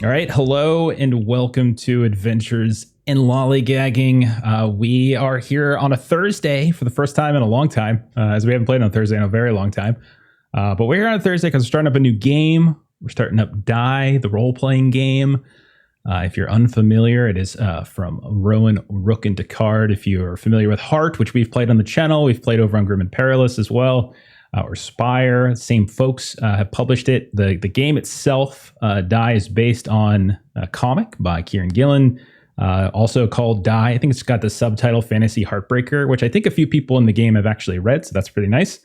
All right, hello and welcome to Adventures in Lollygagging. We are here on a Thursday for the first time in a long time, as we haven't played on Thursday in a very long time. But we're here on a Thursday because we're starting up a new game. We're starting up Die, the role-playing game. If you're unfamiliar, it is from Rowan, Rook and Decard. If you're familiar with Heart, which we've played on the channel, we've played over on Grim and Perilous as well. Or Spire, same folks have published it. The game itself, Die, is based on a comic by Kieran Gillen, also called Die. I think it's got the subtitle Fantasy Heartbreaker, which I think a few people in the game have actually read, so that's pretty nice.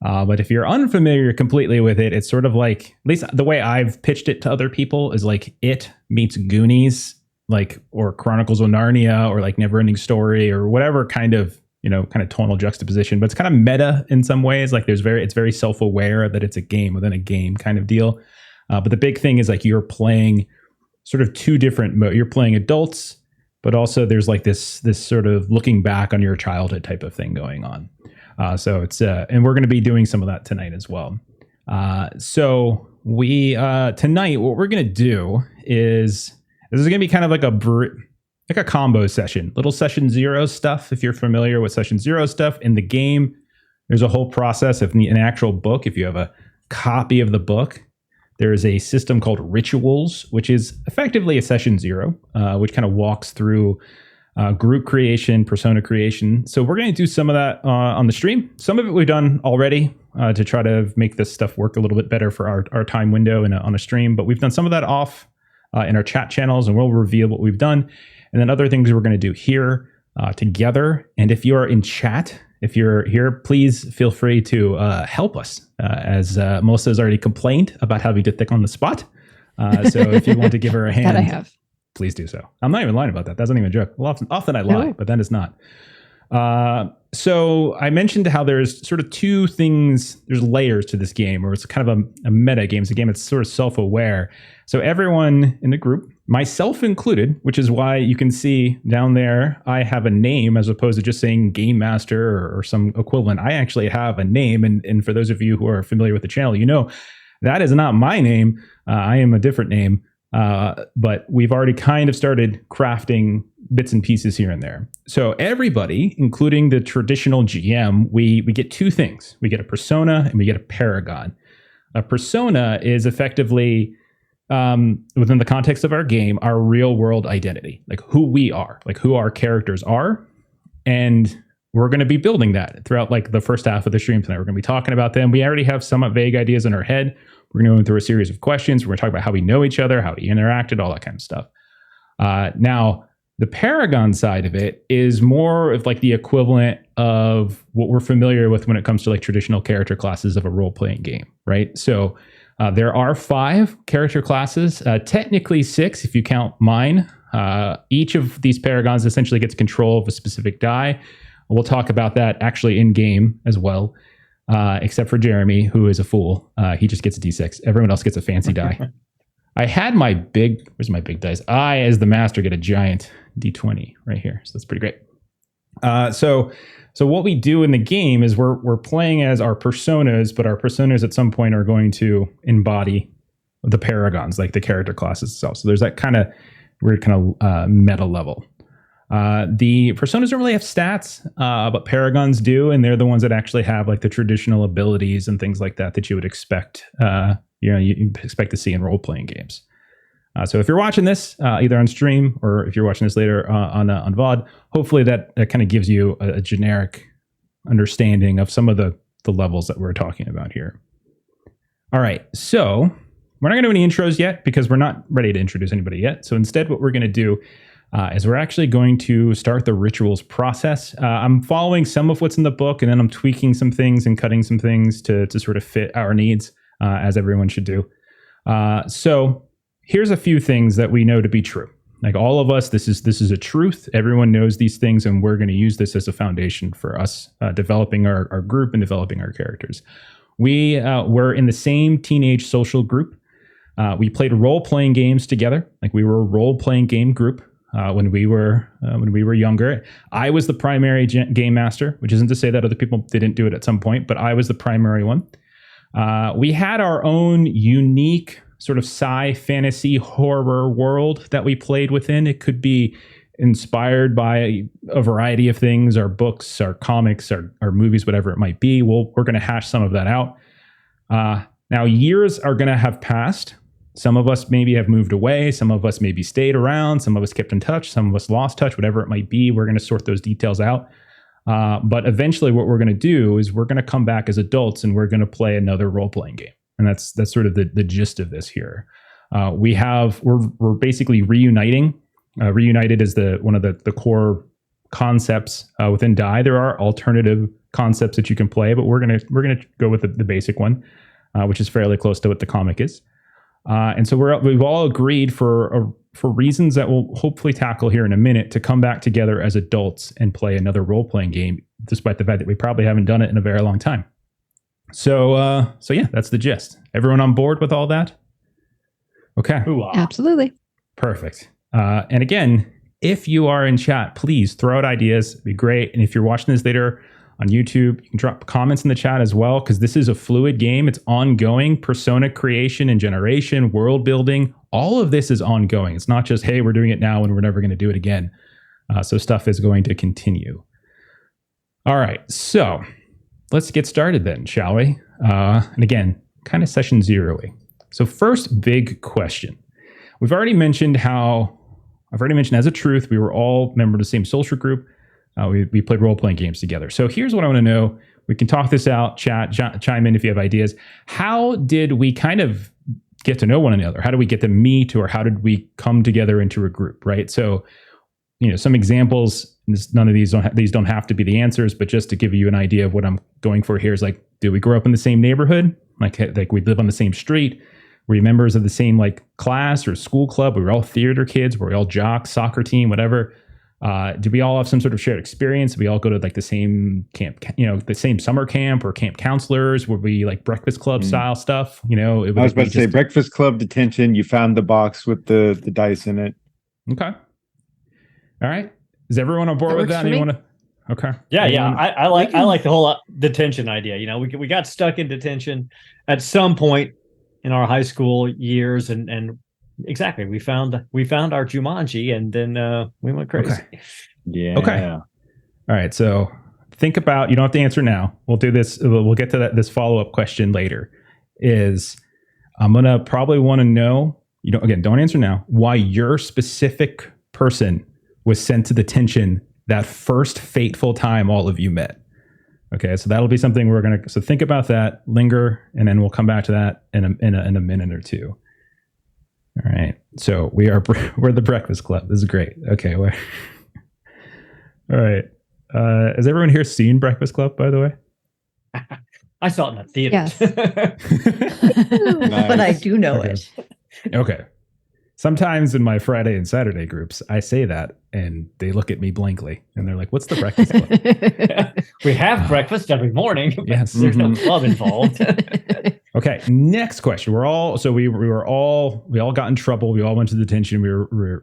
But if you're unfamiliar completely with it, it's sort of like, at least the way I've pitched it to other people, is like It meets Goonies, like, or Chronicles of Narnia, or like Neverending Story, or whatever kind of tonal juxtaposition. But it's kind of meta in some ways. Like it's very self-aware that it's a game within a game kind of deal. But the big thing is like you're playing sort of two different you're playing adults, but also there's like this sort of looking back on your childhood type of thing going on. So it's and we're going to be doing some of that tonight as well. So we tonight what we're going to do is this is going to be kind of like a combo session, little session 0 stuff. If you're familiar with session 0 stuff in the game, there's a whole process of an actual book. If you have a copy of the book, there is a system called rituals, which is effectively a session 0, which kind of walks through group creation, persona creation. So we're going to do some of that on the stream. Some of it we've done already to try to make this stuff work a little bit better for our time window on a stream. But we've done some of that off in our chat channels, and we'll reveal what we've done. And then other things we're going to do here together. And if you are in chat, if you're here, please feel free to help us, as Melissa has already complained about having to think on the spot. So if you want to give her a hand, that I have. Please do so. I'm not even lying about that. That's not even a joke. Well, often I lie, but then it's not. So I mentioned how there's sort of two things, there's layers to this game, or it's kind of a meta game. It's a game that's sort of self-aware. So everyone in the group, myself included, which is why you can see down there, I have a name as opposed to just saying Game Master or some equivalent. I actually have a name. And for those of you who are familiar with the channel, you know that is not my name. I am a different name. But we've already kind of started crafting bits and pieces here and there. So everybody, including the traditional GM, we get two things. We get a persona and we get a paragon. A persona is effectively, within the context of our game, our real world identity, like who we are, like who our characters are. And we're going to be building that throughout like the first half of the stream tonight. We're going to be talking about them. We already have somewhat vague ideas in our head. We're going to go through a series of questions. We're going to talk about how we know each other, how we interacted, all that kind of stuff. Now, the Paragon side of it is more of like the equivalent of what we're familiar with when it comes to like traditional character classes of a role-playing game, right? So there are 5 character classes, technically 6 if you count mine. Each of these Paragons essentially gets control of a specific die. We'll talk about that actually in game as well. Except for Jeremy, who is a fool. He just gets a D6. Everyone else gets a fancy die. I had where's my big dice? I, as the master, get a giant D20 right here. So that's pretty great. So what we do in the game is we're playing as our personas, but our personas at some point are going to embody the Paragons, like the character classes itself. So there's that kind of weird kind of meta level. The personas don't really have stats, but Paragons do, and they're the ones that actually have like the traditional abilities and things like that you would expect, you expect to see in role-playing games. So if you're watching this either on stream or if you're watching this later on VOD, hopefully that kind of gives you a generic understanding of some of the levels that we're talking about here. All right, so we're not going to do any intros yet because we're not ready to introduce anybody yet. So instead, what we're going to do is we're actually going to start the rituals process. I'm following some of what's in the book, and then I'm tweaking some things and cutting some things to sort of fit our needs, as everyone should do. So here's a few things that we know to be true. Like all of us, this is a truth. Everyone knows these things, and we're going to use this as a foundation for us developing our group and developing our characters. We were in the same teenage social group. We played role-playing games together. Like we were a role-playing game group. When we were younger. I was the primary game master, which isn't to say that other people didn't do it at some point, but I was the primary one. We had our own unique sort of fantasy horror world that we played within. It could be inspired by a variety of things, our books, our comics, our movies, whatever it might be. We're going to hash some of that out. Now, years are going to have passed. Some of us maybe have moved away. Some of us maybe stayed around. Some of us kept in touch. Some of us lost touch, whatever it might be. We're going to sort those details out. But eventually what we're going to do is we're going to come back as adults and we're going to play another role-playing game. And that's sort of the gist of this here. We're basically reuniting. Reunited is one of the core concepts within Die. There are alternative concepts that you can play, but we're gonna go with the basic one, which is fairly close to what the comic is. And so we've all agreed for reasons that we'll hopefully tackle here in a minute to come back together as adults and play another role-playing game, despite the fact that we probably haven't done it in a very long time. So yeah, that's the gist. Everyone on board with all that? Okay. Absolutely. Perfect. And again, if you are in chat, please throw out ideas. It'd be great. And if you're watching this later on YouTube, you can drop comments in the chat as well, because this is a fluid game. It's ongoing. Persona creation and generation, world building, all of this is ongoing. It's not just, hey, we're doing it now and we're never going to do it again. So stuff is going to continue. All right. So let's get started then, shall we? And again, kind of session zero-ing. So first big question. I've already mentioned as a truth, we were all members of the same social group. We played role-playing games together. So here's what I want to know. We can talk this out, chat, chime in if you have ideas. How did we kind of get to know one another? How did we get to meet, or how did we come together into a group, right? So, some examples, none of these don't have to be the answers, but just to give you an idea of what I'm going for here is like, did we grow up in the same neighborhood? Like we live on the same street? Were you members of the same class or school club? We were all theater kids. Were we all jocks, soccer team, whatever? Did we all have some sort of shared experience? Did we all go to the same camp, the same summer camp, or camp counselors? Were we Breakfast Club style stuff? I was about to say Breakfast Club detention. You found the box with the dice in it. Okay. All right. Is everyone on board with that? You want to? Okay. Yeah. I like the whole detention idea. We got stuck in detention at some point in our high school years, and exactly, we found our Jumanji, and then we went crazy. Okay. Yeah. Okay. All right. So think about. You don't have to answer now. We'll do this. We'll get to this follow-up question later. I'm gonna probably want to know. Don't answer now. Why your specific person was sent to detention that first fateful time all of you met. Okay, so that'll be something so think about that, linger, and then we'll come back to that in a minute or two. All right, so we're the Breakfast Club. This is great. Okay, all right. Has everyone here seen Breakfast Club, by the way? I saw it in a theater. Yes. But I do know it. Okay. Sometimes in my Friday and Saturday groups, I say that and they look at me blankly and they're like, what's the Breakfast Club? We have breakfast every morning. Yes. There's no club involved. Okay. Next question. We all got in trouble. We all went to detention.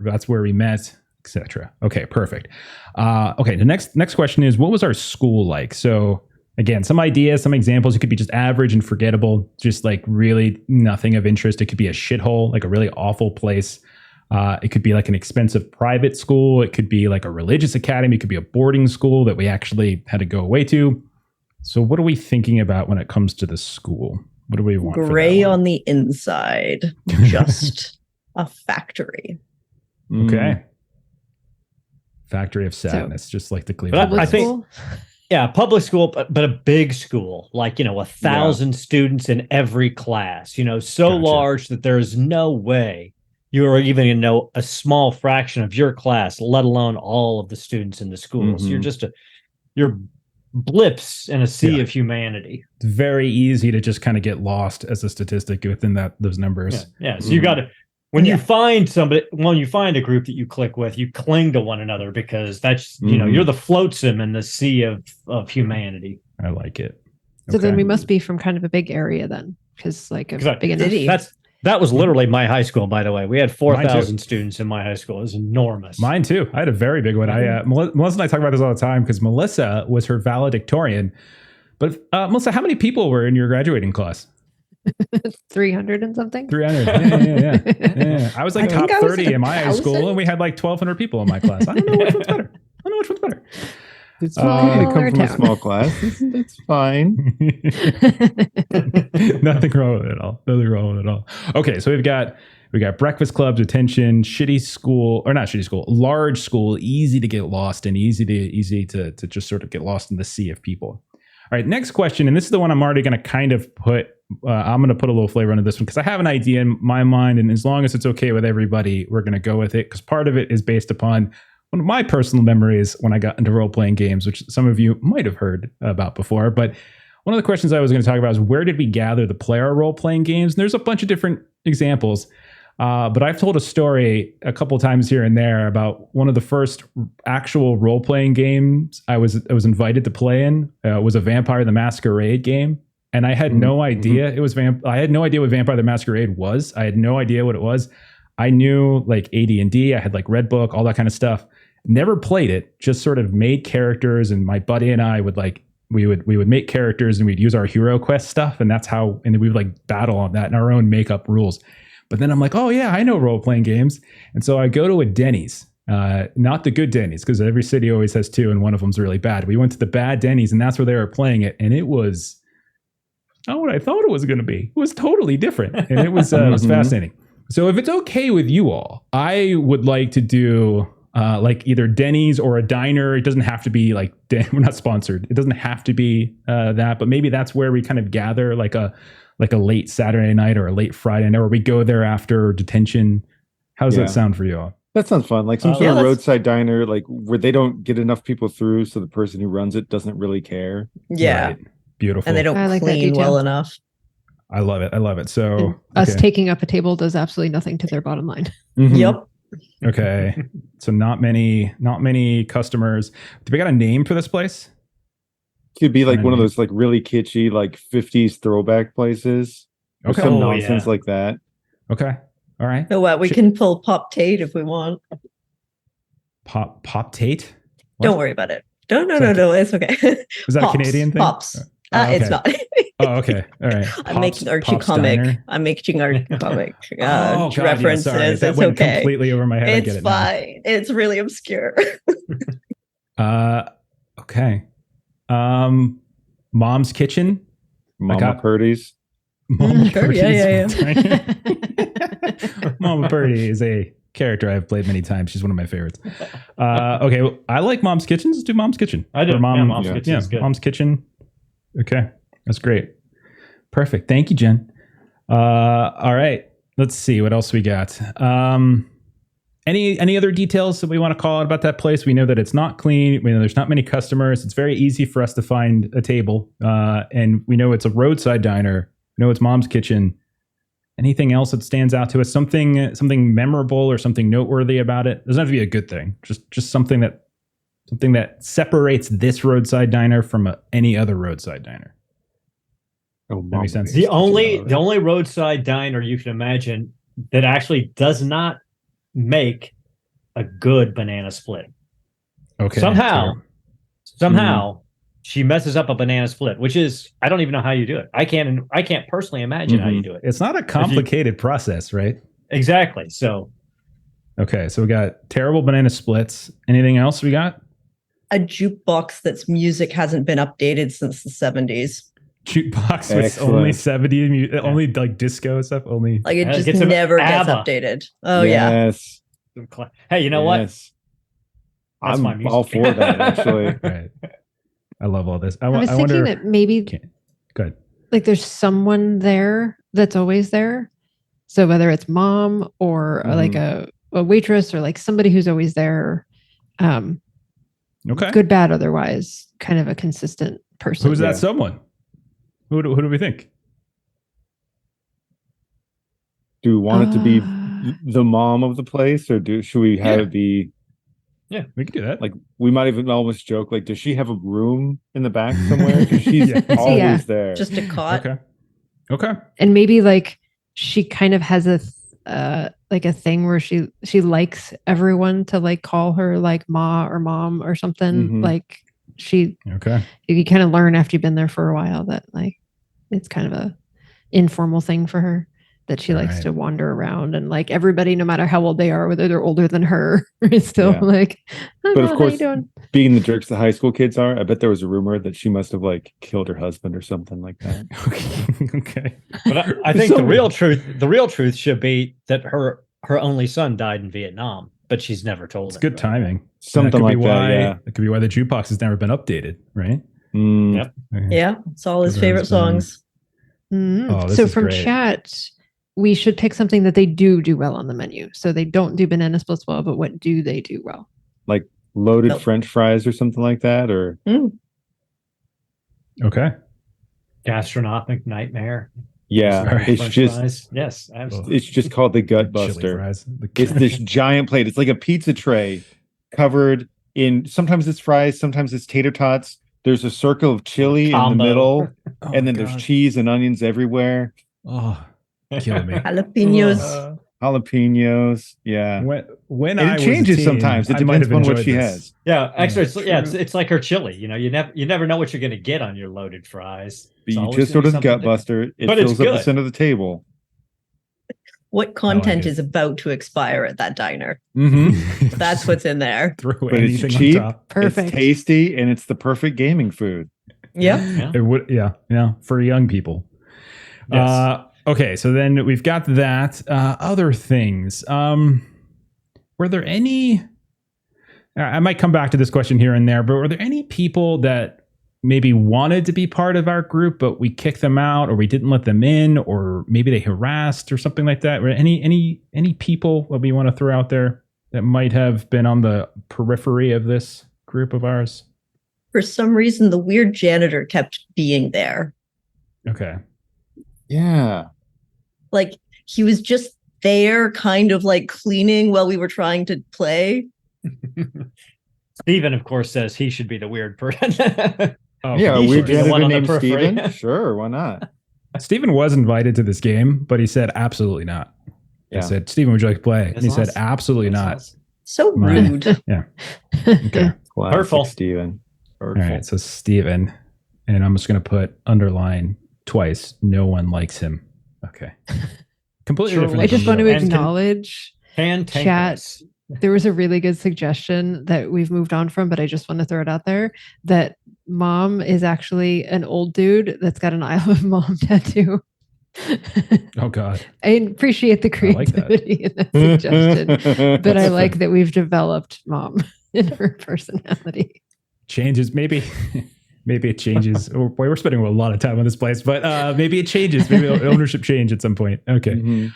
That's where we met, etc. Okay. Perfect. Okay. The next question is, what was our school like? So again, some ideas, some examples. It could be just average and forgettable, just really nothing of interest. It could be a shithole, a really awful place. It could be an expensive private school. It could be a religious academy. It could be a boarding school that we actually had to go away to. So what are we thinking about when it comes to the school? What do we want? Gray on the inside, just a factory. Okay. Factory of sadness, just like the Cleveland. But I think... Yeah, public school, but a big school, 1,000 students in every class, so gotcha. Large that there is no way you are even going to know a small fraction of your class, let alone all of the students in the school. Mm-hmm. So you're blips in a sea of humanity. It's very easy to just kind of get lost as a statistic within those numbers. Yeah. So you got to, when you find a group that you click with, you cling to one another, because that's, you're the flotsam in the sea of humanity. I like it. So then we must be from kind of a big area then, because big city. That was literally my high school, by the way. We had 4,000 students in my high school. It was enormous. Mine too. I had a very big one. Melissa and I talk about this all the time because Melissa was her valedictorian. But Melissa, how many people were in your graduating class? 300 and something. 300. Yeah. I was like top 30 in my high school, and we had like 1,200 people in my class. I don't know which one's better. It's okay to come from a town. small class. It's fine. Nothing wrong with it at all. Okay, so we got breakfast clubs, attention, shitty school, or not shitty school, large school, easy to get lost in, easy to just sort of get lost in the sea of people. All right, next question, and this is the one I'm already going to kind of put. I'm going to put a little flavor into this one because I have an idea in my mind, and as long as it's okay with everybody, we're going to go with it because part of it is based upon one of my personal memories when I got into role-playing games, which some of you might have heard about before. But one of the questions I was going to talk about is where did we gather to play our role-playing games? And there's a bunch of different examples. But I've told a story a couple times here and there about one of the first actual role-playing games I was invited to play in was a Vampire the Masquerade game. And I had no idea it was I had no idea what Vampire the Masquerade was. I had no idea what it was. I knew like AD&D. I had like Red Book, all that kind of stuff. Never played it, just sort of made characters. And my buddy and I would like, we would make characters and we'd use our hero quest stuff. And that's how, and we would like battle on that in our own make-up rules. But then I'm like, oh yeah, I know role-playing games. And so I go to a Denny's, not the good Denny's, because every city always has two and one of them's really bad. We went to the bad Denny's and that's where they were playing it. And it was not what I thought it was going to be. It was totally different. And it was fascinating. So if it's okay with you all, I would like to do like either Denny's or a diner. It doesn't have to be like, we're not sponsored. It doesn't have to be that, but maybe that's where we kind of gather like a late Saturday night or a late Friday night, or we go there after detention. How does that sound for you all? That sounds fun. Like some sort of roadside diner, like where they don't get enough people through, so the person who runs it doesn't really care. Yeah. Right. Beautiful. And they don't clean well enough. I love it. So us taking up a table does absolutely nothing to their bottom line. Yep. Okay. So not many customers. Do we got a name for this place? Could be like one of those like really kitschy, like 50s throwback places. Or some nonsense like that. Okay. All right. So what? We can pull Pop Tate if we want. Pop Tate? What? Don't worry about it. No, it's okay. Is that Pops, a Canadian thing? Pops. Okay. It's not. Oh, okay. All right. I'm making Archie comic. I'm making Archie comic references. Yeah, that it's went okay. completely over my head. It's fine. It's really obscure. Okay. Mom's Kitchen. Mama Purdy's. Mama Purdy's. Yeah. Mama Purdy is a character I've played many times. She's one of my favorites. Okay, well, I like Mom's Kitchen. Let's do Mom's Kitchen. I do. Mom's Kitchen is good. Mom's Kitchen. Okay, that's great. Perfect. Thank you, Jen. All right. Let's see what else we got. Any other details that we want to call out about that place? We know that it's not clean. We know there's not many customers. It's very easy for us to find a table. And we know it's a roadside diner. We know it's Mom's Kitchen. Anything else that stands out to us? Something memorable or something noteworthy about it? It doesn't have to be a good thing. Just something that separates this roadside diner from any other roadside diner. Oh, that makes sense. The only roadside diner you can imagine that actually does not make a good banana split. Okay. Somehow she messes up a banana split, which is, I don't even know how you do it. I can't personally imagine how you do it. It's not a complicated process, right? Exactly. So okay, so we got terrible banana splits. Anything else we got? A jukebox that's music hasn't been updated since the 70s. Jukebox with only 70, only like disco stuff, only like it just never gets updated. Oh yes. Hey, you know what? That's my music. All for that, actually. Right. I love all this. I was thinking that maybe go ahead. Like there's someone there that's always there. So whether it's mom or like a waitress or like somebody who's always there. Okay. Good, bad, otherwise, kind of a consistent person. Who's that someone? Who do we think? Do we want it to be the mom of the place, or should we have it be? Yeah, we can do that. Like we might even almost joke, like, does she have a room in the back somewhere? Because she's always there. Just a cot. Okay. And maybe like she kind of has a like a thing where she likes everyone to like call her like ma or mom or something. Like you kind of learn after you've been there for a while that like it's kind of informal thing for her that she likes to wander around, and like everybody, no matter how old they are, whether they're older than her, is still like, but of course, how you doing? Being the jerks the high school kids are, I bet there was a rumor that she must have like killed her husband or something like that. Okay. But I think the real truth should be that her only son died in Vietnam, but she's never told. It's good timing. Something like that. Yeah, that could be why the jukebox has never been updated, right? Yep. Yeah, it's all his favorite songs. Oh, so from chat, we should pick something that they do well on the menu. So they don't do banana splits well, but what do they do well? Like loaded French fries or something like that, or okay, gastronomic nightmare. Yeah, it's just fries. Yes, absolutely. It's just called the Gutbuster. It's this giant plate. It's like a pizza tray covered in. Sometimes it's fries, sometimes it's tater tots. There's a circle of chili in the middle, and then there's cheese and onions everywhere. Oh, kill me. Jalapenos, yeah. When and I it changes was a teen, sometimes. It I might depends have on what enjoyed she this. has. Yeah, actually, it's like her chili. You know, you never know what you're going to get on your loaded fries. But you just sort of Gutbuster. It fills up the center of the table. What content is about to expire at that diner? Mm-hmm. That's what's in there. But it's cheap, perfect, it's tasty, and it's the perfect gaming food. Yeah. It would, for young people. Yes. Okay, so then we've got that. Other things. Were there any? I might come back to this question here and there, but were there any people that maybe wanted to be part of our group, but we kicked them out, or we didn't let them in, or maybe they harassed or something like that? Were any people that we want to throw out there that might have been on the periphery of this group of ours? For some reason, the weird janitor kept being there. Okay. Yeah. Like he was just there, kind of like cleaning while we were trying to play. Steven, of course, says he should be the weird person. A weird janitor named Steven? Sure, why not? Steven was invited to this game, but he said absolutely not. I said, Steven, would you like to play? And he said, absolutely not. Awesome. So rude. Yeah. Okay. Hurtful. Steven. All right, so Steven, and I'm just going to put underline twice. No one likes him. Okay. Completely different. I just want to acknowledge chat. There was a really good suggestion that we've moved on from, but I just want to throw it out there that Mom is actually an old dude that's got an Isle of Mom tattoo. Oh God. I appreciate the creativity in that suggestion, but I like that we've developed Mom in her personality. Changes, maybe it changes. Oh boy, we're spending a lot of time on this place, but maybe it changes. Maybe ownership change at some point. Okay. Mm-hmm.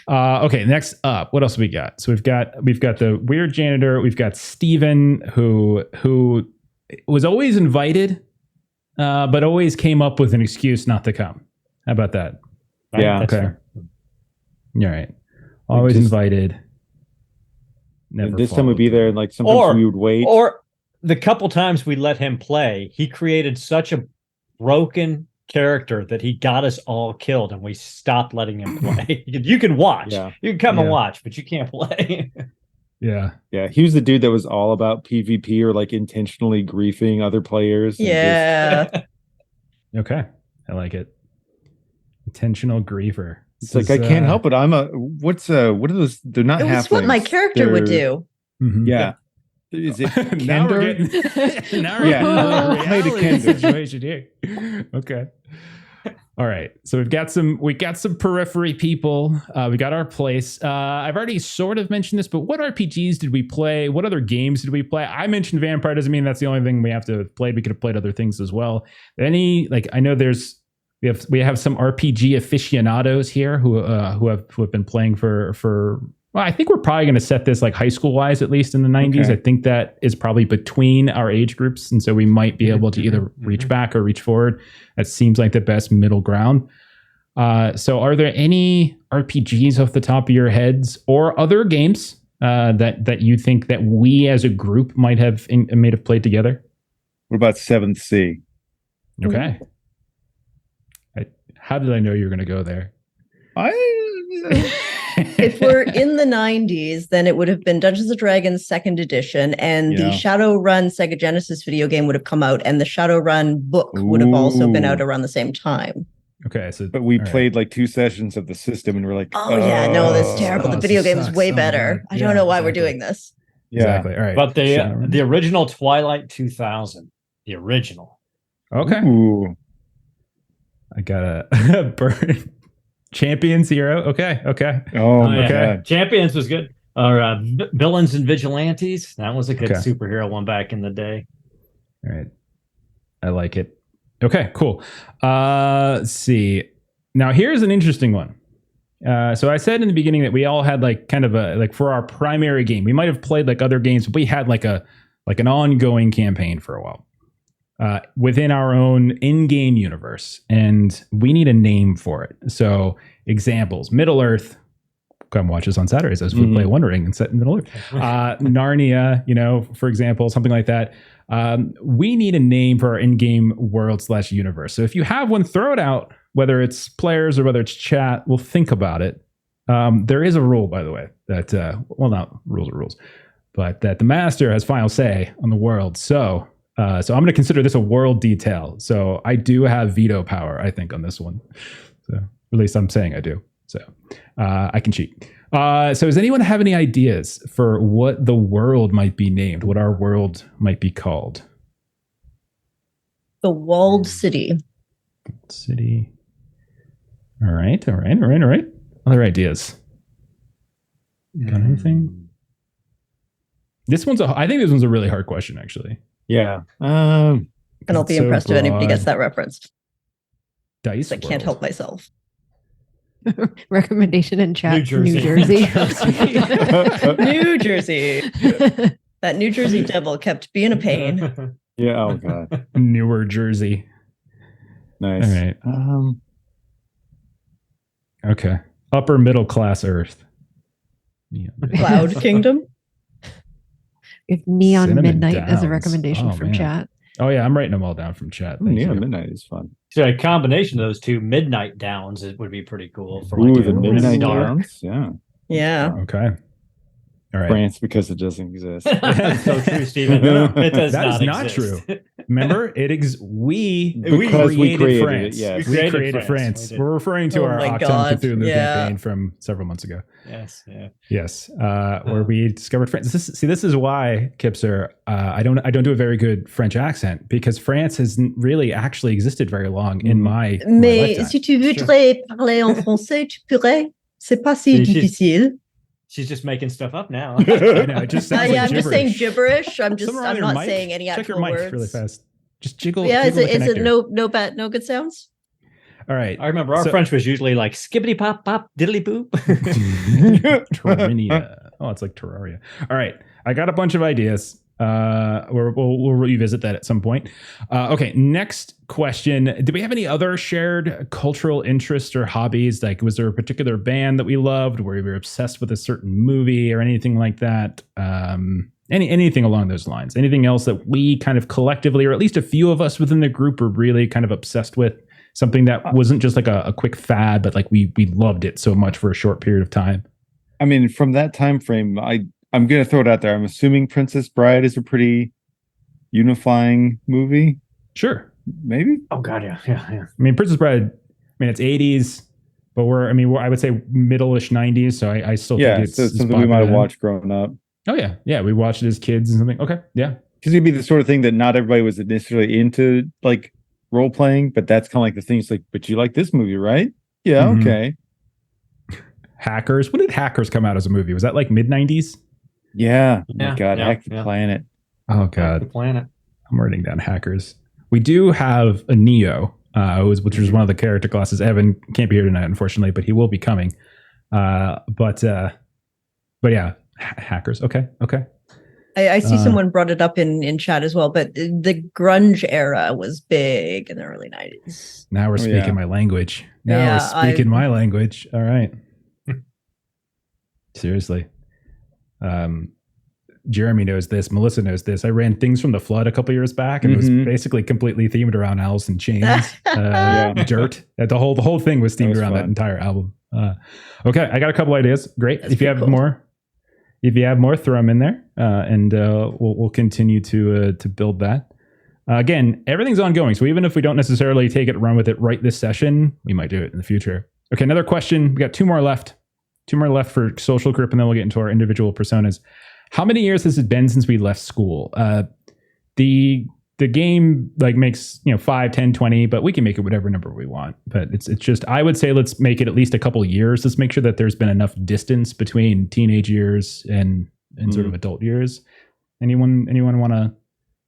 Okay, next up, what else have we got? So we've got the weird janitor. We've got Steven, who was always invited, but always came up with an excuse not to come. How about that? Yeah. Okay. All right. Always invited. Never. This time we'd be there, and like sometimes we would wait. Or the couple times we let him play, he created such a broken character that he got us all killed, and we stopped letting him play. You can watch. Yeah. You can come and watch, but you can't play. Yeah. He was the dude that was all about PvP or like intentionally griefing other players. Okay. I like it. Intentional griefer. It's like I can't help it. What are those? They're not halflings. That's what my character would do. Mm-hmm. Yeah. Is it Kender? Now we're getting situation here. Okay. All right. So we got some periphery people. We got our place. I've already sort of mentioned this, but what RPGs did we play? What other games did we play? I mentioned Vampire. Doesn't mean that's the only thing we have to play. We could have played other things as well. I know we have some RPG aficionados here who have been playing for. Well, I think we're probably going to set this like high school wise, at least in the 90s. Okay. I think that is probably between our age groups. And so we might be able to either reach back or reach forward. That seems like the best middle ground. So are there any RPGs off the top of your heads or other games that you think that we as a group might have played together? What about 7th Sea? Okay. How did I know you were going to go there? If we're in the 90s, then it would have been Dungeons & Dragons 2nd edition, and the Shadowrun Sega Genesis video game would have come out, and the Shadowrun book would have also been out around the same time. Okay, so but we played like 2 sessions of the system, and we're like, oh yeah, no, that's terrible. The video game is way better. I don't know why we're doing this. Yeah. Exactly. All right, but the original Twilight 2000, the original. Okay. Ooh. I got a burn. Champions Hero. Okay. Oh my yeah. God. Champions was good. Or Villains and Vigilantes. That was a good superhero one back in the day. All right. I like it. Okay, cool. Let's see. Now here's an interesting one. So I said in the beginning that we all had like kind of a like for our primary game. We might have played like other games, but we had like an ongoing campaign for a while. Within our own in-game universe, and we need a name for it. So examples: Middle Earth. Come watch us on Saturdays as we play One Ring and set in Middle Earth. Narnia, for example, something like that. We need a name for our in-game world / universe. So if you have one, throw it out. Whether it's players or whether it's chat, we'll think about it. There is a rule, by the way, that not rules are rules, but that the master has final say on the world. So I'm going to consider this a world detail. So I do have veto power, I think, on this one. So at least I'm saying I do. So I can cheat. So does anyone have any ideas for what the world might be named? What our world might be called? The Walled City. City. All right. Other ideas? Got anything? I think this one's a really hard question, actually. Yeah. And I'll be impressed if anybody gets that reference. Dice. I can't help myself. Recommendation in chat. New Jersey. New Jersey. New Jersey. That New Jersey devil kept being a pain. Yeah. Oh God. Newer Jersey. Nice. All right. Okay. Upper middle class Earth. Yeah. Cloud Kingdom. We have Neon Cinnamon Midnight as a Downs. recommendation Oh, from man. chat. Oh yeah, I'm writing them all down from chat. Thank Yeah, you. Midnight is fun. So a combination of those two, Midnight Downs, would be pretty cool. For Ooh, like the Midnight dark. Downs. Yeah. Yeah. Okay. All right. France, because it doesn't exist. That's so true, Stephen. No, it does That not is not exist. true. Remember, we created France. it, yes. We created France. We did. We're referring to Oh our my Octon God. Cthulhu Yeah. campaign from several months ago. Yes. Yeah. Yes, where we discovered France. This is why, Kipser, I don't do a very good French accent, because France hasn't really actually existed very long in my Mais lifetime. si tu voudrais parler en français, tu pourrais. C'est pas si difficile. She's just making stuff up now. I know, it just sounds like I'm just saying gibberish. gibberish. I'm not mic. saying any Check actual your mic words. really fast. Just jiggle. Yeah, jiggle is it connector. no good sounds? All right. I remember our French was usually like skibbity pop pop diddly boop. Terraria. Oh, it's like Terraria. All right. I got a bunch of ideas. We'll revisit that at some point. Okay. Next question. Do we have any other shared cultural interests or hobbies? Like, was there a particular band that we loved, where we were obsessed with a certain movie or anything like that? Anything along those lines? Anything else that we kind of collectively, or at least a few of us within the group, were really kind of obsessed with? Something that wasn't just like a quick fad, but like we loved it so much for a short period of time. I mean, from that time frame, I'm going to throw it out there. I'm assuming Princess Bride is a pretty unifying movie. Sure. Maybe. Oh God, yeah. I mean, Princess Bride, it's 80s, but I would say middle-ish 90s. So I still think it's something we might have watched growing up. Oh yeah. Yeah. We watched it as kids and something. Okay. Yeah. Because it'd be the sort of thing that not everybody was necessarily into, like role playing, but that's kind of like the thing. It's like, but you like this movie, right? Yeah. Mm-hmm. Okay. Hackers. When did Hackers come out as a movie? Was that like mid-90s? Yeah. Oh my God. Yeah, Hack the Planet. Oh God. The planet. I'm writing down Hackers. We do have a Neo, which is one of the character classes. Evan can't be here tonight, unfortunately, but he will be coming. But yeah, Hackers. Okay. I see someone brought it up in chat as well, but the grunge era was big in the early 90s. Now we're speaking my language. We're speaking my language. All right. Seriously. Jeremy knows this. Melissa knows this. I ran Things from the Flood a couple years back, and it was basically completely themed around Alice in Chains. Dirt. The whole thing was themed around that entire album. Okay, I got a couple ideas. Great. If you have more, throw them in there, and we'll continue to build that. Again, everything's ongoing. So even if we don't necessarily take it, run with it right this session, we might do it in the future. Okay, another question. We got 2 more left. 2 more left for social group, and then we'll get into our individual personas. How many years has it been since we left school? The game like makes 5, 10, 20, but we can make it whatever number we want. But it's just, I would say let's make it at least a couple years. Let's make sure that there's been enough distance between teenage years and sort of adult years. Anyone want to?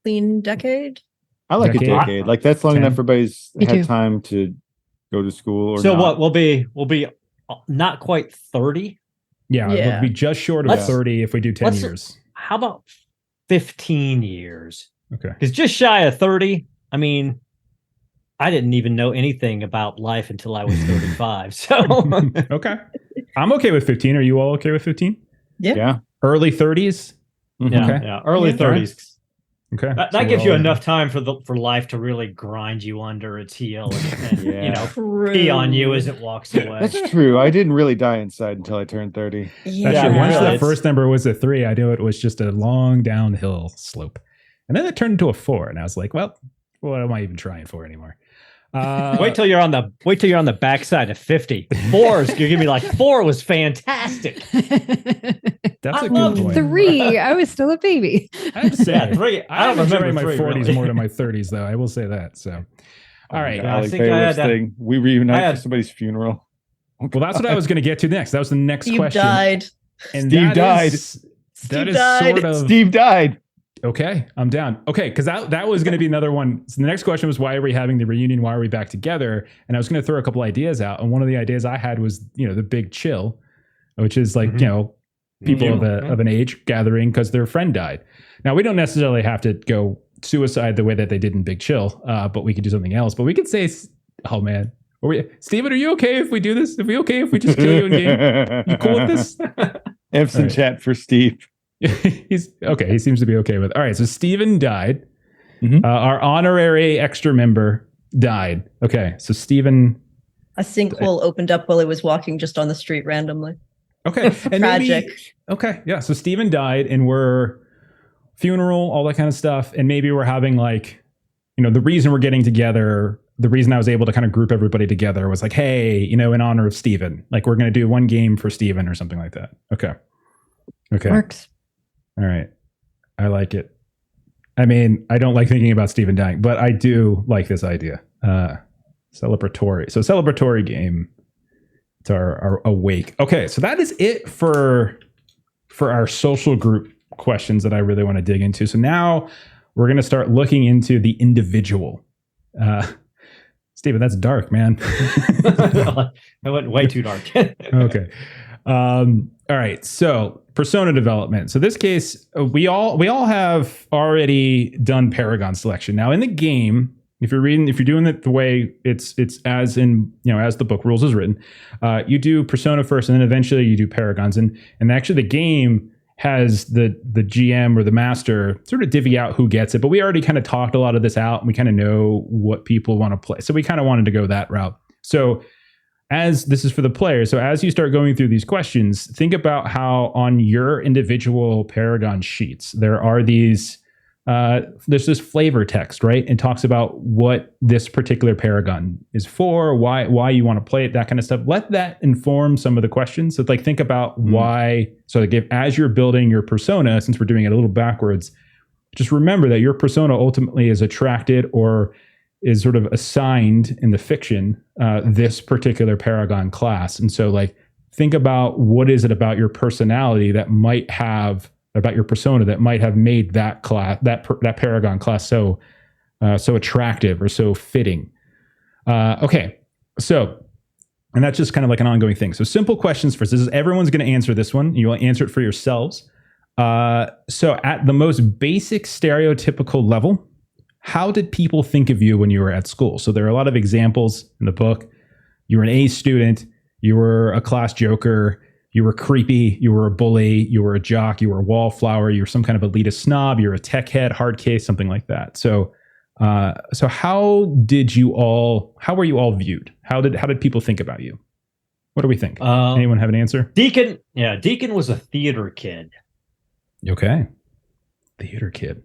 Clean decade. I like a decade. Like that's long 10. enough. Everybody's Me had too. time to go to school. Or So not. what we'll be not quite 30. Yeah, Yeah. we'll be just short of Let's- 30 if we do 10 let's- years. How about 15 years? Okay. Because just shy of 30, I mean, I didn't even know anything about life until I was 35. So Okay. I'm okay with 15. Are you all okay with 15? Yeah. Early 30s? yeah, Okay. yeah, early Yeah. 30s. Okay. That So gives we're you all- enough time for life to really grind you under its heel and Yeah. pee on you as it walks away. That's true. I didn't really die inside until I turned 30. Yeah. That's true. Once really, that it's- first number was a 3, I knew it was just a long downhill slope. And then it turned into a 4, and I was like, well, what am I even trying for anymore? Wait till you're on the backside of 50. 4s, you're gonna be like, 4 was fantastic. That's I a love good point. 3, I was still a baby. I have to say, Yeah, 3. I don't enjoy remember my 3, 40s really. more than my 30s, though. I will say that. So, all right. I Alec think I Bailiff's had, thing. We reunite I had- for somebody's funeral. Well, that's what I was going to get to next. That was the next Steve question. died. And Steve that died. is- that Steve is died. sort of Steve died. okay. I'm down. Okay, because that was going to be another one. So the next question was, why are we having the reunion? Why are we back together? And I was going to throw a couple ideas out. And one of the ideas I had was, the big chill, which is like, people of an age gathering because their friend died. Now, we don't necessarily have to go suicide the way that they did in Big Chill, but we could do something else. But we could say, oh man, Steven, are you okay if we do this? If we just kill you in game? You cool with this? F's in All right. chat for Steve. He's okay. He seems to be okay with it. All right. So Steven died. Mhm. Our honorary extra member died. Okay. So Steven. A sinkhole opened up while he was walking just on the street randomly. Okay. And Tragic. Okay. Yeah. So Steven died, and we're funeral, all that kind of stuff. And maybe we're having like, the reason we're getting together, the reason I was able to kind of group everybody together was like, hey, in honor of Steven, like we're going to do one game for Steven or something like that. Okay. Works. All right. I like it. I mean, I don't like thinking about Steven dying, but I do like this idea. Celebratory. So celebratory game. It's our awake. Okay, so that is it for our social group questions that I really want to dig into. So now we're going to start looking into the individual. Steven, that's dark, man. I went way too dark. Okay. All right. So persona development. So this case, we all have already done Paragon selection. Now in the game, if you're doing it the way it's as in, as the book rules is written, you do persona first, and then eventually you do Paragons. And actually the game has the GM or the master sort of divvy out who gets it. But we already kind of talked a lot of this out, and we kind of know what people want to play. So we kind of wanted to go that route. So as this is for the player, so as you start going through these questions, think about how on your individual Paragon sheets, there are these, there's this flavor text, right? It talks about what this particular Paragon is for, why you want to play it, that kind of stuff. Let that inform some of the questions. So like think about why, so like as you're building your persona, since we're doing it a little backwards, just remember that your persona ultimately is attracted or is sort of assigned in the fiction, this particular Paragon class. And so like, think about what is it about your personality that might have, about your persona that might have made that class, that Paragon class so attractive or so fitting. Okay. So, and that's just kind of like an ongoing thing. So simple questions first. This is, everyone's going to answer this one. You will answer it for yourselves. So at the most basic stereotypical level, how did people think of you when you were at school? So there are a lot of examples in the book. You were an A student, you were a class joker, you were creepy, you were a bully, you were a jock, you were a wallflower, you were some kind of elitist snob, you're a tech head, hard case, something like that. So how were you all viewed? How did people think about you? What do we think? Anyone have an answer? Deacon was a theater kid. Okay. Theater kid.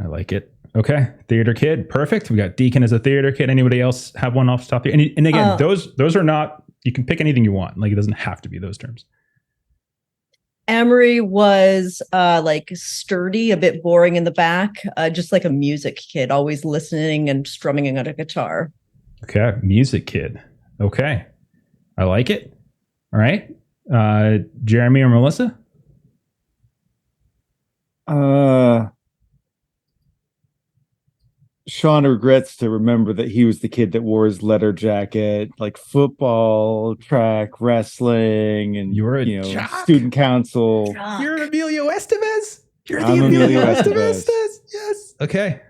I like it. Okay, theater kid, perfect. We got Deacon as a theater kid. Anybody else have one off the top here? And again, those are not. You can pick anything you want. Like it doesn't have to be those terms. Amery was like sturdy, a bit boring in the back, just like a music kid, always listening and strumming on a guitar. Okay, music kid. Okay, I like it. All right, Jeremy or Melissa? Sean regrets to remember that he was the kid that wore his leather jacket, like football, track, wrestling, and student council. Jock. You're Emilio Estevez. I'm Emilio Estevez. Yes. Okay.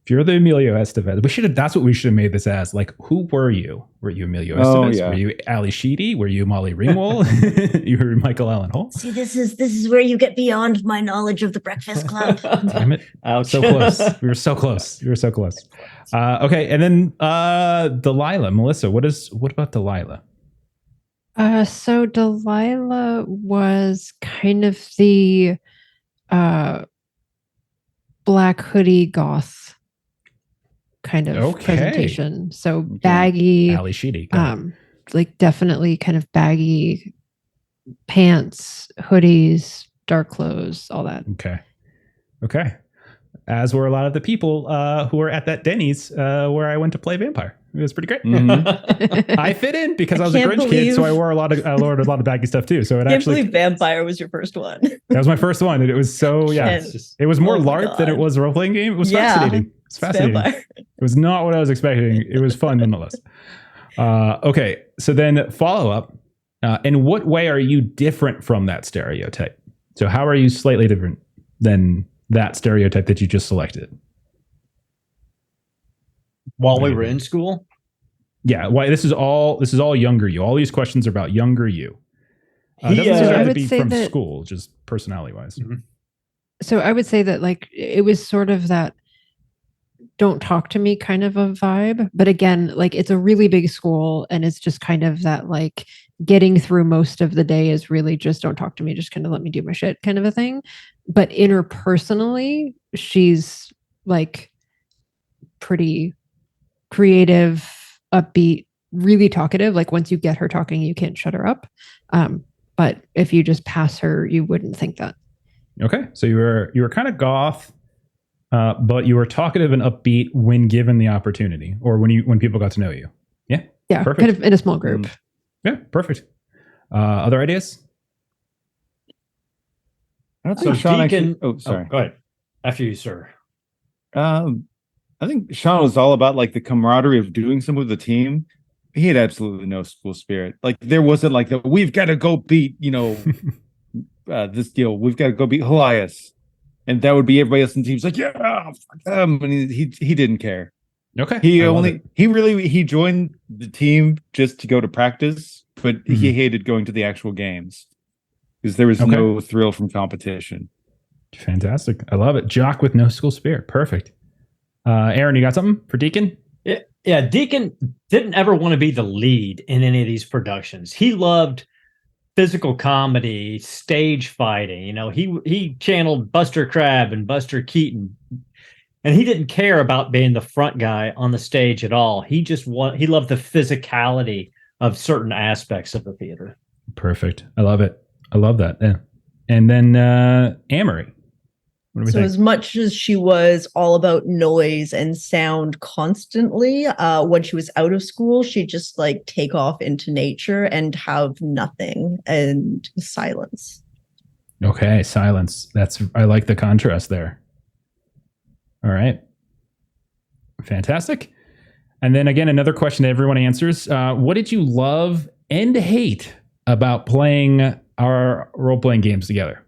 If you're the Emilio Estevez, that's what we should have made this as. Like, who were you? Were you Emilio Estevez? Yeah. Were you Ali Sheedy? Were you Molly Ringwald? You were Michael Allen Holt? See, this is where you get beyond my knowledge of the Breakfast Club. Damn it. Ouch. So close. We were so close. Okay. And then Delilah. Melissa, what about Delilah? So Delilah was kind of the black hoodie goth kind of presentation. So baggy, Ali Sheedy. like definitely kind of baggy pants, hoodies, dark clothes, all that. Okay. As were a lot of the people who were at that Denny's where I went to play vampire. It was pretty great. Mm-hmm. I fit in because I was a Grinch kid, so I wore a lot of baggy stuff too. So it I actually can't believe vampire was your first one. That was my first one, and it was so it was more LARP than it was a role playing game. It was fascinating. It's fascinating. Vampire. It was not what I was expecting. It was fun nonetheless. Okay, so then follow up. In what way are you different from that stereotype? So how are you slightly different than that stereotype that you just selected? While we were in school? Yeah, why this is all younger you. All these questions are about younger you. Doesn't have to be from school, just personality wise. Mm-hmm. So I would say that like it was sort of that don't talk to me kind of a vibe. But again, like it's a really big school and it's just kind of that like getting through most of the day is really just don't talk to me, just kind of let me do my shit kind of a thing. But interpersonally, she's like pretty creative, upbeat, really talkative. Like once you get her talking, you can't shut her up. But if you just pass her, you wouldn't think that. Okay, so you were kind of goth, but you were talkative and upbeat when given the opportunity, or when people got to know you. Yeah, perfect. Kind of in a small group. Yeah, perfect. Other ideas? I don't think Sean Deacon. Sorry. Go ahead. After you, sir. I think Sean was all about like the camaraderie of doing something with the team. He had absolutely no school spirit. Like there wasn't like we've got to go beat, this deal. We've got to go beat Helias. And that would be everybody else in the team's like, yeah, fuck them. And he didn't care. Okay. He joined the team just to go to practice, but he hated going to the actual games because there was no thrill from competition. Fantastic. I love it. Jock with no school spirit. Perfect. Aaron, you got something for Deacon? Yeah. Deacon didn't ever want to be the lead in any of these productions. He loved physical comedy, stage fighting. He channeled Buster Crabbe and Buster Keaton, and he didn't care about being the front guy on the stage at all. He loved the physicality of certain aspects of the theater. Perfect. I love it. I love that. Yeah. And then Amery. So as much as she was all about noise and sound constantly, when she was out of school, she'd just like take off into nature and have nothing and silence. Okay, silence. I like the contrast there. All right. Fantastic. And then again, another question that everyone answers. What did you love and hate about playing our role-playing games together?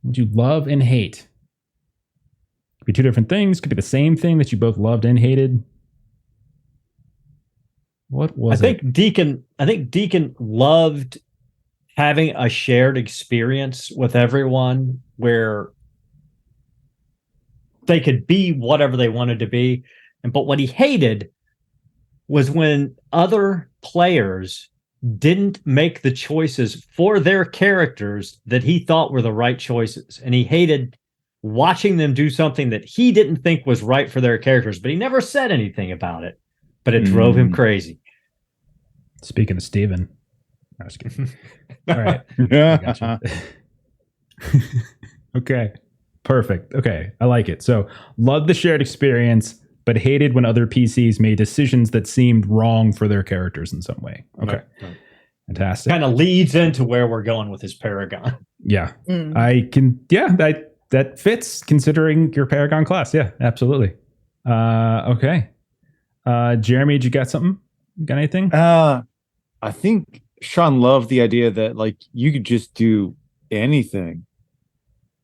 Would you love and hate? Could be two different things. Could be the same thing that you both loved and hated. What was it? I think Deacon loved having a shared experience with everyone where they could be whatever they wanted to be. But what he hated was when other players didn't make the choices for their characters that he thought were the right choices. And he hated watching them do something that he didn't think was right for their characters, but he never said anything about it. But it drove him crazy. Speaking of Steven. I was kidding. All right. Gotcha. Okay. Perfect. Okay. I like it. So, love the shared experience, but hated when other PCs made decisions that seemed wrong for their characters in some way. Okay. Right. Fantastic. Kind of leads into where we're going with his Paragon. Yeah. I can, that fits considering your Paragon class. Yeah, absolutely. Okay. Jeremy, did you got something? Got anything? I think Sean loved the idea that like you could just do anything.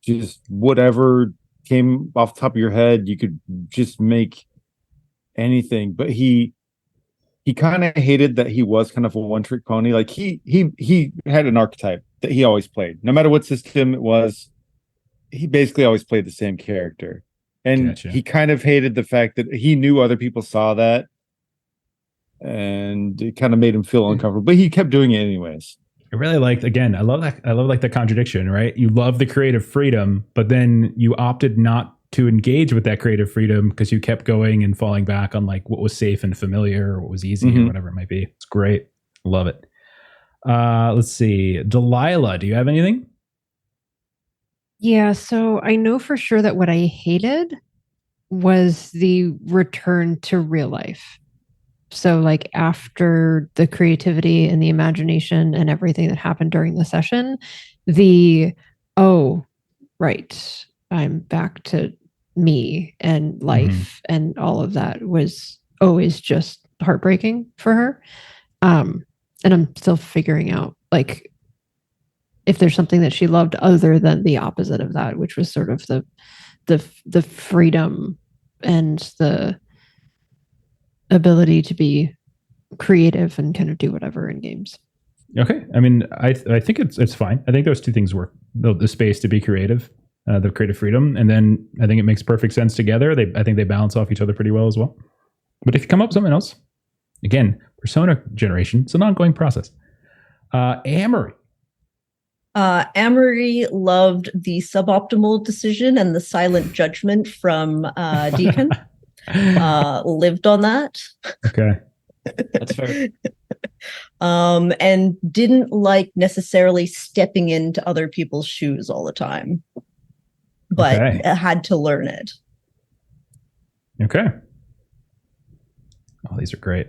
Just whatever came off the top of your head, you could just make anything. But he kind of hated that he was kind of a one-trick pony. Like he had an archetype that he always played. No matter what system it was, he basically always played the same character. And he kind of hated the fact that he knew other people saw that, and it kind of made him feel uncomfortable. But he kept doing it anyways. I really liked, again, I love like the contradiction, right? You love the creative freedom, but then you opted not to engage with that creative freedom because you kept going and falling back on like what was safe and familiar or what was easy or whatever it might be. It's great. Love it. Let's see. Delilah, do you have anything? Yeah, so I know for sure that what I hated was the return to real life. So like after the creativity and the imagination and everything that happened during the session, right, I'm back to me and life and all of that was always just heartbreaking for her. And I'm still figuring out like if there's something that she loved other than the opposite of that, which was sort of the freedom and the ability to be creative and kind of do whatever in games. Okay. I mean, I think it's fine. I think those two things work. The space to be creative, the creative freedom, and then I think it makes perfect sense together. I think they balance off each other pretty well as well. But if you come up with something else, again, persona generation, it's an ongoing process. Amery. Amery loved the suboptimal decision and the silent judgment from Deacon. Lived on that. Okay. That's fair. And didn't like necessarily stepping into other people's shoes all the time, but had to learn it. Okay. Oh, these are great.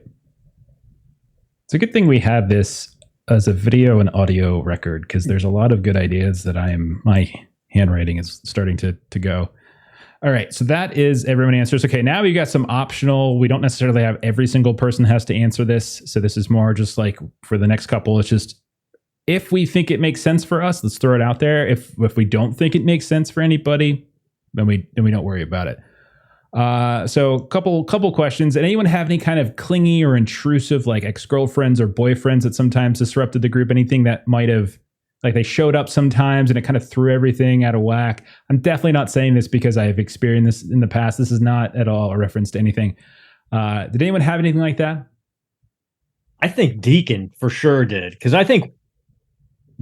It's a good thing we have this as a video and audio record because there's a lot of good ideas that my handwriting is starting to go. All right, so that is everyone answers. Okay, now we got some optional. We don't necessarily have every single person has to answer this. So this is more just like for the next couple. It's just if we think it makes sense for us, let's throw it out there. If we don't think it makes sense for anybody, then we don't worry about it. So a couple questions. And anyone have any kind of clingy or intrusive like ex-girlfriends or boyfriends that sometimes disrupted the group? Anything that might have like they showed up sometimes and it kind of threw everything out of whack? I'm definitely not saying this because I have experienced this in the past. This is not at all a reference to anything. Did anyone have anything like that? I think Deacon for sure did. Because I think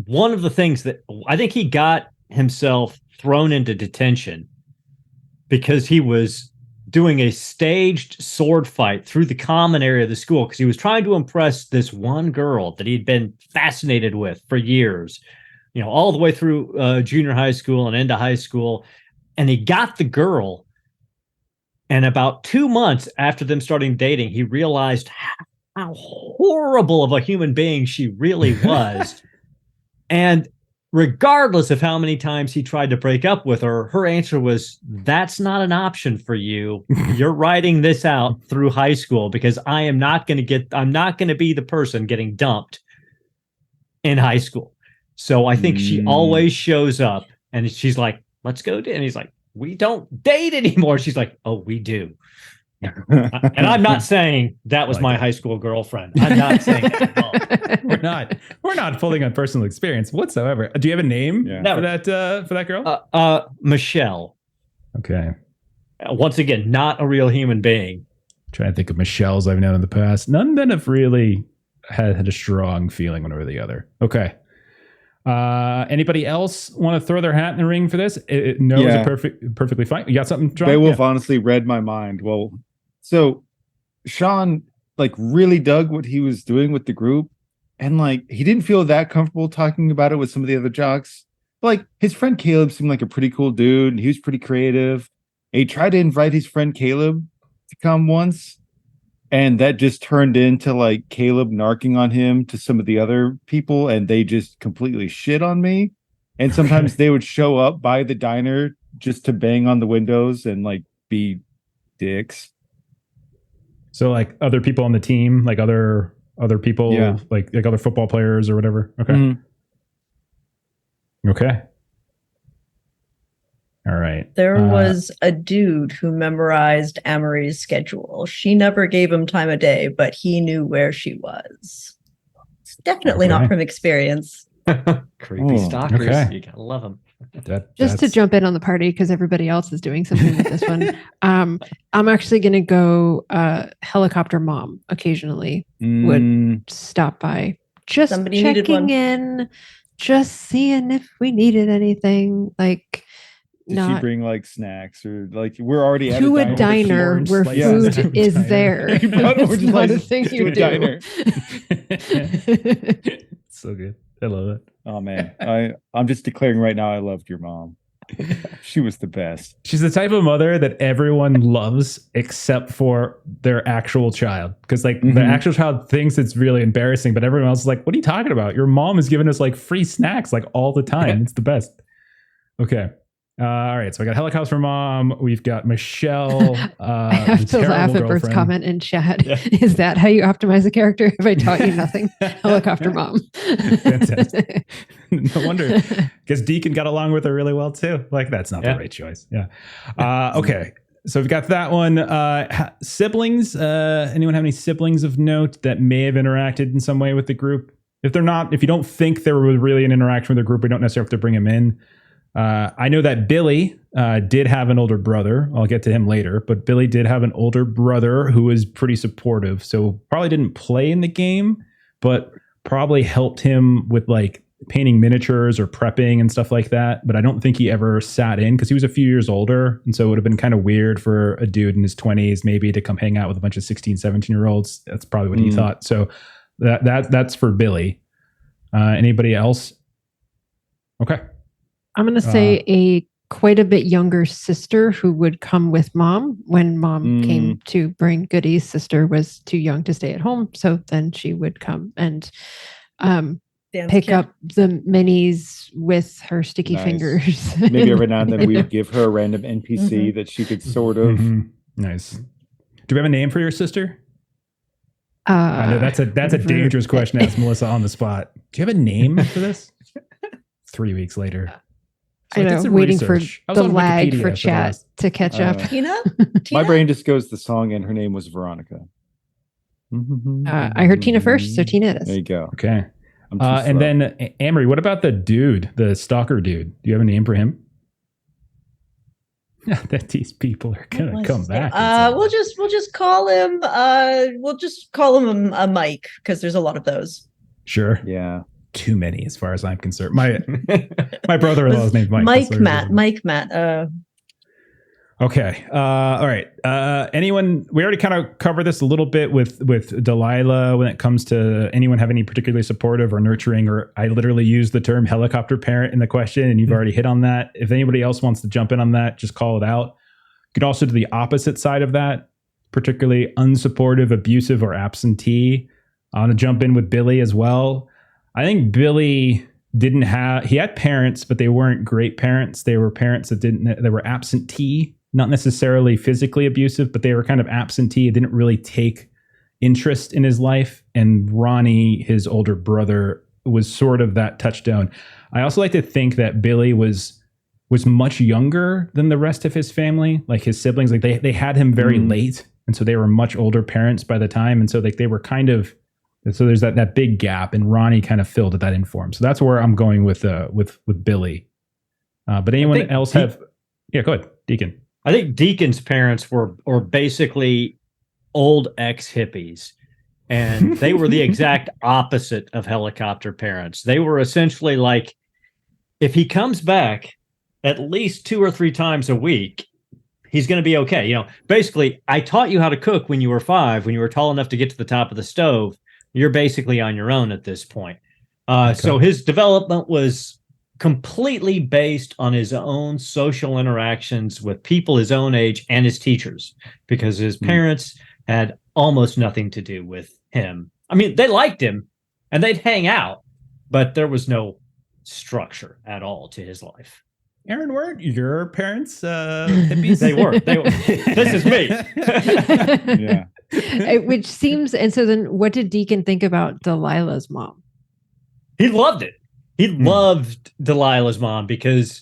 one of the things that I think he got himself thrown into detention because he was doing a staged sword fight through the common area of the school because he was trying to impress this one girl that he'd been fascinated with for years, all the way through junior high school and into high school. And he got the girl. And about 2 months after them starting dating, he realized how horrible of a human being she really was. And regardless of how many times he tried to break up with her, her answer was, that's not an option for you. You're writing this out through high school because I'm not going to be the person getting dumped in high school. So I think she always shows up and she's like, let's go. And he's like, we don't date anymore. She's like, oh, we do. And I'm not saying that was my high school girlfriend. I'm not saying that at all. We're not pulling on personal experience whatsoever. Do you have a name for that girl? Michelle. Okay. Once again, not a real human being. I'm trying to think of Michelles I've known in the past. None that have really had a strong feeling one over the other. Okay. Anybody else want to throw their hat in the ring for this? No is perfectly fine. You got something, John? Beowulf honestly read my mind. Well, so Sean like really dug what he was doing with the group, and like he didn't feel that comfortable talking about it with some of the other jocks. But, like his friend Caleb seemed like a pretty cool dude, and he was pretty creative. And he tried to invite his friend Caleb to come once, and that just turned into like Caleb narking on him to some of the other people, and they just completely shit on me. And sometimes they would show up by the diner just to bang on the windows and like be dicks. So like other people on the team, like other people, like other football players or whatever. Okay. Mm-hmm. Okay. All right. There was a dude who memorized Amery's schedule. She never gave him time of day, but he knew where she was. It's definitely not from experience. Creepy stalkers. Okay. You gotta love them. Just to jump in on the party because everybody else is doing something with this one. I'm actually going to go helicopter mom occasionally would stop by. Just somebody checking in, just seeing if we needed anything. Like, did she bring like snacks or like we're already at a diner where food is there? It's not a thing you do. So good. I love it. Oh man, I'm just declaring right now I loved your mom. She was the best. She's the type of mother that everyone loves except for their actual child. Because like the actual child thinks it's really embarrassing, but everyone else is like, what are you talking about? Your mom is giving us like free snacks like all the time. It's the best. Okay. All right, so I got helicopter mom. We've got Michelle. I have to laugh at Bert's comment in chat. Yeah. Is that how you optimize a character? If I taught you nothing, helicopter mom. Fantastic. No wonder, because Deacon got along with her really well too. Like that's not the right choice. Yeah. Okay, so we've got that one. Siblings. Anyone have any siblings of note that may have interacted in some way with the group? If you don't think there was really an interaction with the group, we don't necessarily have to bring them in. I know that Billy did have an older brother. I'll get to him later, but Billy did have an older brother who was pretty supportive. So probably didn't play in the game, but probably helped him with like painting miniatures or prepping and stuff like that. But I don't think he ever sat in because he was a few years older. And so it would have been kind of weird for a dude in his 20s maybe to come hang out with a bunch of 16, 17-year-olds. That's probably what he thought. So that's for Billy. Anybody else? Okay. I'm going to say quite a bit younger sister who would come with mom when mom came to bring goodies. Sister was too young to stay at home. So then she would come and pick up the minis with her sticky fingers. Maybe every now and then we would give her a random NPC that she could sort of. Nice. Do we have a name for your sister? I know that's a dangerous question to ask Melissa on the spot. Do you have a name for this? 3 weeks later. So I know, waiting for the lag for chat to catch up. Tina? My brain just goes the song, and her name was Veronica. I heard Tina first, so Tina it is. There you go. Okay. And then Amery, what about the dude, the stalker dude? Do you have a name for him? That these people are gonna come back. We'll just call him. A Mike because there's a lot of those. Sure. Yeah. Too many as far as I'm concerned. My brother-in-law is named Mike. Mike Matt. Okay. All right. Anyone? We already kind of covered this a little bit with Delilah when it comes to anyone having any particularly supportive or nurturing, or I literally used the term helicopter parent in the question, and you've already hit on that. If anybody else wants to jump in on that, just call it out. You could also do the opposite side of that, particularly unsupportive, abusive, or absentee. I want to jump in with Billy as well. I think Billy he had parents, but they weren't great parents. They were parents that were absentee, not necessarily physically abusive, but they were kind of absentee, didn't really take interest in his life. And Ronnie, his older brother, was sort of that touchstone. I also like to think that Billy was much younger than the rest of his family, like his siblings. Like they had him very late, and so they were much older parents by the time, and so like they were kind of. So there's that big gap, and Ronnie kind of filled that in for him. So that's where I'm going with Billy. But anyone else have? Yeah, go ahead, Deacon. I think Deacon's parents were basically old ex-hippies. And they were the exact opposite of helicopter parents. They were essentially like, if he comes back at least 2 or 3 times a week, he's going to be okay. Basically, I taught you how to cook when you were 5, when you were tall enough to get to the top of the stove. You're basically on your own at this point. So his development was completely based on his own social interactions with people his own age and his teachers, because his parents had almost nothing to do with him. I mean, they liked him and they'd hang out, but there was no structure at all to his life. Aaron, weren't your parents hippies? They were. This is me. Yeah. Which seems, and so then what did Deacon think about Delilah's mom? He loved it. He loved Delilah's mom because,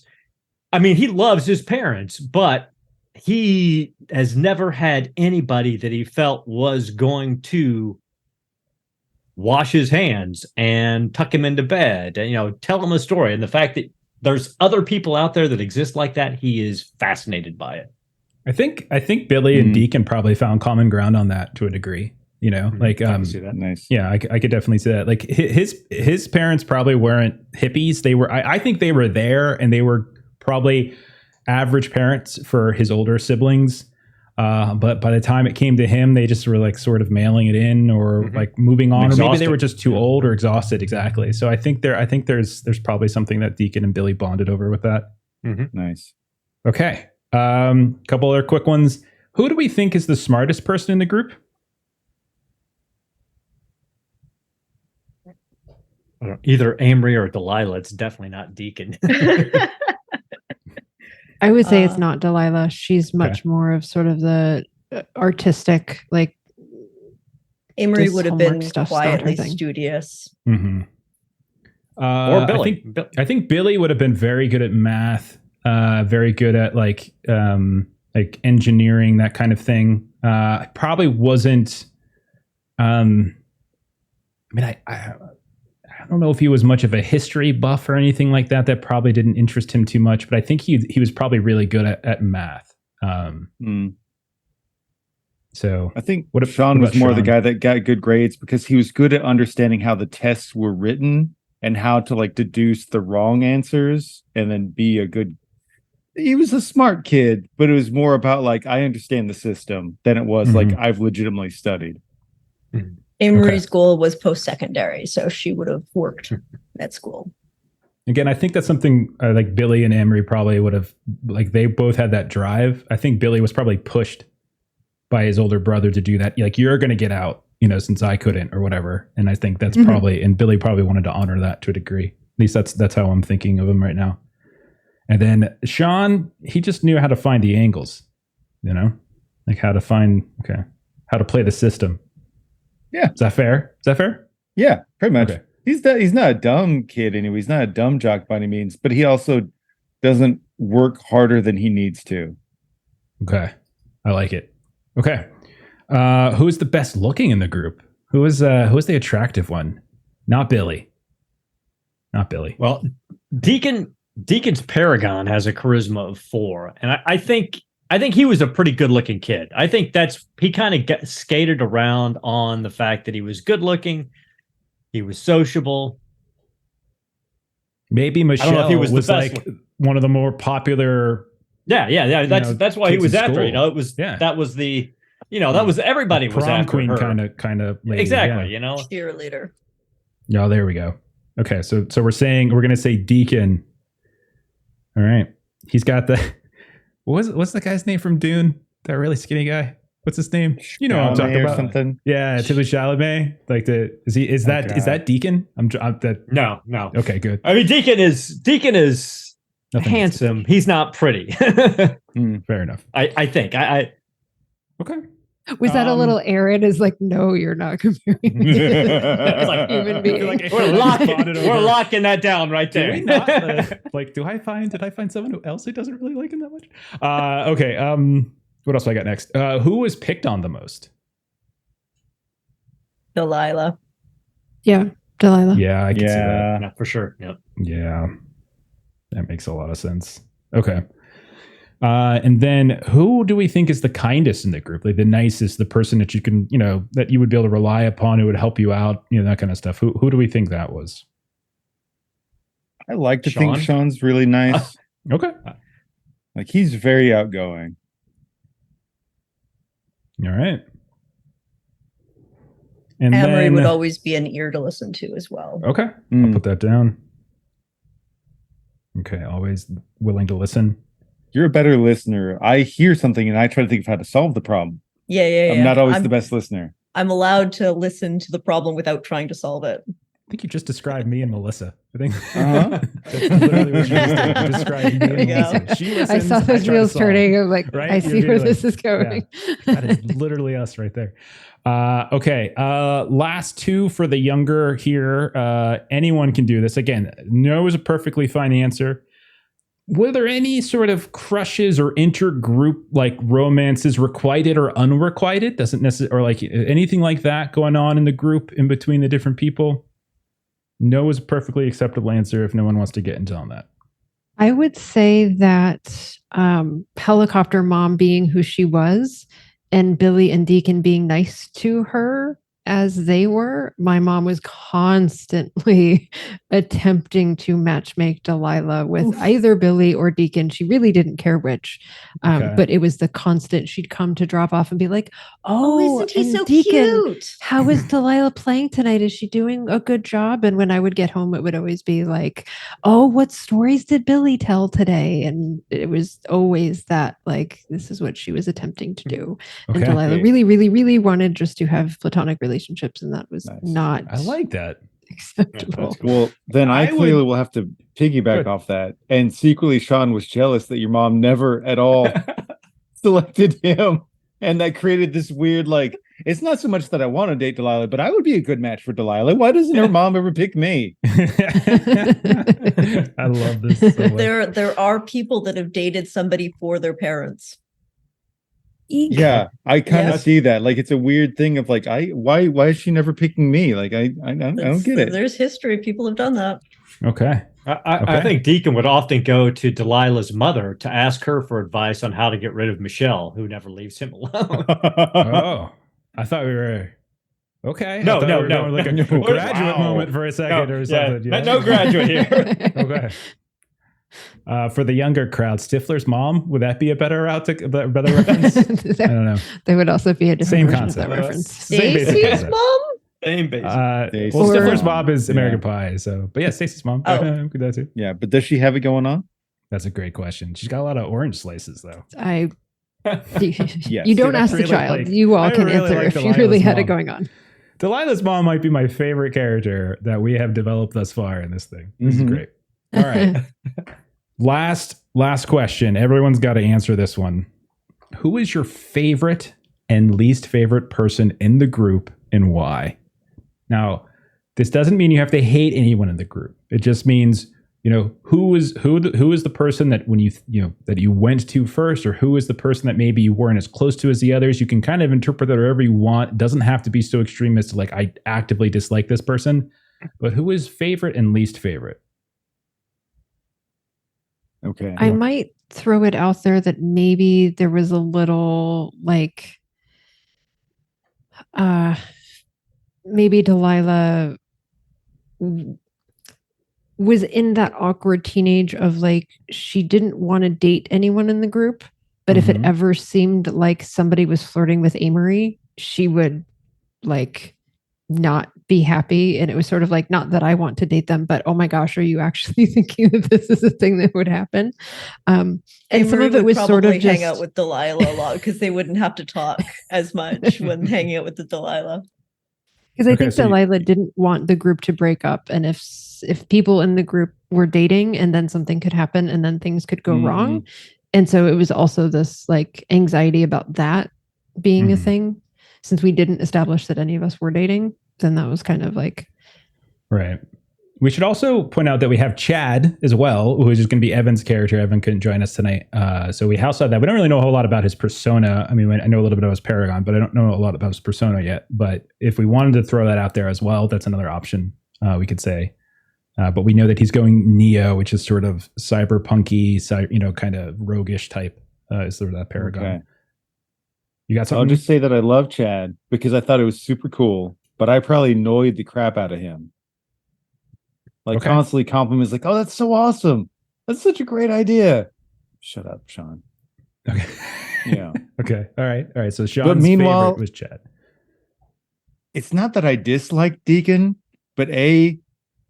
I mean, he loves his parents, but he has never had anybody that he felt was going to wash his hands and tuck him into bed and, tell him a story. And the fact that there's other people out there that exist like that, he is fascinated by it. I think Billy and Deacon probably found common ground on that to a degree. I can see that. Nice. Yeah, I could definitely see that. Like his parents probably weren't hippies. They were. I think they were there, and they were probably average parents for his older siblings. But by the time it came to him, they just were like sort of mailing it in, or like moving on, or maybe they were just too old or exhausted. Exactly. So I think there's probably something that Deacon and Billy bonded over with that. Nice. Okay. Couple other quick ones. Who do we think is the smartest person in the group? Either Amery or Delilah. It's definitely not Deacon. I would say it's not Delilah. She's much more of sort of the artistic, like. Amery would have been quietly studious. Or Billy. I think Billy would have been very good at math, very good at like engineering, that kind of thing. Probably wasn't. I don't know if he was much of a history buff or anything like that. That probably didn't interest him too much, but I think he was probably really good at math. So I think Sean was more the guy that got good grades because he was good at understanding how the tests were written and how to like deduce the wrong answers and then be a good. He was a smart kid, but it was more about like, I understand the system than it was like, I've legitimately studied. Amory's goal was post-secondary, so she would have worked at school. Again, I think that's something like Billy and Amery probably would have, like they both had that drive. I think Billy was probably pushed by his older brother to do that. Like, you're going to get out, since I couldn't or whatever. And I think that's probably, and Billy probably wanted to honor that to a degree. At least that's how I'm thinking of him right now. And then Sean, he just knew how to find the angles, like how to play the system. Yeah. Is that fair? Yeah, pretty much. Okay. He's not a dumb kid anyway. He's not a dumb jock by any means, but he also doesn't work harder than he needs to. Okay. I like it. Okay. Who's the best looking in the group? Who is the attractive one? Not Billy. Well, Deacon's Paragon has a charisma of 4, and I think he was a pretty good looking kid. I think he kind of skated around on the fact that he was good looking. He was sociable. Maybe Michelle I don't know if he was like one of the more popular. Yeah. That's why he was after. It was that was the that was everybody was after queen her. kind of lady, exactly. Cheerleader. Yeah, there we go. Okay, so we're going to say Deacon. All right, he's got the. What's the guy's name from Dune? That really skinny guy. What's his name? You know what I'm talking about? Something. Yeah, Timothée Chalamet. Like is that Deacon? I'm that. No. Okay, good. I mean, Deacon is handsome. He's not pretty. Fair enough. I think. Okay. Was that a little Aaron is like, no, you're not comparing me to like, human being. Like we're locking that down right there. Did I find someone else who doesn't really like him that much? Okay. What else do I got next? Who was picked on the most? Delilah. Yeah, Delilah. Yeah, I can see that. Yeah, for sure. Yep. Yeah. That makes a lot of sense. Okay. And then who do we think is the kindest in the group? Like the nicest, the person that you can, that you would be able to rely upon, who would help you out, that kind of stuff. Who do we think that was? I like to think Sean's really nice. Okay. Like he's very outgoing. All right. And Amery then, would always be an ear to listen to as well. Okay. I'll put that down. Okay. Always willing to listen. You're a better listener. I hear something and I try to think of how to solve the problem. Yeah. I'm not always the best listener. I'm allowed to listen to the problem without trying to solve it. I think you just described me and Melissa. I think that's literally what you just did. You described me and Melissa. She listens, I saw those wheels turning. I'm like, right? I see where this is going. Yeah, that is literally us right there. Okay. Last two for the younger here. Anyone can do this. Again, no is a perfectly fine answer. Were there any sort of crushes or intergroup like romances, requited or unrequited? Doesn't necessarily, or like anything like that going on in the group in between the different people? No is a perfectly acceptable answer if no one wants to get into on that. I would say that helicopter mom being who she was and Billy and Deacon being nice to her as they were, my mom was constantly attempting to matchmake Delilah with either Billy or Deacon. She really didn't care which, but it was the constant. She'd come to drop off and be like, "Oh, isn't he so Deacon, cute? How is Delilah playing tonight? Is she doing a good job?" And when I would get home, it would always be like, "Oh, what stories did Billy tell today?" And it was always that, like, this is what she was attempting to do. Okay. And Delilah really, really, really wanted just to have platonic relationships, and that was not. I like that. Acceptable. Well, then I clearly will have to piggyback off that. And secretly, Sean was jealous that your mom never at all selected him, and that created this weird, like, it's not so much that I want to date Delilah, but I would be a good match for Delilah. Why doesn't her mom ever pick me? I love this so much. There are people that have dated somebody for their parents. Yeah, I kind of see that. Like, it's a weird thing of like, why is she never picking me? Like, I don't get it. There's history. People have done that. Okay. I think Deacon would often go to Delilah's mother to ask her for advice on how to get rid of Michelle, who never leaves him alone. Oh, I thought we were okay. No. Like a graduate moment for a second or something. Yeah. No graduate here. Okay. For the younger crowd, Stifler's mom, would that be a better reference? I don't know. There would also be a different same version concept. Of that reference. Stacey's mom? Same basic. Well, Stifler's mom is American Pie, so but yeah, Stacey's mom. Oh. Could that too. Yeah, but does she have it going on? That's a great question. She's got a lot of orange slices though. You don't ask the child. You all can answer if she really had it going on. Delilah's mom might be my favorite character that we have developed thus far in this thing. This is great. All right. Last question. Everyone's got to answer this one. Who is your favorite and least favorite person in the group and why? Now, this doesn't mean you have to hate anyone in the group. It just means, who is the person that when that you went to first, or who is the person that maybe you weren't as close to as the others. You can kind of interpret that however you want. It doesn't have to be so extreme as to like, I actively dislike this person, but who is favorite and least favorite? Okay. I might throw it out there that maybe there was a little like maybe Delilah was in that awkward teenage of like she didn't want to date anyone in the group, but if it ever seemed like somebody was flirting with Amery, she would like not be happy. And it was sort of like, not that I want to date them, but oh my gosh, are you actually thinking that this is a thing that would happen? And some of it was sort of just hang out with Delilah a lot because they wouldn't have to talk as much when hanging out with the Delilah. Because I think Delilah didn't want the group to break up. And if people in the group were dating and then something could happen and then things could go wrong. And so it was also this like anxiety about that being a thing. Since we didn't establish that any of us were dating, then that was kind of like... Right. We should also point out that we have Chad as well, who is just going to be Evan's character. Evan couldn't join us tonight. So we house out that. We don't really know a whole lot about his persona. I mean, I know a little bit about his Paragon, but I don't know a lot about his persona yet. But if we wanted to throw that out there as well, that's another option we could say. But we know that he's going Neo, which is sort of cyberpunky, kind of roguish type is sort of that paragon. Okay. You got something? I'll just say that I love Chad because I thought it was super cool, but I probably annoyed the crap out of him. Like constantly compliments, like, "Oh, that's so awesome! That's such a great idea." Shut up, Sean. Okay. Yeah. Okay. All right. So Sean's meanwhile, favorite was Chad. It's not that I disliked Deacon, but he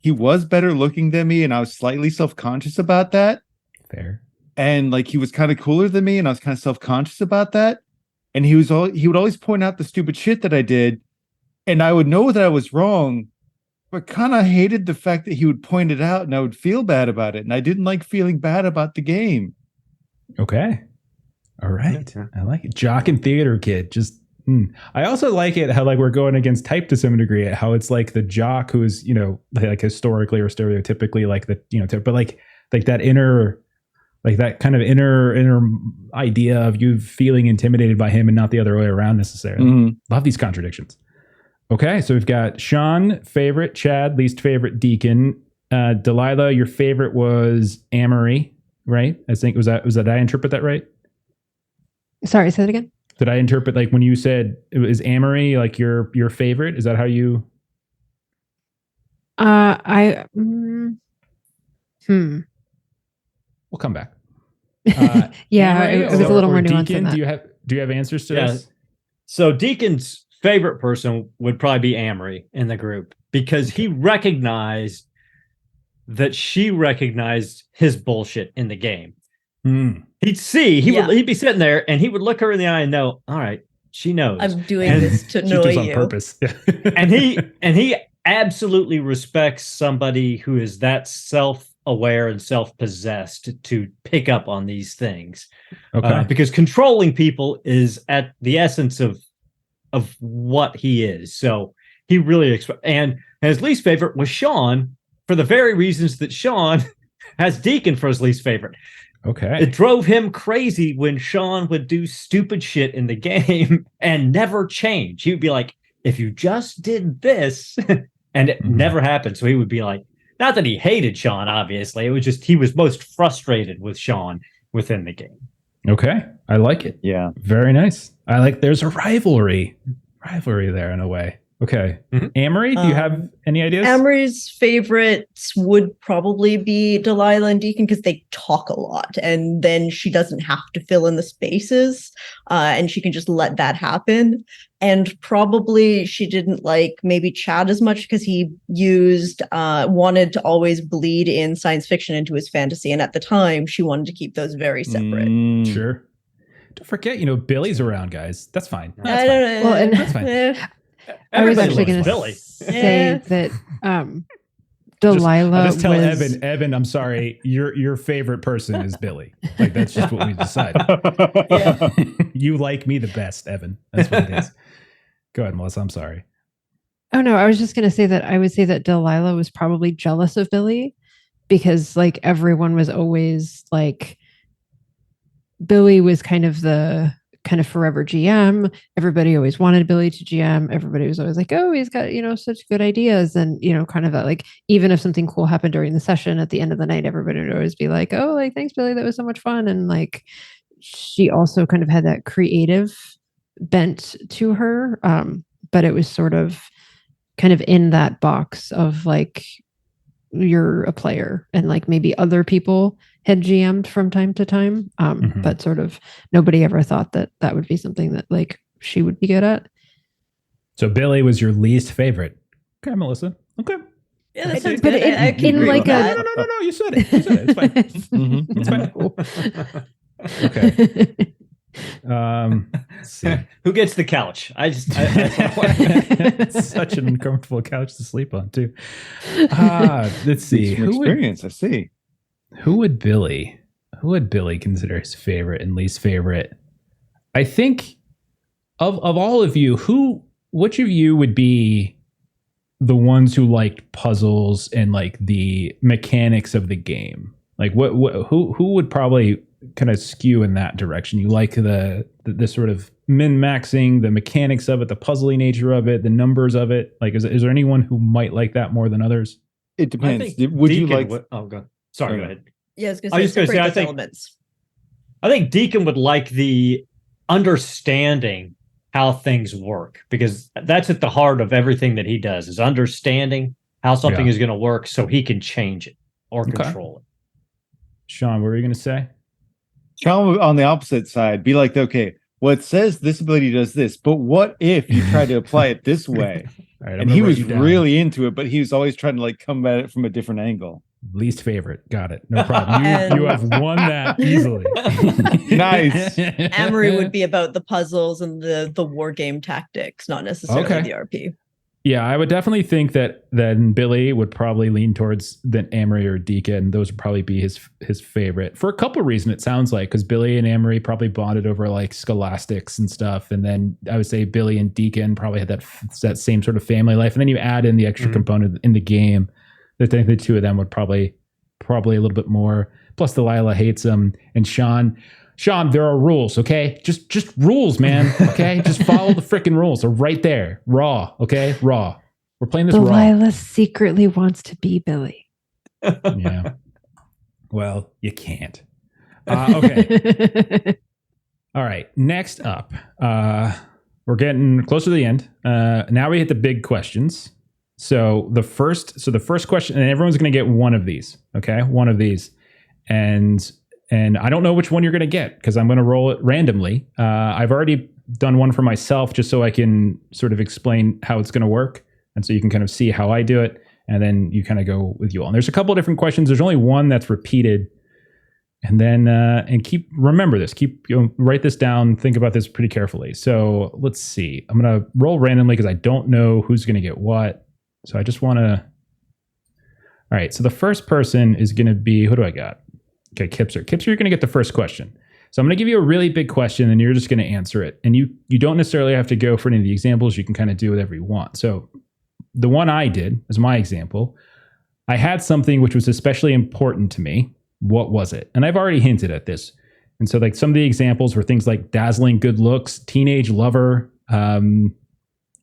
was better looking than me, and I was slightly self-conscious about that. Fair. And like he was kind of cooler than me, and I was kind of self-conscious about that. And he would always point out the stupid shit that I did, and I would know that I was wrong, but kind of hated the fact that he would point it out, and I would feel bad about it, and I didn't like feeling bad about the game. Okay. All right. Yeah. I like it. Jock and theater kid. Just. I also like it how like we're going against type to some degree. How it's like the jock who is like historically or stereotypically like the but like that inner. Like that kind of inner idea of you feeling intimidated by him and not the other way around necessarily. Mm-hmm. Love these contradictions. Okay, so we've got Sean, favorite, Chad, least favorite, Deacon. Delilah, your favorite was Amery, right? I think was that did I interpret that right? Sorry, say that again. Did I interpret like when you said is Amery like your favorite? Is that how you? We'll come back. Yeah, Amery, it was a little more nuanced Deacon, than that. Do you have answers to this? So Deacon's favorite person would probably be Amery in the group because he recognized that she recognized his bullshit in the game. He'd see, he'd be sitting there and he would look her in the eye and know, all right, she knows. I'm doing this to annoy you. On purpose. and he absolutely respects somebody who is that self-aware and self-possessed to pick up on these things. Okay. Because controlling people is at the essence of what he is. So he really and his least favorite was Sean for the very reasons that Sean has Deacon for his least favorite. Okay. It drove him crazy when Sean would do stupid shit in the game and never change. He would be like, if you just did this, and it never happened. So he would be like, not that he hated Sean, obviously. It was just he was most frustrated with Sean within the game. Okay. I like it. Yeah. Very nice. I like there's a rivalry there in a way. Okay. Amery, do you have any ideas? Amery's favorites would probably be Delilah and Deacon because they talk a lot and then she doesn't have to fill in the spaces and she can just let that happen. And probably she didn't like maybe Chad as much because he wanted to always bleed in science fiction into his fantasy. And at the time, she wanted to keep those very separate. Sure. Don't forget, Billy's around, guys. That's fine. I don't know. Well, and that's fine. I was actually going to say that Delilah just tell was... Evan, I'm sorry, your favorite person is Billy. Like that's just what we decided. You like me the best, Evan. That's what it is. Go ahead, Melissa. I'm sorry. Oh no, I was just going to say that I would say that Delilah was probably jealous of Billy because like everyone was always like Billy was kind of forever GM. Everybody always wanted Billy to GM. Everybody was always like, oh, he's got, such good ideas. And, kind of that, like, even if something cool happened during the session at the end of the night, everybody would always be like, oh, like, thanks, Billy. That was so much fun. And like, she also kind of had that creative bent to her. But it was sort of kind of in that box of like, you're a player and like maybe other people had GM'd from time to time. But sort of nobody ever thought that would be something that like she would be good at. So Billy was your least favorite. Okay, Melissa. Okay. Yeah, that's but in like a... No, you said it. It's fine. It's fine. Okay. Let's see. Who gets the couch? It's such an uncomfortable couch to sleep on too. Let's see. I see. Who would Billy consider his favorite and least favorite? I think of all of you, which of you would be the ones who liked puzzles and like the mechanics of the game? Like who would probably kind of skew in that direction? You like the sort of min-maxing, the mechanics of it, the puzzly nature of it, the numbers of it. Like, is there anyone who might like that more than others? It depends. Would Deacon, you like? Go ahead. Sorry, go ahead. Yeah, I was just going to say, I think elements. I think Deacon would like the understanding how things work, because that's at the heart of everything that he does, is understanding how something is going to work so he can change it or control it. Sean, what were you going to say? Sean, on the opposite side, be like, okay, well, it says this ability does this, but what if you try to apply it this way? Right, and he was really into it, but he was always trying to like come at it from a different angle. Least favorite. Got it. No problem. You have won that easily. Nice. Amery would be about the puzzles and the war game tactics, not necessarily the RP. Yeah, I would definitely think that then Billy would probably lean towards the Amery or Deacon. Those would probably be his favorite for a couple of reasons. It sounds like because Billy and Amery probably bonded over like scholastics and stuff, and then I would say Billy and Deacon probably had that same sort of family life, and then you add in the extra component in the game. I think the two of them would probably a little bit more. Plus, Delilah hates him, and Sean, there are rules, okay? Just rules, man. Okay, just follow the freaking rules. They're right there, raw. Okay, raw. We're playing this raw. Delilah secretly wants to be Billy. Yeah. Well, you can't. Okay. All right. Next up, we're getting closer to the end. Now we hit the big questions. So the first question, and everyone's going to get one of these. Okay, one of these, and I don't know which one you're going to get because I'm going to roll it randomly. I've already done one for myself just so I can sort of explain how it's going to work, and so you can kind of see how I do it, and then you kind of go with you all. And there's a couple of different questions. There's only one that's repeated, and then remember this. Write this down. Think about this pretty carefully. So let's see. I'm going to roll randomly because I don't know who's going to get what. So I just want to. All right. So the first person is going to be, who do I got? Okay, Kipser. Kipser, you're going to get the first question. So I'm going to give you a really big question, and you're just going to answer it. And you don't necessarily have to go for any of the examples. You can kind of do whatever you want. So the one I did as my example, I had something which was especially important to me. What was it? And I've already hinted at this. And so like some of the examples were things like dazzling good looks, teenage lover,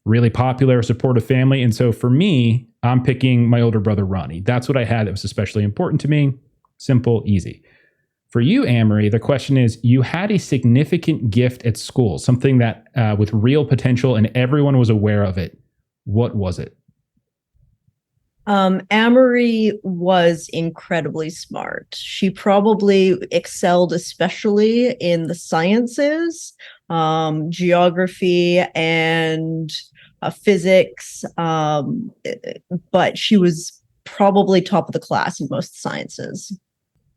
really popular, supportive family. And so for me, I'm picking my older brother, Ronnie. That's what I had that was especially important to me. Simple, easy. For you, Amery, the question is, you had a significant gift at school, something that with real potential and everyone was aware of it. What was it? Amery was incredibly smart. She probably excelled, especially in the sciences, geography and physics. But she was probably top of the class in most sciences.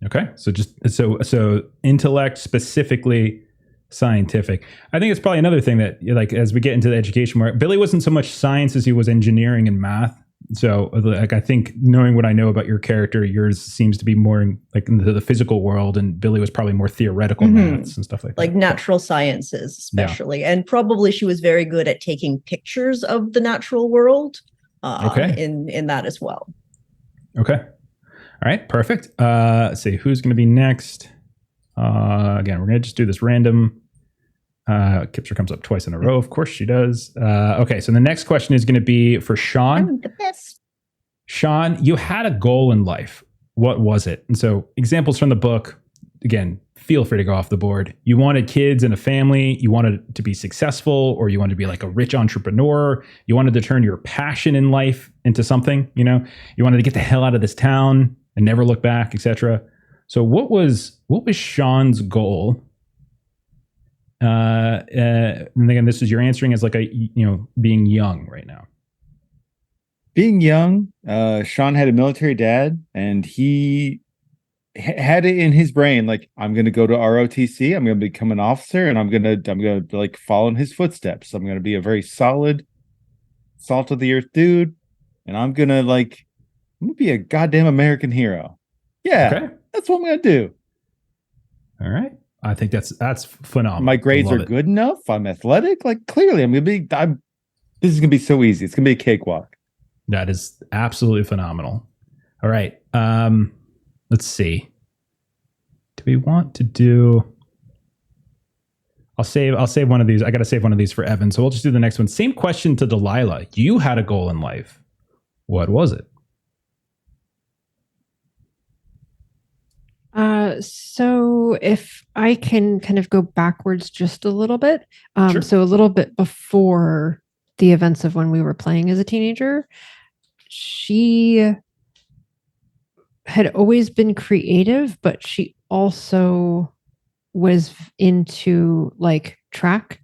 Okay, so intellect, specifically scientific. I think it's probably another thing that, like, as we get into the education, where Billy wasn't so much science as he was engineering and math. So, like, I think knowing what I know about your character, yours seems to be more into the physical world, and Billy was probably more theoretical maths and stuff like that. Like natural sciences, especially, and probably she was very good at taking pictures of the natural world. In that as well. Okay. All right, perfect. Let's see, who's going to be next? Again, we're going to just do this random. Kipser comes up twice in a row. Of course she does. Okay, so the next question is going to be for Sean. I'm the best. Sean, you had a goal in life. What was it? And so examples from the book, again, feel free to go off the board. You wanted kids and a family. You wanted to be successful, or you wanted to be like a rich entrepreneur. You wanted to turn your passion in life into something, you wanted to get the hell out of this town and never look back, etc. So what was Sean's goal? And again, this is you're answering as like being young right now. Being young, Sean had a military dad, and he had it in his brain, like, I'm going to go to ROTC, I'm going to become an officer, and I'm going to like follow in his footsteps. I'm going to be a very solid, salt of the earth dude, and I'm going to be a goddamn American hero. Yeah, okay. That's what I'm going to do. All right. I think that's phenomenal. My grades are good enough. I'm athletic. Like, clearly, this is going to be so easy. It's going to be a cakewalk. That is absolutely phenomenal. All right. Let's see. Do we want to do? I'll save one of these. I got to save one of these for Evan. So we'll just do the next one. Same question to Delilah. You had a goal in life. What was it? So if I can kind of go backwards just a little bit, Sure. So a little bit before the events of when we were playing as a teenager, she had always been creative, but she also was into like track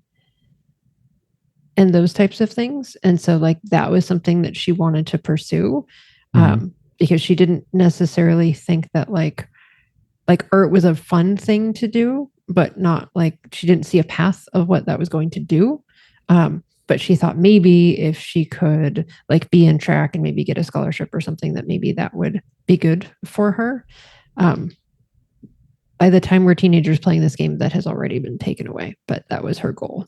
and those types of things. And so like that was something that she wanted to pursue, because she didn't necessarily think that like art was a fun thing to do, but not like she didn't see a path of what that was going to do. But she thought maybe if she could like be in track and maybe get a scholarship or something, that maybe that would be good for her. By the time we're teenagers playing this game, that has already been taken away, but that was her goal.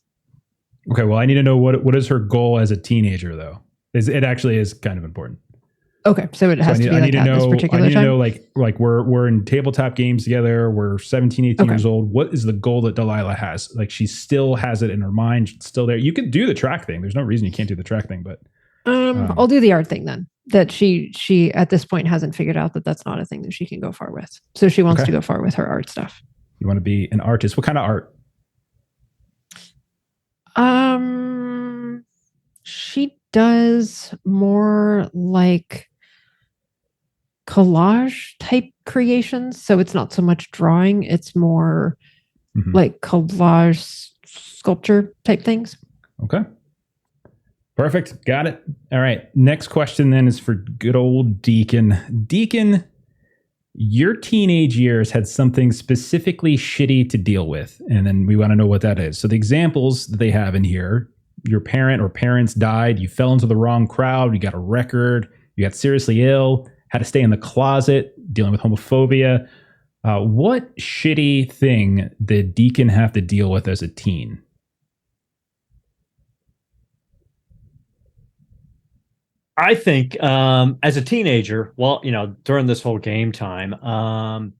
Okay, well, I need to know what is her goal as a teenager, though. It actually is kind of important. Okay, so it has to be like at this particular time? I need to know, like we're in tabletop games together. We're 17, 18 years old. What is the goal that Delilah has? Like, she still has it in her mind. She's still there. You can do the track thing. There's no reason you can't do the track thing, but... I'll do the art thing then. That she at this point hasn't figured out that that's not a thing that she can go far with. So she wants to go far with her art stuff. You want to be an artist. What kind of art? She does more like collage type creations. So it's not so much drawing. It's more like collage sculpture type things. Okay. Perfect. Got it. All right. Next question then is for good old Deacon. Deacon, your teenage years had something specifically shitty to deal with, and then we want to know what that is. So the examples that they have in here, your parent or parents died, you fell into the wrong crowd, you got a record, you got seriously ill, had to stay in the closet, dealing with homophobia. What shitty thing did Deacon have to deal with as a teen? I think as a teenager, well, during this whole game time,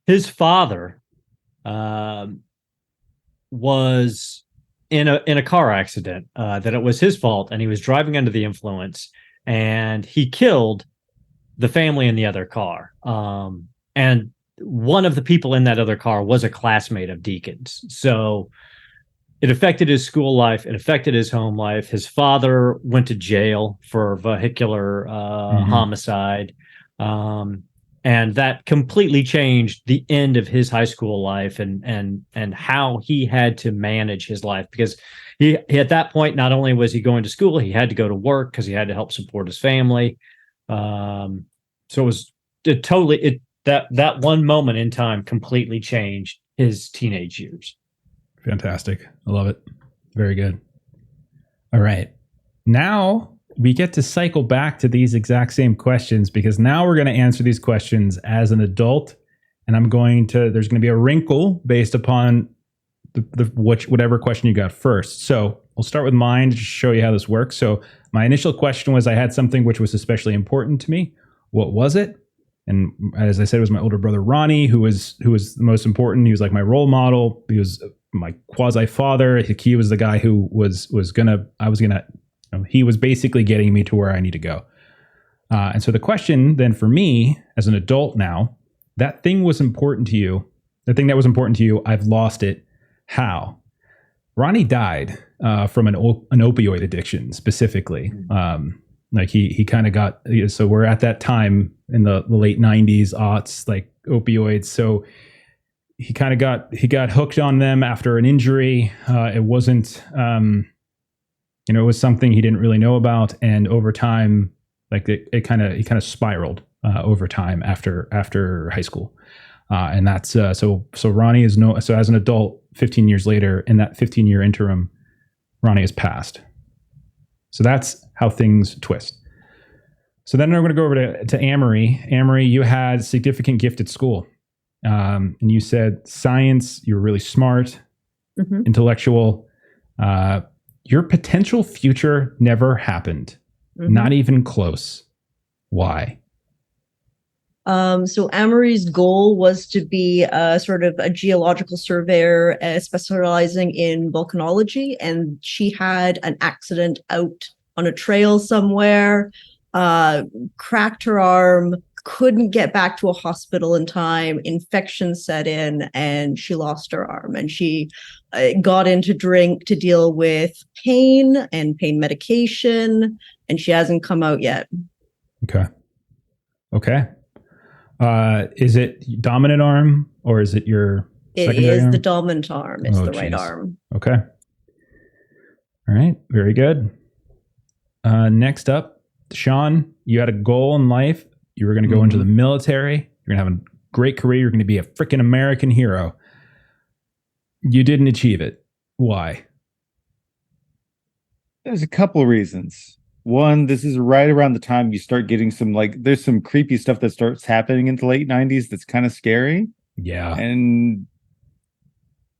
his father was in a car accident, that it was his fault, and he was driving under the influence, and he killed the family in the other car. And one of the people in that other car was a classmate of Deacon's. So it affected his school life. It affected his home life. His father went to jail for vehicular homicide. And that completely changed the end of his high school life and how he had to manage his life, because he at that point, not only was he going to school, he had to go to work because he had to help support his family. So that one moment in time completely changed his teenage years. Fantastic. I love it. Very good. All right. Now we get to cycle back to these exact same questions, because now we're going to answer these questions as an adult. And there's going to be a wrinkle based upon whatever question you got first. So we'll start with mine to show you how this works. So my initial question was, I had something which was especially important to me. What was it? And as I said, it was my older brother, Ronnie, who was the most important. He was like my role model. He was my quasi father. He was the guy who he was basically getting me to where I need to go. And so the question then for me as an adult now, that thing was important to you. The thing that was important to you, I've lost it. How? Ronnie died from an opioid addiction specifically. Like he kind of got, so we're at that time in the late 90s, aughts, like opioids. So he got hooked on them after an injury. It wasn't, it was something he didn't really know about. And over time, like he kind of spiraled over time after high school. And that's, so Ronnie so as an adult, 15 years later, in that 15-year interim, Ronnie has passed. So that's how things twist. So then we're going to go over to Amery. Amery, you had significant gift at school. And you said science, you were really smart, intellectual. Your potential future never happened. Not even close. Why? So Amery's goal was to be sort of a geological surveyor specializing in volcanology, and she had an accident out on a trail somewhere, cracked her arm, couldn't get back to a hospital in time. Infection set in, and she lost her arm. And she got into drink to deal with pain and pain medication, and she hasn't come out yet. Okay. Is it dominant arm or is it your secondary arm? The dominant arm. It's the right arm. Okay. All right. Very good. Next up, Sean, you had a goal in life. You were going to go into the military. You're going to have a great career. You're going to be a freaking American hero. You didn't achieve it. Why? There's a couple of reasons. One, this is right around the time you start getting some, like, there's some creepy stuff that starts happening in the late 90s that's kind of scary. Yeah. And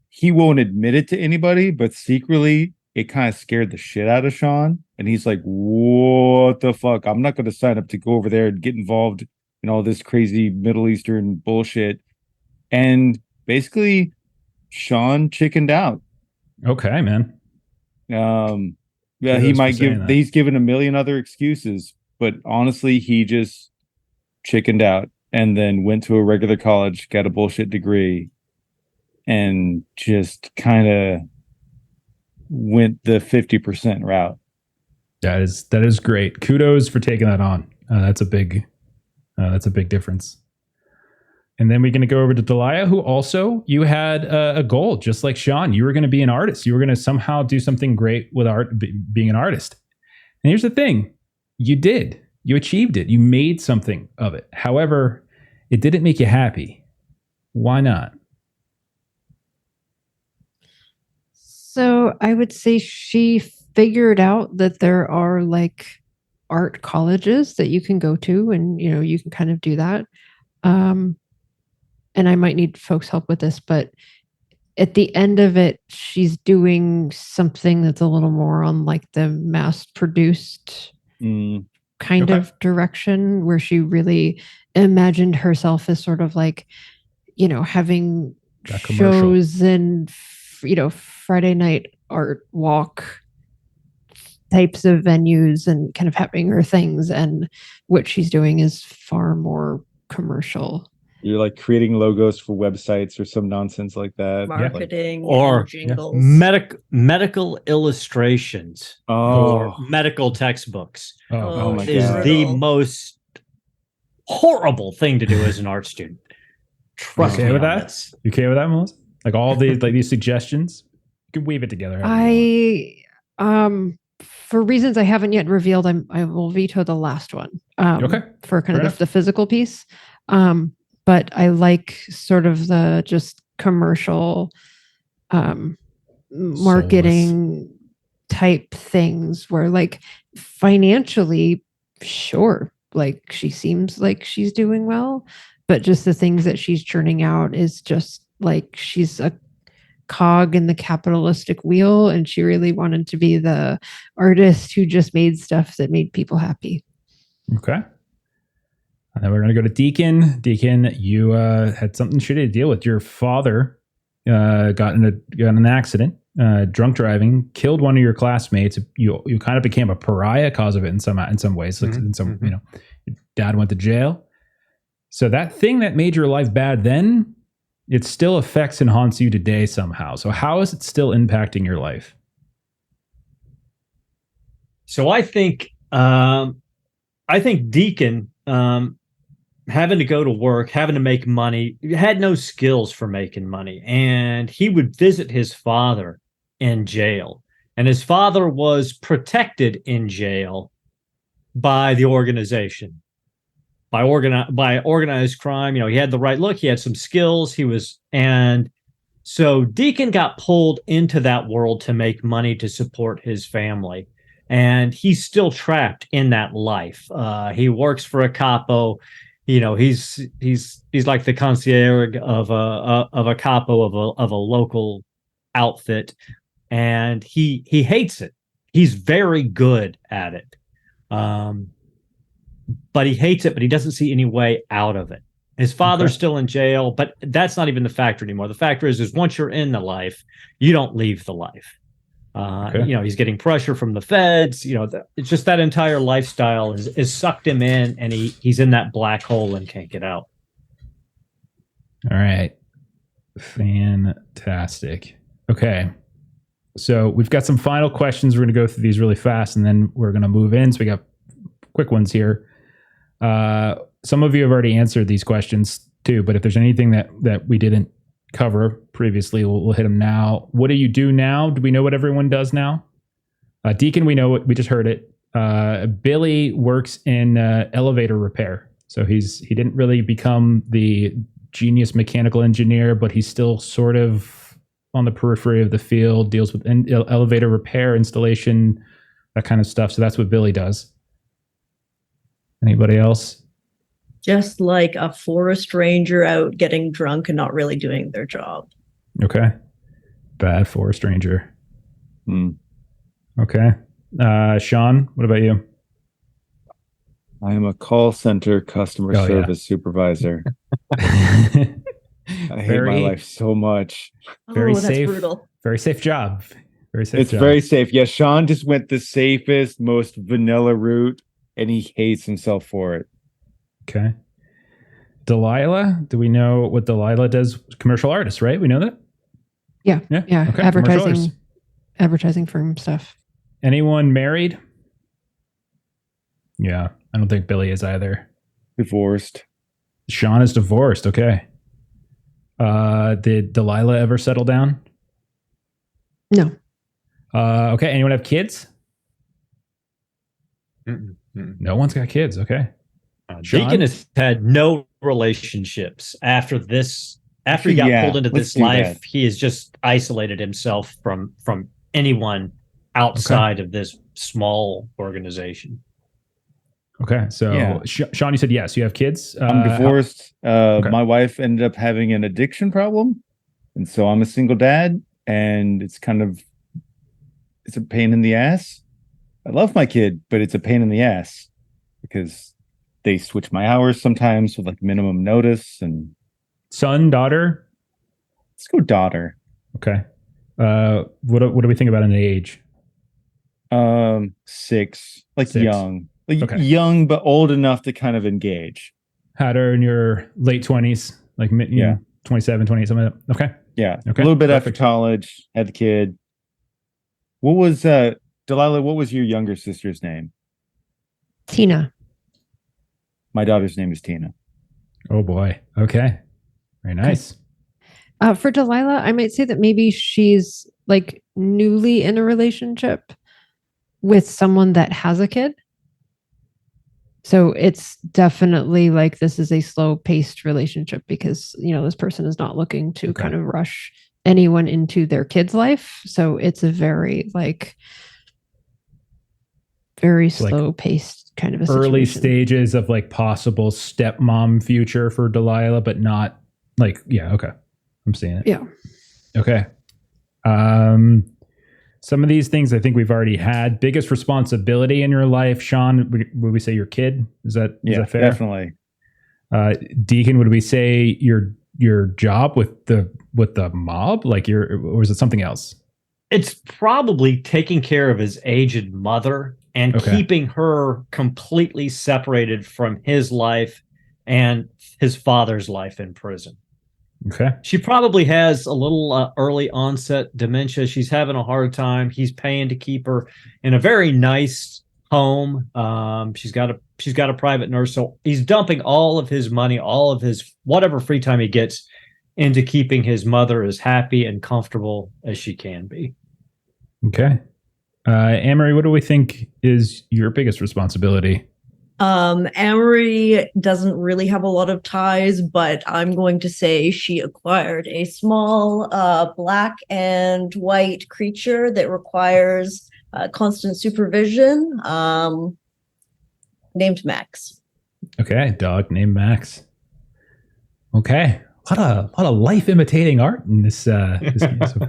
he won't admit it to anybody, but secretly it kind of scared the shit out of Sean. And he's like, what the fuck? I'm not going to sign up to go over there and get involved in all this crazy Middle Eastern bullshit. And basically, Sean chickened out. Okay, man. Yeah, he's given a million other excuses, but honestly, he just chickened out and then went to a regular college, got a bullshit degree, and just kind of went the 50% route. That is great. Kudos for taking that on. That's a big difference. And then we're going to go over to Delia, who also, you had a goal, just like Sean. You were going to be an artist. You were going to somehow do something great with art, being an artist. And here's the thing. You did. You achieved it. You made something of it. However, it didn't make you happy. Why not? So I would say she figured out that there are like art colleges that you can go to, and you can kind of do that. And I might need folks' help with this, but at the end of it, she's doing something that's a little more on like the mass-produced kind of direction, where she really imagined herself as sort of like, having shows and, Friday night art walk types of venues and kind of having her things. And what she's doing is far more commercial. You're like creating logos for websites or some nonsense like that. Marketing or jingles. Medical illustrations or medical textbooks. Oh my is God. the most horrible thing to do as an art student. Trust me with on that? this. You okay with that, Melissa? Like all these these suggestions? You can weave it together. For reasons I haven't yet revealed, I will veto the last one. For kind of the physical piece. But I like sort of the just commercial marketing type things where, like, financially, sure, like she seems like she's doing well, but just the things that she's churning out is just like she's a cog in the capitalistic wheel, and she really wanted to be the artist who just made stuff that made people happy. Okay. And then we're going to go to Deacon. Deacon, you had something shitty to deal with. Your father got in an accident, drunk driving, killed one of your classmates. You kind of became a pariah because of it in some ways. Mm-hmm. Your dad went to jail. So that thing that made your life bad then, it still affects and haunts you today somehow. So how is it still impacting your life? So I think Deacon, having to go to work, having to make money, had no skills for making money. And he would visit his father in jail. And his father was protected in jail by the organization, by organized crime. He had the right look. He had some skills. And so Deacon got pulled into that world to make money to support his family. And he's still trapped in that life. He works for a capo. He's like the concierge of a capo of a local outfit, and he hates it. He's very good at it, but he hates it. But he doesn't see any way out of it. His father's still in jail, but that's not even the factor anymore. The factor is once you're in the life, you don't leave the life. He's getting pressure from the feds. It's just that entire lifestyle is sucked him in, and he's in that black hole and can't get out. All right. Fantastic. Okay. So we've got some final questions. We're going to go through these really fast, and then we're going to move in. So we got quick ones here. Some of you have already answered these questions too, but if there's anything that we didn't cover previously, we'll hit them now. What do you do now? Do we know what everyone does now? Deacon, we know it. We just heard it. Billy works in elevator repair. So he didn't really become the genius mechanical engineer, but he's still sort of on the periphery of the field, deals with elevator repair, installation, that kind of stuff. So that's what Billy does. Anybody else? Just like a forest ranger out getting drunk and not really doing their job. Okay. Bad forest ranger. Okay. Sean, what about you? I am a call center customer service supervisor. I hate my life so much. Very that's safe. Brutal. Very safe job. Very safe. It's very safe. Yeah, Sean just went the safest, most vanilla route, and he hates himself for it. Okay. Delilah, do we know what Delilah does? Commercial artist, right? We know that? Yeah. Okay. Advertising firm stuff. Anyone married? Yeah. I don't think Billy is either. Divorced. Sean is divorced. Okay. Did Delilah ever settle down? No. Okay. Anyone have kids? No one's got kids. Okay. Deacon has had no relationships after this. After he got pulled into this life, he has just isolated himself from anyone outside of this small organization. Okay, so Sean, you said yes. You have kids. I'm divorced. My wife ended up having an addiction problem, and so I'm a single dad. And it's a pain in the ass. I love my kid, but it's a pain in the ass because they switch my hours sometimes with like minimum notice. And son, daughter. Let's go daughter. Okay. What do we think about an age? 6, like 6. Young. Okay. Young, but old enough to kind of engage. Had her in your late 20s, like 27, 28, something like that. Okay. Yeah. Okay. A little bit after college, had the kid. What was Delilah, what was your younger sister's name? Tina. My daughter's name is Tina. Oh boy. Okay. Very nice. For Delilah, I might say that maybe she's like newly in a relationship with someone that has a kid. So it's definitely like this is a slow paced relationship because, this person is not looking to kind of rush anyone into their kid's life. So it's a very slow paced kind of a early situation. Stages of like possible stepmom future for Delilah, but not like, okay. I'm seeing it. Yeah. Okay. Some of these things I think we've already had. Biggest responsibility in your life, Sean, would we say your kid? Is that fair? Definitely. Deacon, would we say your job with the mob? Or is it something else? It's probably taking care of his aged mother and keeping her completely separated from his life and his father's life in prison. Okay. She probably has a little early onset dementia. She's having a hard time. He's paying to keep her in a very nice home. She's got a private nurse. So he's dumping all of his money, all of his whatever free time he gets into keeping his mother as happy and comfortable as she can be. Okay. Amery, what do we think is your biggest responsibility? Amery doesn't really have a lot of ties, but I'm going to say she acquired a small black and white creature that requires constant supervision, named Max. Okay, dog named Max. Okay, a lot of life imitating art in this game so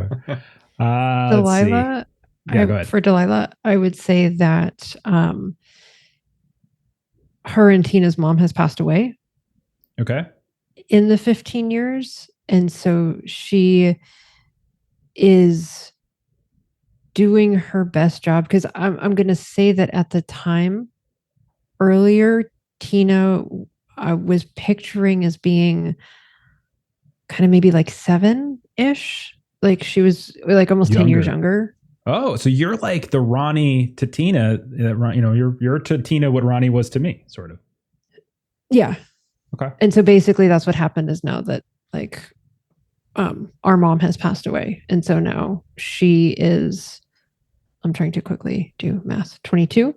far. Delilah. Go ahead. For Delilah, I would say that her and Tina's mom has passed away. Okay. In the 15 years. And so she is doing her best job, because I'm going to say that at the time earlier, Tina, I was picturing as being kind of maybe like 7-ish. Like she was like almost 10 years younger. Oh, so you're like the Ronnie to Tina, you're to Tina what Ronnie was to me, sort of. Yeah. Okay. And so basically that's what happened is now that like our mom has passed away. And so now she is, I'm trying to quickly do math, 22.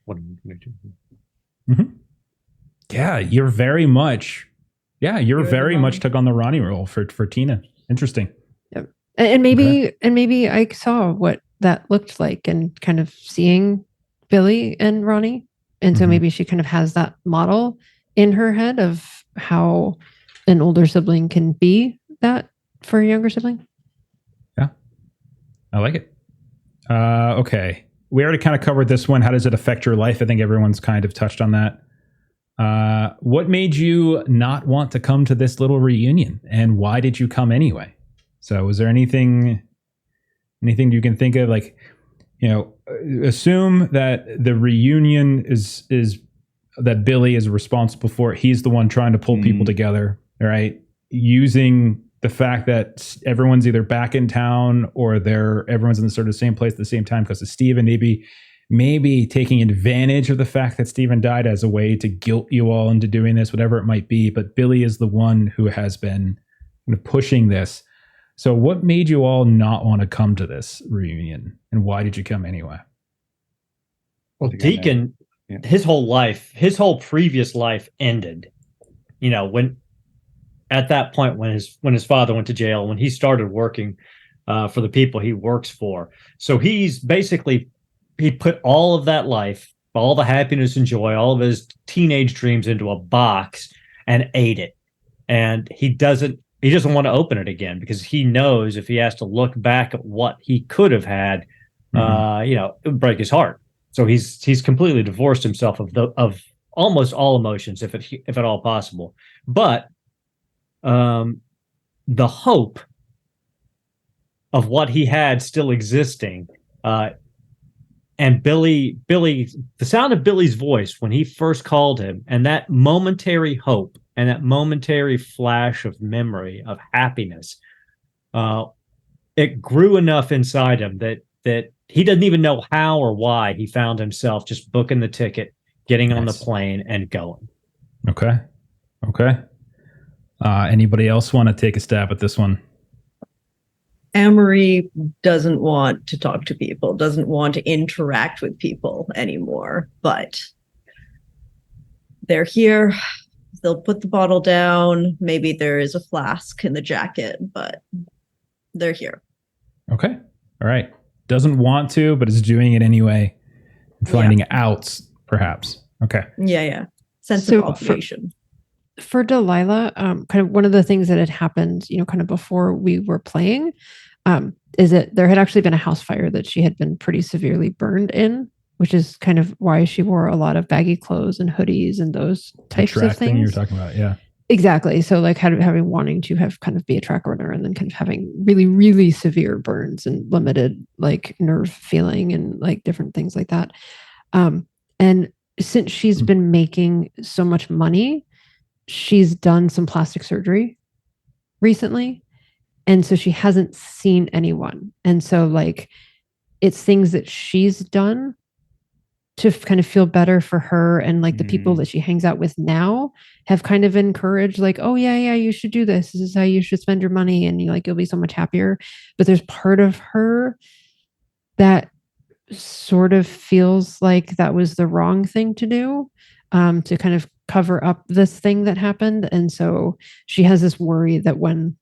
Mm-hmm. Yeah, you're very much took on the Ronnie role for Tina. Interesting. Yep. And maybe I saw what that looked like and kind of seeing Billy and Ronnie. And so maybe she kind of has that model in her head of how an older sibling can be that for a younger sibling. Yeah. I like it. Okay. We already kind of covered this one. How does it affect your life? I think everyone's kind of touched on that. What made you not want to come to this little reunion, and why did you come anyway? So was there anything you can think of, like, assume that the reunion is that Billy is responsible for it. He's the one trying to pull people together, right? Using the fact that everyone's either back in town or everyone's in the sort of same place at the same time because of Steven, maybe taking advantage of the fact that Steven died as a way to guilt you all into doing this, whatever it might be. But Billy is the one who has been kind of pushing this. So what made you all not want to come to this reunion, and why did you come anyway? Well, Deacon, his whole previous life ended, when at that point, when his father went to jail, when he started working for the people he works for. So he put all of that life, all the happiness and joy, all of his teenage dreams into a box and ate it. And he doesn't want to open it again because he knows if he has to look back at what he could have had, it would break his heart. So he's completely divorced himself of almost all emotions, if at all possible. But the hope of what he had still existing, and Billy, the sound of Billy's voice when he first called him, and that momentary hope and that momentary flash of memory of happiness, it grew enough inside him that he doesn't even know how or why he found himself just booking the ticket, getting on the plane, and going. Okay. Anybody else want to take a stab at this one? Amery doesn't want to talk to people, doesn't want to interact with people anymore, but they're here. They'll put the bottle down. Maybe there is a flask in the jacket, but they're here. Okay. All right. Doesn't want to, but is doing it anyway. Finding outs, perhaps. Okay. Yeah. Sense of obligation. For Delilah, kind of one of the things that had happened, kind of before we were playing, is that there had actually been a house fire that she had been pretty severely burned in, which is kind of why she wore a lot of baggy clothes and hoodies and those types of things. You're talking about, yeah. Exactly. So like having wanting to have kind of be a track runner and then kind of having really, really severe burns and limited like nerve feeling and like different things like that. And since she's been making so much money, she's done some plastic surgery recently. And so she hasn't seen anyone. And so like, it's things that she's done to kind of feel better for her. And like the people that she hangs out with now have kind of encouraged like, oh yeah, you should do this. This is how you should spend your money. And you'll be so much happier. But there's part of her that sort of feels like that was the wrong thing to do, to kind of cover up this thing that happened. And so she has this worry that when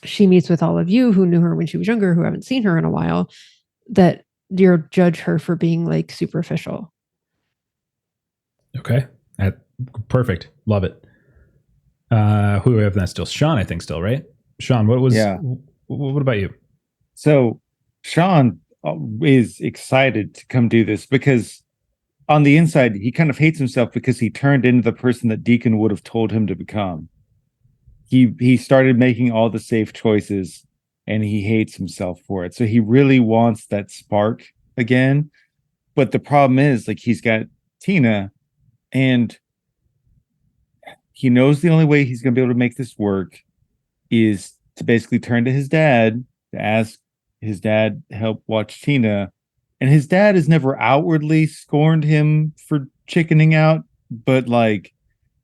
she meets with all of you who knew her when she was younger, who haven't seen her in a while, that you'll judge her for being like superficial. Okay. Perfect. Love it. Who do we have next? Still Sean, I think still, right? Sean, what about you? So Sean is excited to come do this because on the inside, he kind of hates himself because he turned into the person that Deacon would have told him to become. He started making all the safe choices and he hates himself for it. So he really wants that spark again. But the problem is, like, he's got Tina, and he knows the only way he's going to be able to make this work is to basically turn to his dad to ask his dad to help watch Tina. And his dad has never outwardly scorned him for chickening out, but like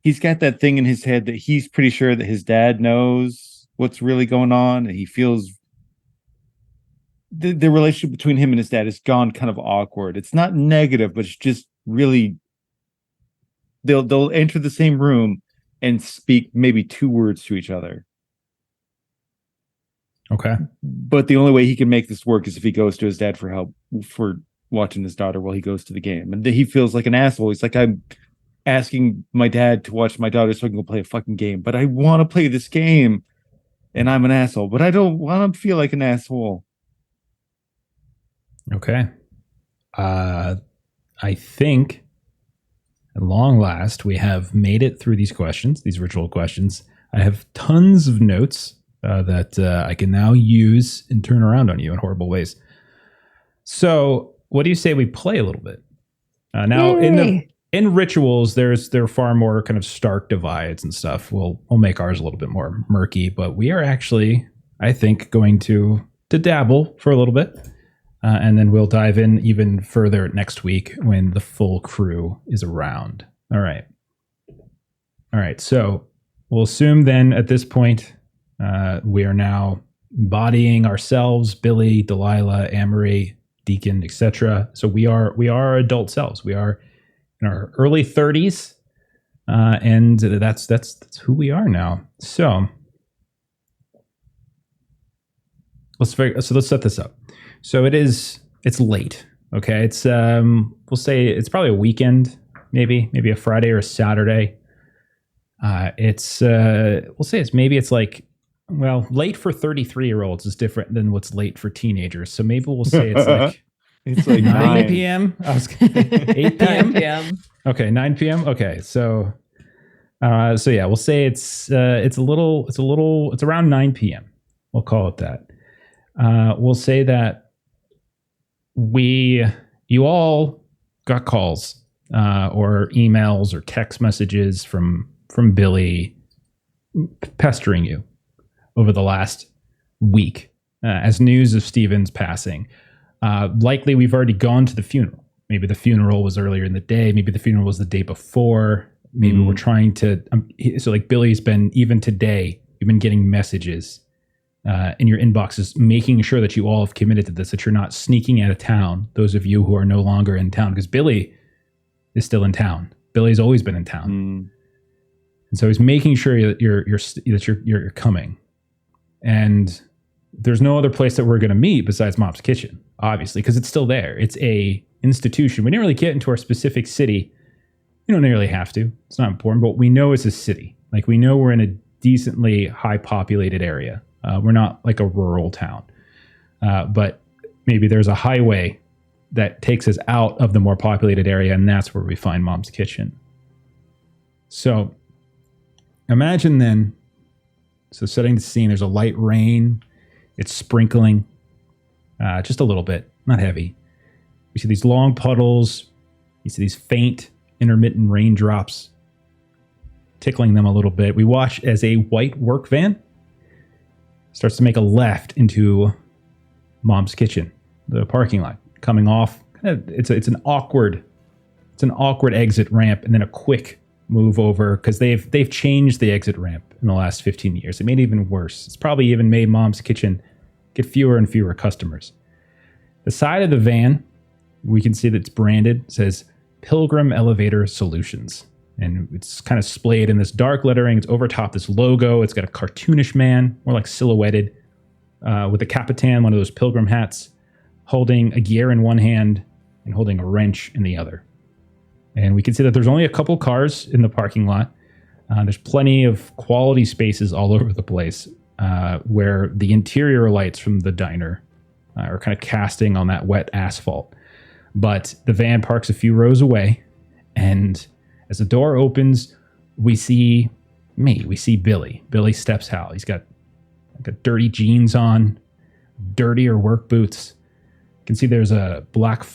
he's got that thing in his head that he's pretty sure that his dad knows what's really going on, and he feels the relationship between him and his dad has gone kind of awkward. It's not negative, but it's just really they'll enter the same room and speak maybe 2 words to each other. Okay. But the only way he can make this work is if he goes to his dad for help for watching his daughter while he goes to the game. And he feels like an asshole. He's like, I'm asking my dad to watch my daughter so I can go play a fucking game, but I want to play this game and I'm an asshole, but I don't want to feel like an asshole. Okay. I think at long last we have made it through these questions, these ritual questions. I have tons of notes that I can now use and turn around on you in horrible ways. So what do you say we play a little bit? Now in rituals, there are far more kind of stark divides and stuff. We'll make ours a little bit more murky, but we are actually, I think, going to dabble for a little bit. And then we'll dive in even further next week when the full crew is around. All right. So we'll assume then at this point, we are now embodying ourselves, Billy, Delilah, Amery, Deacon, etc. So we are adult selves. We are in our early 30s, and that's who we are now. So let's set this up. So it's late. Okay, it's we'll say it's probably a weekend, maybe a Friday or a Saturday. We'll say it's like, well, late for 33-year-olds is different than what's late for teenagers. So maybe we'll say it's like 9 p.m. 8 p.m. Okay, 9 p.m. Okay, so yeah, we'll say it's around 9 p.m. We'll call it that. We'll say that you all got calls or emails or text messages from Billy pestering you over the last week as news of Stephen's passing. Likely we've already gone to the funeral. Maybe the funeral was earlier in the day. Maybe the funeral was the day before. Maybe we're trying to... so like Billy's been, even today, you've been getting messages in your inboxes, making sure that you all have committed to this, that you're not sneaking out of town, those of you who are no longer in town, because Billy is still in town. Billy's always been in town. And so he's making sure that you're coming. And there's no other place that we're going to meet besides Mom's Kitchen, obviously, because it's still there. It's a institution. We didn't really get into our specific city. You don't nearly have to. It's not important, but we know it's a city. Like, we know we're in a decently high populated area. We're not like a rural town, but maybe there's a highway that takes us out of the more populated area, and that's where we find Mom's Kitchen. So imagine then, so setting the scene, there's a light rain. It's sprinkling just a little bit, not heavy. We see these long puddles. You see these faint, intermittent raindrops tickling them a little bit. We watch as a white work van starts to make a left into Mom's Kitchen, the parking lot, coming off. It's an awkward exit ramp, and then a quick move over, because they've changed the exit ramp in the last 15 years. It made it even worse. It's probably even made Mom's Kitchen get fewer and fewer customers. The side of the van, we can see that it's branded, it says Pilgrim Elevator Solutions. And it's kind of splayed in this dark lettering. It's over top this logo. It's got a cartoonish man, more like silhouetted, with a capitan, one of those pilgrim hats, holding a gear in one hand and holding a wrench in the other. And we can see that there's only a couple cars in the parking lot. There's plenty of quality spaces all over the place where the interior lights from the diner are kind of casting on that wet asphalt. But the van parks a few rows away, and as the door opens, we see Billy. Billy steps out. He's got dirty jeans on, dirtier work boots. You can see there's a black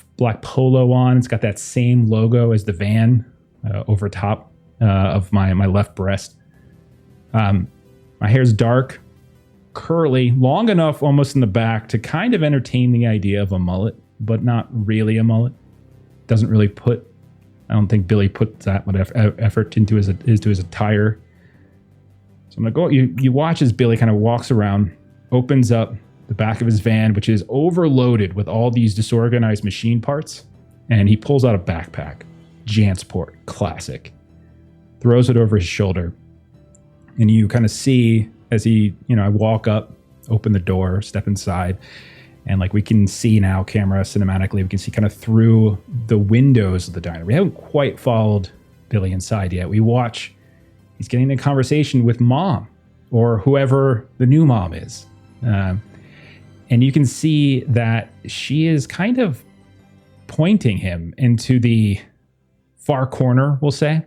polo on. It's got that same logo as the van over top of my left breast. My hair's dark, curly, long enough almost in the back to kind of entertain the idea of a mullet, but not really a mullet. Doesn't really I don't think Billy put that much effort into his attire. So I'm gonna go. You watch as Billy kind of walks around, opens up the back of his van, which is overloaded with all these disorganized machine parts, and he pulls out a backpack, Jansport, classic. Throws it over his shoulder, and you kind of see as he, I walk up, open the door, step inside, and like we can see now, camera cinematically, we can see kind of through the windows of the diner. We haven't quite followed Billy inside yet. We watch. He's getting in a conversation with mom or whoever the new mom is. And you can see that she is kind of pointing him into the far corner, we'll say,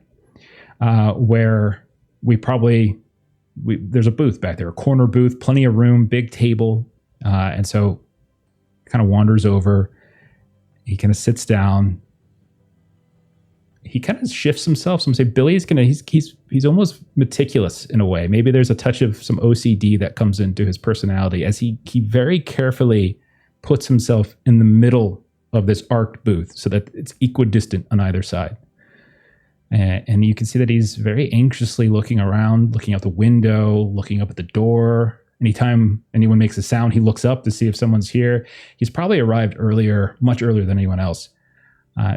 where there's a booth back there, a corner booth, plenty of room, big table. And so kind of wanders over. He kind of sits down. He kind of shifts himself. So I'm saying Billy is he's almost meticulous in a way. Maybe there's a touch of some OCD that comes into his personality as he very carefully puts himself in the middle of this arced booth so that it's equidistant on either side. And you can see that he's very anxiously looking around, looking out the window, looking up at the door. Anytime anyone makes a sound, he looks up to see if someone's here. He's probably arrived earlier, much earlier than anyone else.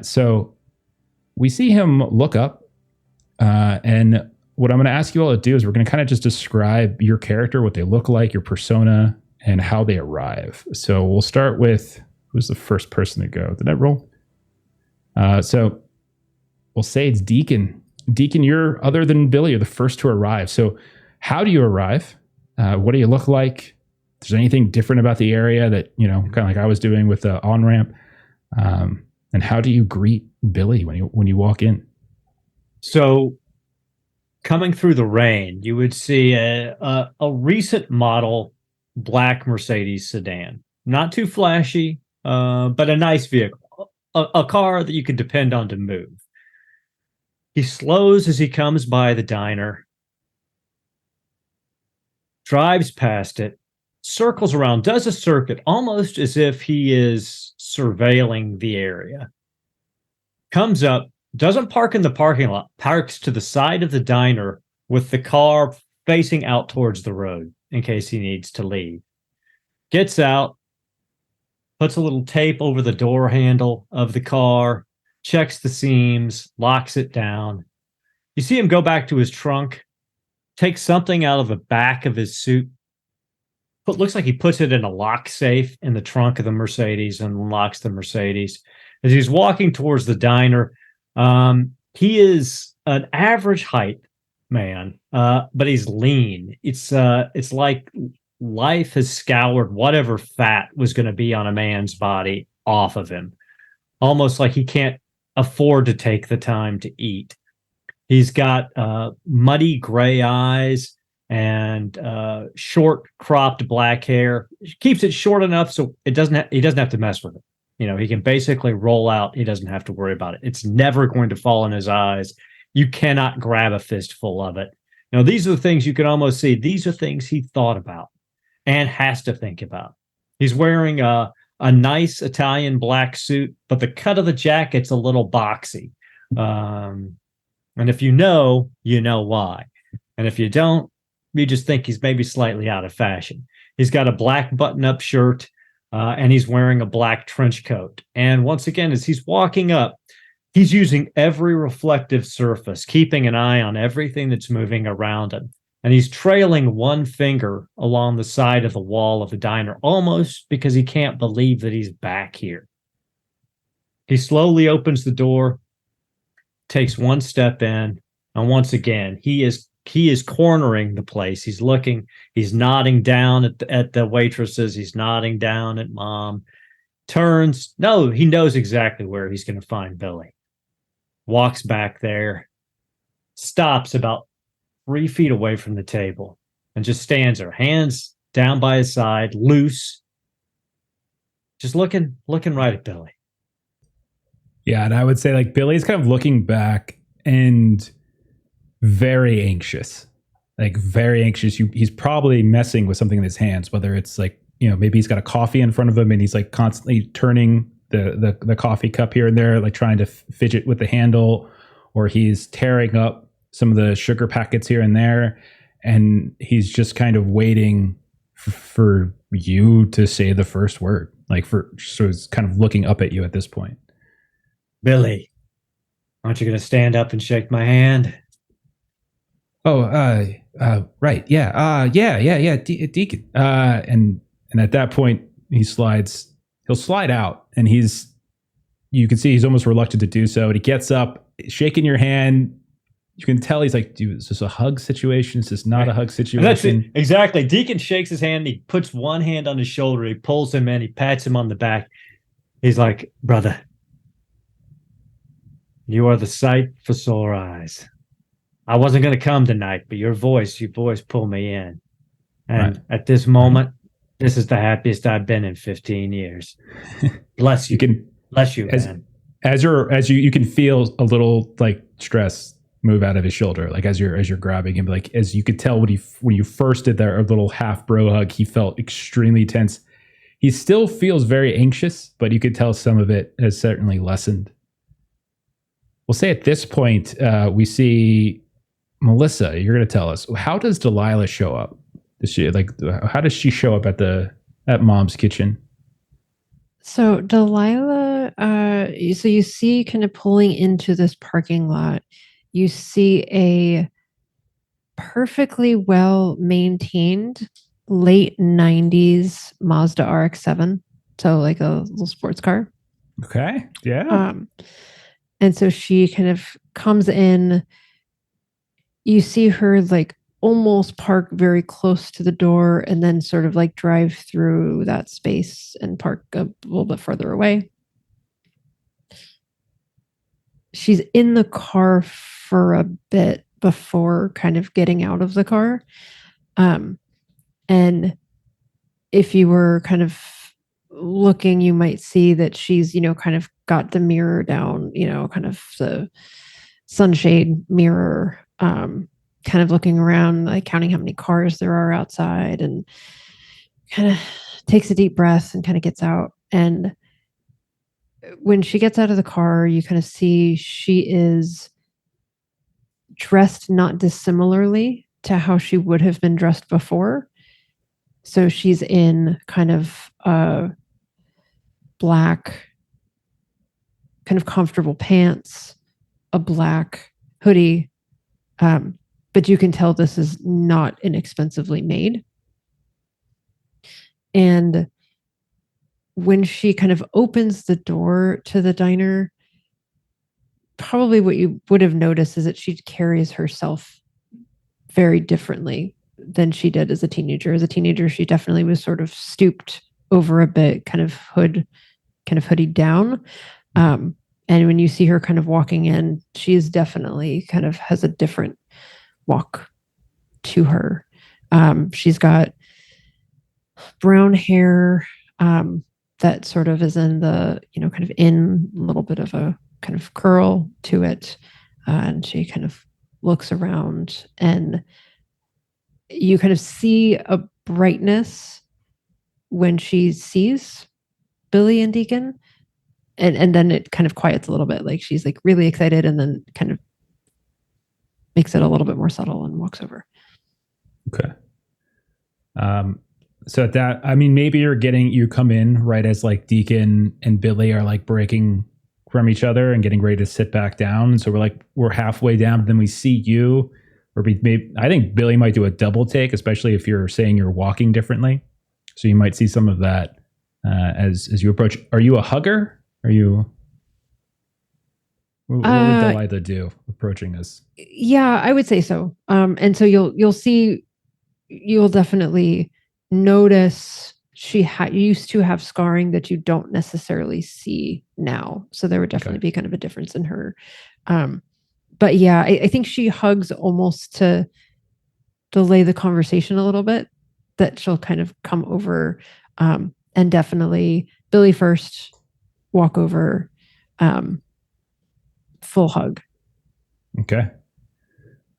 So we see him look up, and what I'm going to ask you all to do is we're going to kind of just describe your character, what they look like, your persona, and how they arrive. So we'll start with, who's the first person to go? Did I roll? So we'll say it's Deacon. Deacon, you're, other than Billy, you're the first to arrive. So how do you arrive? What do you look like? If there's anything different about the area that, kind of like I was doing with the on-ramp. And how do you greet Billy when you walk in? So coming through the rain, you would see a recent model black Mercedes sedan. Not too flashy, but a nice vehicle. A car that you can depend on to move. He slows as he comes by the diner, drives past it, circles around, does a circuit almost as if he is surveilling the area. Comes up, doesn't park in the parking lot, parks to the side of the diner with the car facing out towards the road in case he needs to leave. Gets out, puts a little tape over the door handle of the car, checks the seams, locks it down. You see him go back to his trunk, takes something out of the back of his suit, looks like he puts it in a lock safe in the trunk of the Mercedes and unlocks the Mercedes. As he's walking towards the diner, he is an average height man, but he's lean. It's like life has scoured whatever fat was going to be on a man's body off of him, almost like he can't afford to take the time to eat. He's got muddy gray eyes and short cropped black hair. Keeps it short enough so he doesn't have to mess with it. He can basically roll out. He doesn't have to worry about it. It's never going to fall in his eyes. You cannot grab a fistful of it. These are the things you can almost see. These are things he thought about and has to think about. He's wearing a nice Italian black suit, but the cut of the jacket's a little boxy. And if you know why. And if you don't, you just think he's maybe slightly out of fashion. He's got a black button-up shirt, and he's wearing a black trench coat. And once again, as he's walking up, he's using every reflective surface, keeping an eye on everything that's moving around him. And he's trailing one finger along the side of the wall of the diner, almost because he can't believe that he's back here. He slowly opens the door, takes one step in, and once again, he is cornering the place. He's looking, he's nodding down at the waitresses, he's nodding down at mom, turns, no, he knows exactly where he's going to find Billy. Walks back there, stops about 3 feet away from the table, and just stands there, hands down by his side, loose, just looking right at Billy. Yeah, and I would say like Billy's kind of looking back and very anxious. Like very anxious. He's probably messing with something in his hands, whether it's like, maybe he's got a coffee in front of him and he's like constantly turning the coffee cup here and there, like trying to fidget with the handle, or he's tearing up some of the sugar packets here and there. And he's just kind of waiting for you to say the first word. So he's kind of looking up at you at this point. Billy, aren't you going to stand up and shake my hand? Oh, right. Yeah. Yeah. Deacon. And at that point he'll slide out, and you can see he's almost reluctant to do so. And he gets up, shaking your hand. You can tell he's like, dude, is this a hug situation? Is this not a hug situation? That's it. Exactly. Deacon shakes his hand. He puts one hand on his shoulder. He pulls him in. He pats him on the back. He's like, brother, you are the sight for sore eyes. I wasn't going to come tonight, but your voice pulled me in. And At this moment, this is the happiest I've been in 15 years. Bless you. Bless you, man. As you can feel a little like stress move out of his shoulder, like as you're grabbing him, like as you could tell when you first did that little half bro hug, he felt extremely tense. He still feels very anxious, but you could tell some of it has certainly lessened. We'll say at this point, we see Melissa. You're going to tell us, how does Delilah show up? How does she show up at Mom's kitchen? So Delilah, so you see kind of pulling into this parking lot, you see a perfectly well maintained late 90s Mazda RX-7. So like a little sports car. Okay. Yeah. And so she kind of comes in. You see her like almost park very close to the door and then sort of like drive through that space and park a little bit further away. She's in the car for a bit before kind of getting out of the car. And if you were kind of looking, you might see that she's, kind of got the mirror down, kind of the sunshade mirror, kind of looking around, like counting how many cars there are outside, and kind of takes a deep breath and kind of gets out. And when she gets out of the car, you kind of see she is dressed not dissimilarly to how she would have been dressed before. So she's in kind of black, kind of comfortable pants, a black hoodie. But you can tell this is not inexpensively made. And when she kind of opens the door to the diner, probably what you would have noticed is that she carries herself very differently than she did as a teenager. As a teenager, she definitely was sort of stooped over a bit, kind of hoodied down. And when you see her kind of walking in, she is definitely kind of has a different walk to her. She's got brown hair that sort of is in the, kind of in a little bit of a kind of curl to it. And she kind of looks around, and you kind of see a brightness when she sees Billy and Deacon. And then it kind of quiets a little bit. Like she's like really excited, and then kind of makes it a little bit more subtle and walks over. Okay. So at that, maybe you come in right as like Deacon and Billy are like breaking from each other and getting ready to sit back down. And so we're halfway down, but then we see you, or I think Billy might do a double take, especially if you're saying you're walking differently. So you might see some of that as you approach. Are you a hugger? Are you? What would Delilah do approaching this? Yeah, I would say so. And so you'll definitely notice she used to have scarring that you don't necessarily see now. So there would definitely be kind of a difference in her. But yeah, I think she hugs almost to delay the conversation a little bit, that she'll kind of come over and definitely Billy first, walk over, full hug. Okay.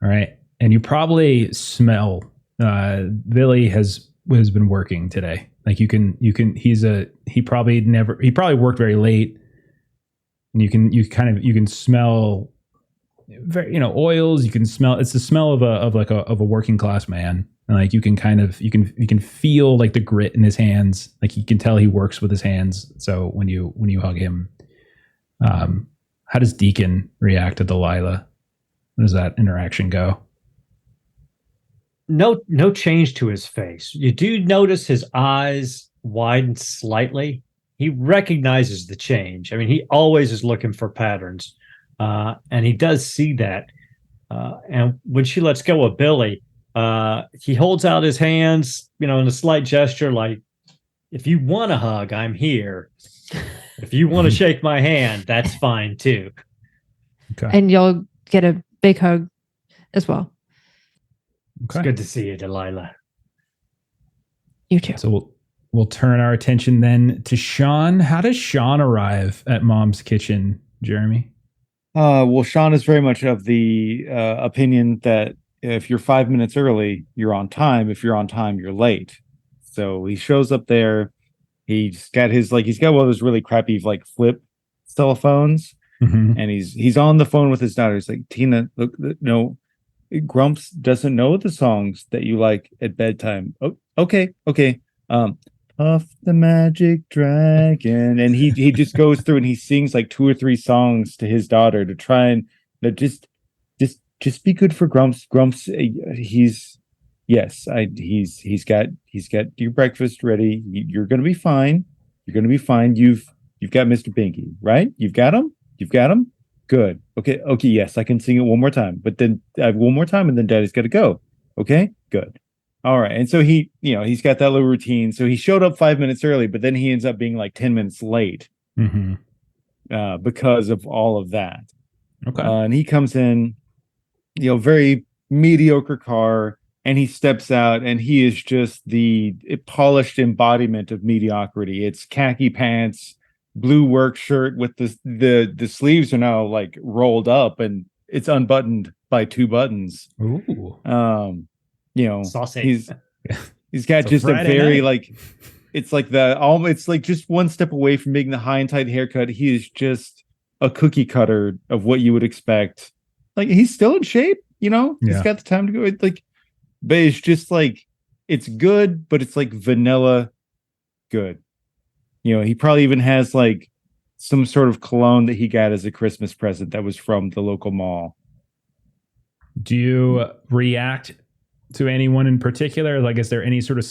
All right. And you probably smell Billy has been working today. Like you can he probably worked very late. And you can smell very, oils. You can smell, it's the smell of a working class man. And like you can feel like the grit in his hands. Like you can tell he works with his hands. So when you hug him, how does Deacon react to Delilah? How does that interaction go? No change to his face. You do notice his eyes widen slightly. He recognizes the change. I mean, he always is looking for patterns, and he does see that. And when she lets go of Billy, he holds out his hands, in a slight gesture, like, if you want a hug, I'm here. If you want to shake my hand, that's fine too. Okay. And you'll get a big hug as well. Okay. It's good to see you, Delilah. You too. So we'll turn our attention then to Sean. How does Sean arrive at Mom's kitchen, Jeremy? Well, Sean is very much of the opinion that if you're 5 minutes early, you're on time. If you're on time, you're late. So he shows up there. He's got one of those really crappy flip cell phones, and he's on the phone with his daughter. He's like, Tina, look, no, Grumps doesn't know the songs that you like at bedtime. Oh, okay. Puff the Magic Dragon, and he just goes through and he sings like 2 or 3 songs to his daughter to try and just be good for Grumps. Grumps, he's got your breakfast ready. You're gonna be fine. You're gonna be fine. You've got Mr. Binky, right? You've got him. Good. Okay. Yes, I can sing it one more time, but then one more time, and then Daddy's got to go. Okay. Good. All right. And so he's got that little routine. So he showed up 5 minutes early, but then he ends up being like 10 minutes late because of all of that. Okay. And he comes in, very mediocre car, and he steps out, and he is just the polished embodiment of mediocrity. It's khaki pants, blue work shirt with the sleeves are now like rolled up, and it's unbuttoned by 2 buttons. Ooh. Saucy. He's got just a very it's like just one step away from being the high and tight haircut. He is just a cookie cutter of what you would expect. Like, he's still in shape, he's got the time to go. But it's just it's good, but it's like vanilla good. He probably even has some sort of cologne that he got as a Christmas present that was from the local mall. Do you react to anyone in particular? Like, is there any sort of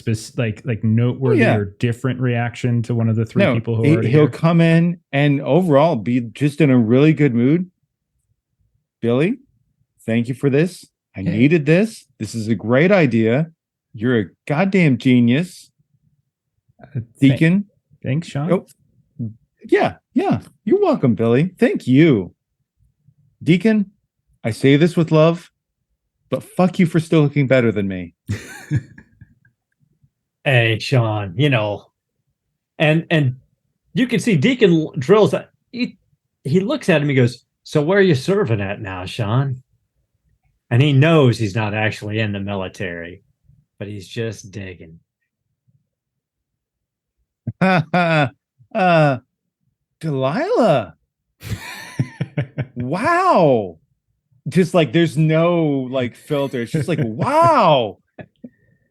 noteworthy or different reaction to one of the 3 people who are he'll come in and overall be just in a really good mood. Billy, thank you for this. I needed this. This is a great idea. You're a goddamn genius. Deacon. Thanks, Sean. Oh, yeah. You're welcome, Billy. Thank you. Deacon, I say this with love, but fuck you for still looking better than me. Hey, Sean, and you can see Deacon drills that. He looks at him, he goes, so where are you serving at now, Sean? And he knows he's not actually in the military, but he's just digging. Delilah. Wow. Just there's no filter. It's just wow.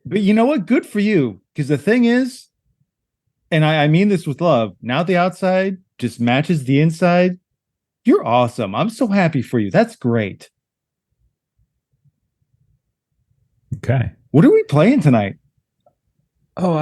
But you know what? Good for you. Because the thing is, and I mean this with love, now the outside just matches the inside. You're awesome. I'm so happy for you. That's great. Okay. What are we playing tonight? Oh,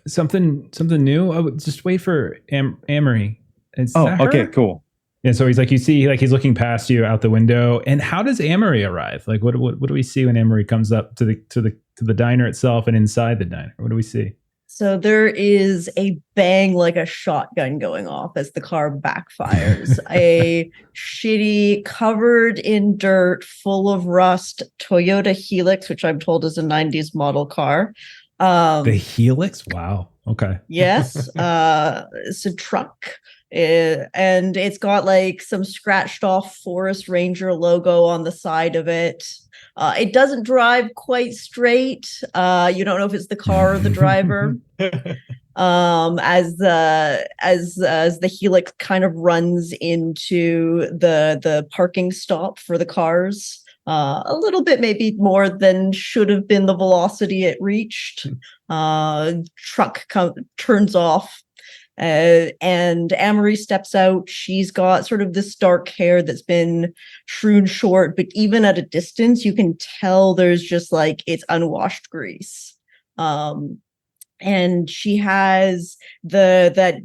something new. I would just wait for Amery. Okay, cool. And so he's he's looking past you out the window. And how does Amery arrive? What do we see when Amery comes up to the diner itself and inside the diner? What do we see? So there is a bang like a shotgun going off as the car backfires. A shitty, covered in dirt, full of rust Toyota Helix, which I'm told is a 90s model car, The helix? Wow. Okay. Yes. It's a truck. And it's got like some scratched off Forest Ranger logo on the side of it. It doesn't drive quite straight. You don't know if it's the car or the driver. As the helix kind of runs into the parking stop for the cars. A little bit maybe more than should have been the velocity it reached. Truck turns off, and Amery steps out. She's got sort of this dark hair that's been shrewd short, but even at a distance, you can tell there's just like it's unwashed grease. And she has that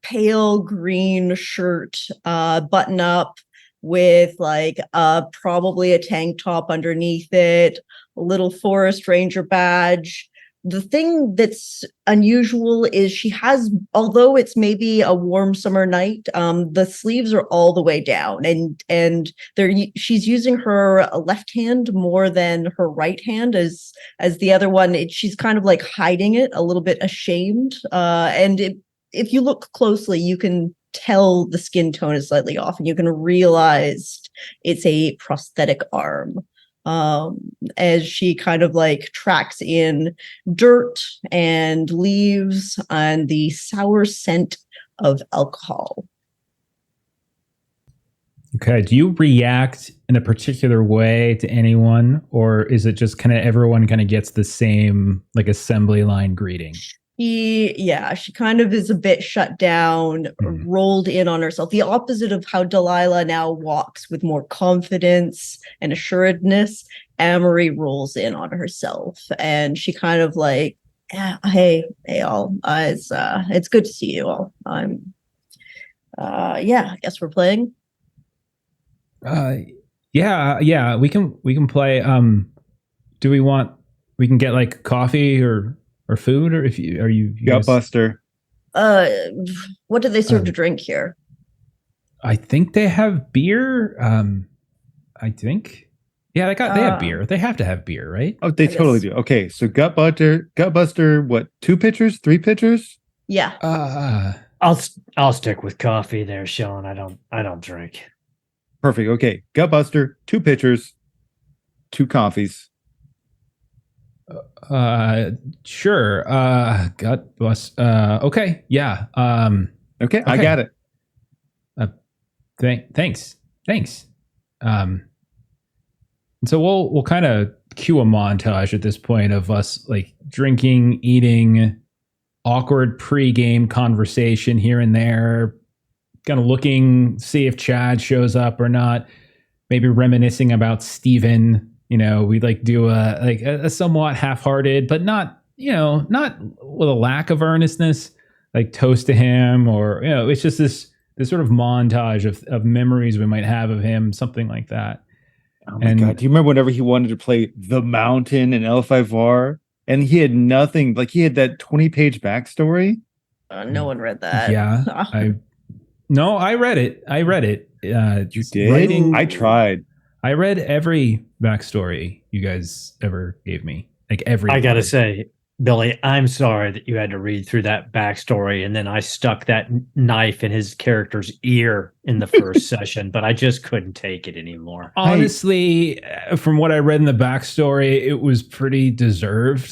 pale green shirt, button up with like probably a tank top underneath it, a little Forest Ranger badge. The thing that's unusual is she has, although it's maybe a warm summer night, the sleeves are all the way down, and she's using her left hand more than her right hand, as the other one. She's kind of like hiding it, a little bit ashamed. If you look closely, you can tell the skin tone is slightly off, and you can realize it's a prosthetic arm. As she kind of like tracks in dirt and leaves and the sour scent of alcohol. Okay. Do you react in a particular way to anyone, or is it just kind of everyone kind of gets the same like assembly line greeting? She kind of is a bit shut down, rolled in on herself. The opposite of how Delilah now walks with more confidence and assuredness. Amery rolls in on herself, and she kind of like, hey all, it's good to see you all. I guess we're playing. Yeah, we can play. Do we can get like coffee or food, or are you Godbuster? What do they serve to drink here? I think they have beer. I think. Yeah, they have beer. They have to have beer, right? Oh, they totally do. Okay, so Godbuster, what, 2 pitchers, 3 pitchers? Yeah. I'll stick with coffee there, Sean. I don't drink. Perfect. Okay, Godbuster, 2 pitchers, 2 coffees. Sure. Okay. Yeah. Okay, I got it. Thanks. And so we'll kind of cue a montage at this point of us like drinking, eating, awkward pre-game conversation here and there, kind of looking, see if Chad shows up or not, maybe reminiscing about Steven. You know, we like do a somewhat half-hearted, but not with a lack of earnestness, like toast to him, or, it's just this sort of montage of memories we might have of him, something like that. Oh my God. Do you remember whenever he wanted to play The Mountain in L5R and he had nothing, like he had that 20-page backstory? No one read that. Yeah. I read it. You did? I tried. I read every backstory you guys ever gave me. Like every. I gotta say, Billy, I'm sorry that you had to read through that backstory, and then I stuck that knife in his character's ear in the first session, but I just couldn't take it anymore. Honestly, from what I read in the backstory, it was pretty deserved.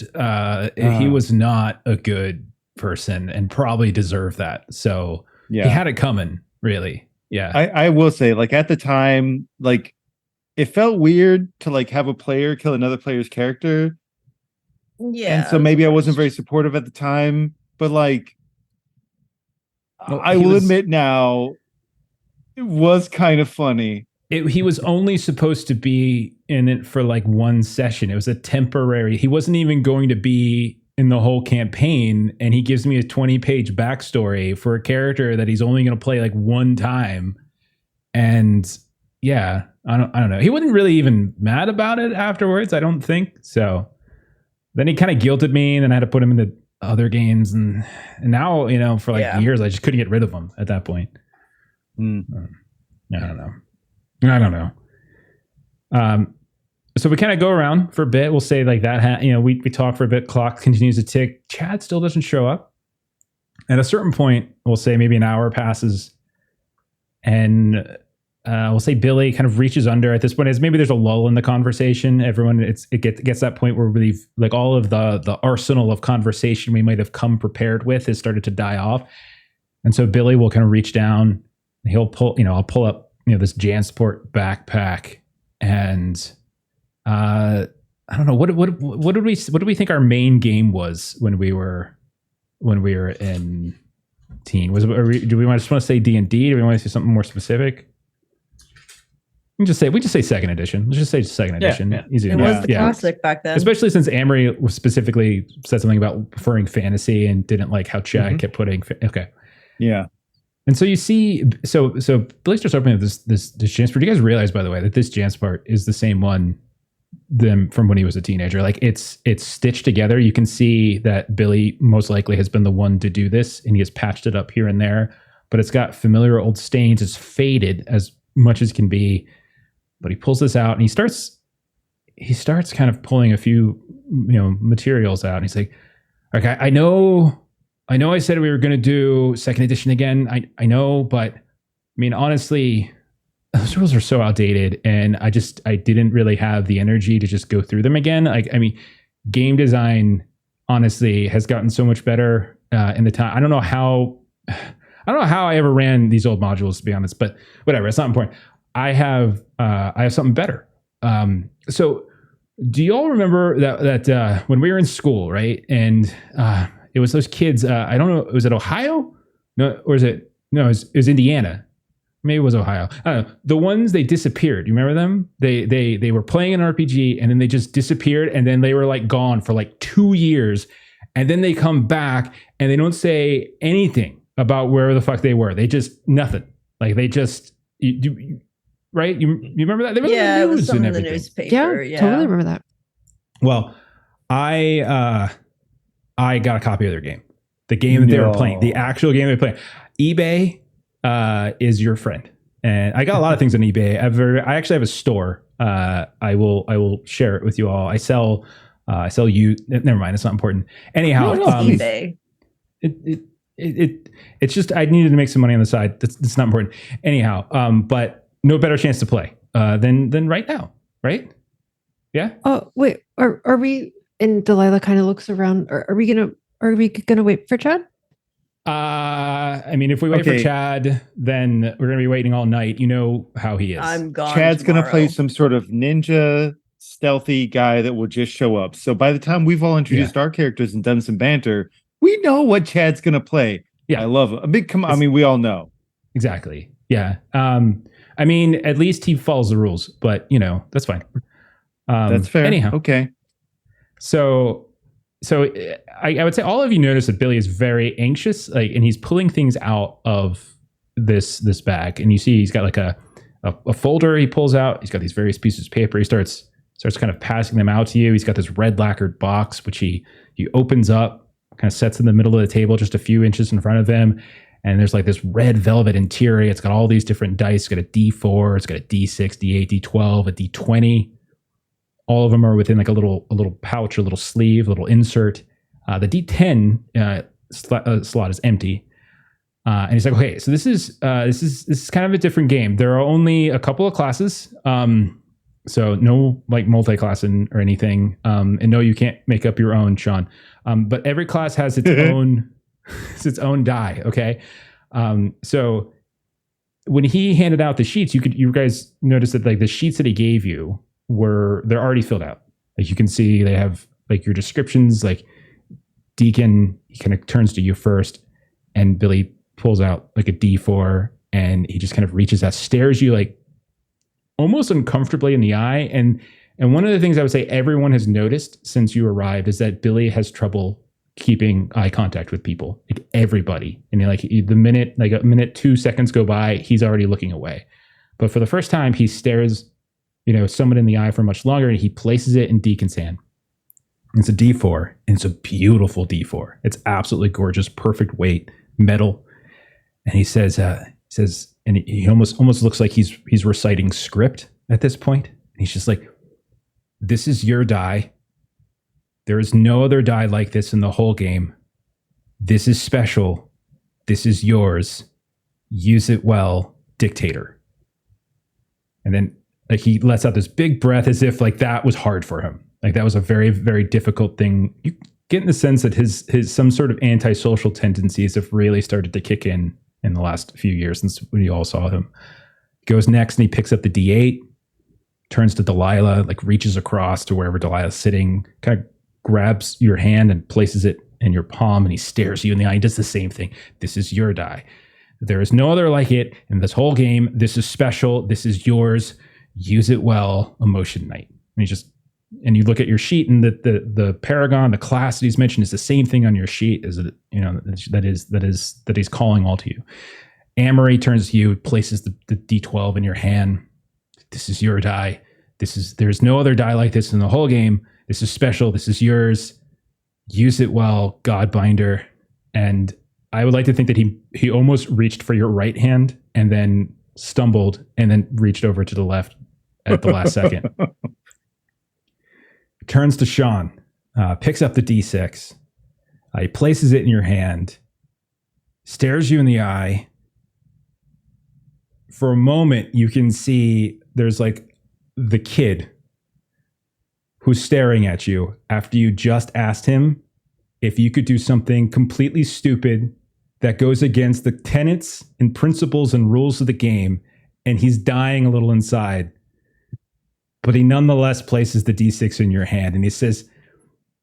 He was not a good person and probably deserved that. So he had it coming, really. Yeah. I will say, like, at the time, like, it felt weird to like have a player kill another player's character. Yeah. And so maybe I wasn't very supportive at the time, but like, I will admit now, it was kind of funny. He was only supposed to be in it for like 1 session. It was a temporary. He wasn't even going to be in the whole campaign. And he gives me a 20-page backstory for a character that he's only going to play like 1 time. And yeah, I don't know. He wasn't really even mad about it afterwards, I don't think. So then he kind of guilted me, and then I had to put him into other games, and now, for like years, I just couldn't get rid of him at that point. I don't know. we kind of go around for a bit. We'll say like that, we talk for a bit. Clock continues to tick. Chad still doesn't show up. At a certain point, we'll say maybe an hour passes, and we'll say Billy kind of reaches under at this point. As maybe there's a lull in the conversation. Everyone, it gets that point where we've like all of the arsenal of conversation we might have come prepared with has started to die off, and so Billy will kind of reach down. He'll pull, I'll pull up, this JanSport backpack, and I don't know what did we think our main game was when we were in teen. Do we just want to say D&D? Do we want to say something more specific? We just say second edition. Let's just say second edition. Yeah. Easy. It was the classic back then. Especially since Amery specifically said something about preferring fantasy and didn't like how Chad kept putting. Okay. Yeah. And so you see, so Billy starts opening this JanSport. Do you guys realize, by the way, that this JanSport is the same one from when he was a teenager? Like it's stitched together. You can see that Billy most likely has been the one to do this, and he has patched it up here and there. But it's got familiar old stains. It's faded as much as can be. But he pulls this out and he starts kind of pulling a few, materials out. And he's like, okay, I know I said we were going to do second edition again. I know, but I mean, honestly, those rules are so outdated, and I didn't really have the energy to just go through them again. Game design honestly has gotten so much better in the time. I don't know how I ever ran these old modules, to be honest, but whatever. It's not important. I have something better. So do you all remember that when we were in school, right? And it was those kids, I don't know, was it Ohio? No, or is it, no, it was Indiana. Maybe it was Ohio. I don't know. The ones, they disappeared. You remember them? They were playing an RPG and then they just disappeared, and then they were like gone for like 2 years. And then they come back and they don't say anything about where the fuck they were. They just, nothing. Like they just, right? You remember that? They were in the news, it was some and in the everything. newspaper. Yeah, totally remember that. Well, I got a copy of their game. The game that they were playing, the actual game they were playing. eBay is your friend. And I got a lot of things on eBay. I actually have a store. I will share it with you all. I sell you. Never mind. It's not important. Anyhow, eBay. It's just I needed to make some money on the side. That's not important. Anyhow, but no better chance to play than right now, right? Yeah. Oh wait, are we? And Delilah kind of looks around. Are we gonna wait for Chad? I mean, if we wait for Chad, then we're gonna be waiting all night. You know how he is. I'm gone. Chad's tomorrow. gonna play some sort of ninja stealthy guy that will just show up. So by the time we've all introduced our characters and done some banter, we know what Chad's gonna play. Yeah, I love it. I mean, we all know. Exactly. Yeah. I mean, at least he follows the rules, but that's fine. That's fair. Anyhow. Okay. So I would say all of you notice that Billy is very anxious, and he's pulling things out of this bag, and you see he's got like a folder he pulls out. He's got these various pieces of paper. He starts kind of passing them out to you. He's got this red lacquered box, which he opens up, kind of sets in the middle of the table, just a few inches in front of him. And there's like this red velvet interior. It's got all these different dice. It's got a D4, it's got a D6, D8, D12, a D20. All of them are within like a little pouch, a little sleeve, a little insert. The D10 slot is empty. And he's like, okay, so this is kind of a different game. There are only a couple of classes. So no like multi-class or anything. And no, you can't make up your own, Sean. But every class has its own its own die. Okay. So when he handed out the sheets, you guys notice that like the sheets that he gave you they're already filled out. Like you can see they have like your descriptions, like Deacon, he kind of turns to you first, and Billy pulls out like a D4, and he just kind of reaches out, stares you like almost uncomfortably in the eye. And one of the things I would say everyone has noticed since you arrived is that Billy has trouble keeping eye contact with people, like everybody. And the minute 2 seconds go by, he's already looking away. But for the first time, he stares someone in the eye for much longer, and he places it in Deacon's hand. It's a D4, and it's a beautiful D4. It's absolutely gorgeous, perfect weight, metal. And he says, and he almost looks like he's reciting script at this point. And he's just like, This is your die. There is no other die like this in the whole game. This is special. This is yours. Use it well, Dictator. And then like he lets out this big breath as if like that was hard for him. Like that was a very, very difficult thing. You get in the sense that his some sort of antisocial tendencies have really started to kick in the last few years since when you all saw him. He goes next and he picks up the D8, turns to Delilah, like reaches across to wherever Delilah's sitting, kind of grabs your hand and places it in your palm, and he stares you in the eye. He does the same thing. This is your die. There is no other like it in this whole game. This is special. This is yours. Use it well. Emotion Knight. And you look at your sheet, and the paragon, the class that he's mentioned is the same thing on your sheet as that he's calling all to you. Amery turns to you, places the D12 in your hand. This is your die. There's no other die like this in the whole game. This is special. This is yours. Use it well, Godbinder. And I would like to think that he almost reached for your right hand and then stumbled and then reached over to the left at the last second. Turns to Sean, picks up the D6. He places it in your hand, stares you in the eye. For a moment, you can see there's like the kid who's staring at you after you just asked him if you could do something completely stupid that goes against the tenets and principles and rules of the game, and he's dying a little inside. But he nonetheless places the D6 in your hand, and he says,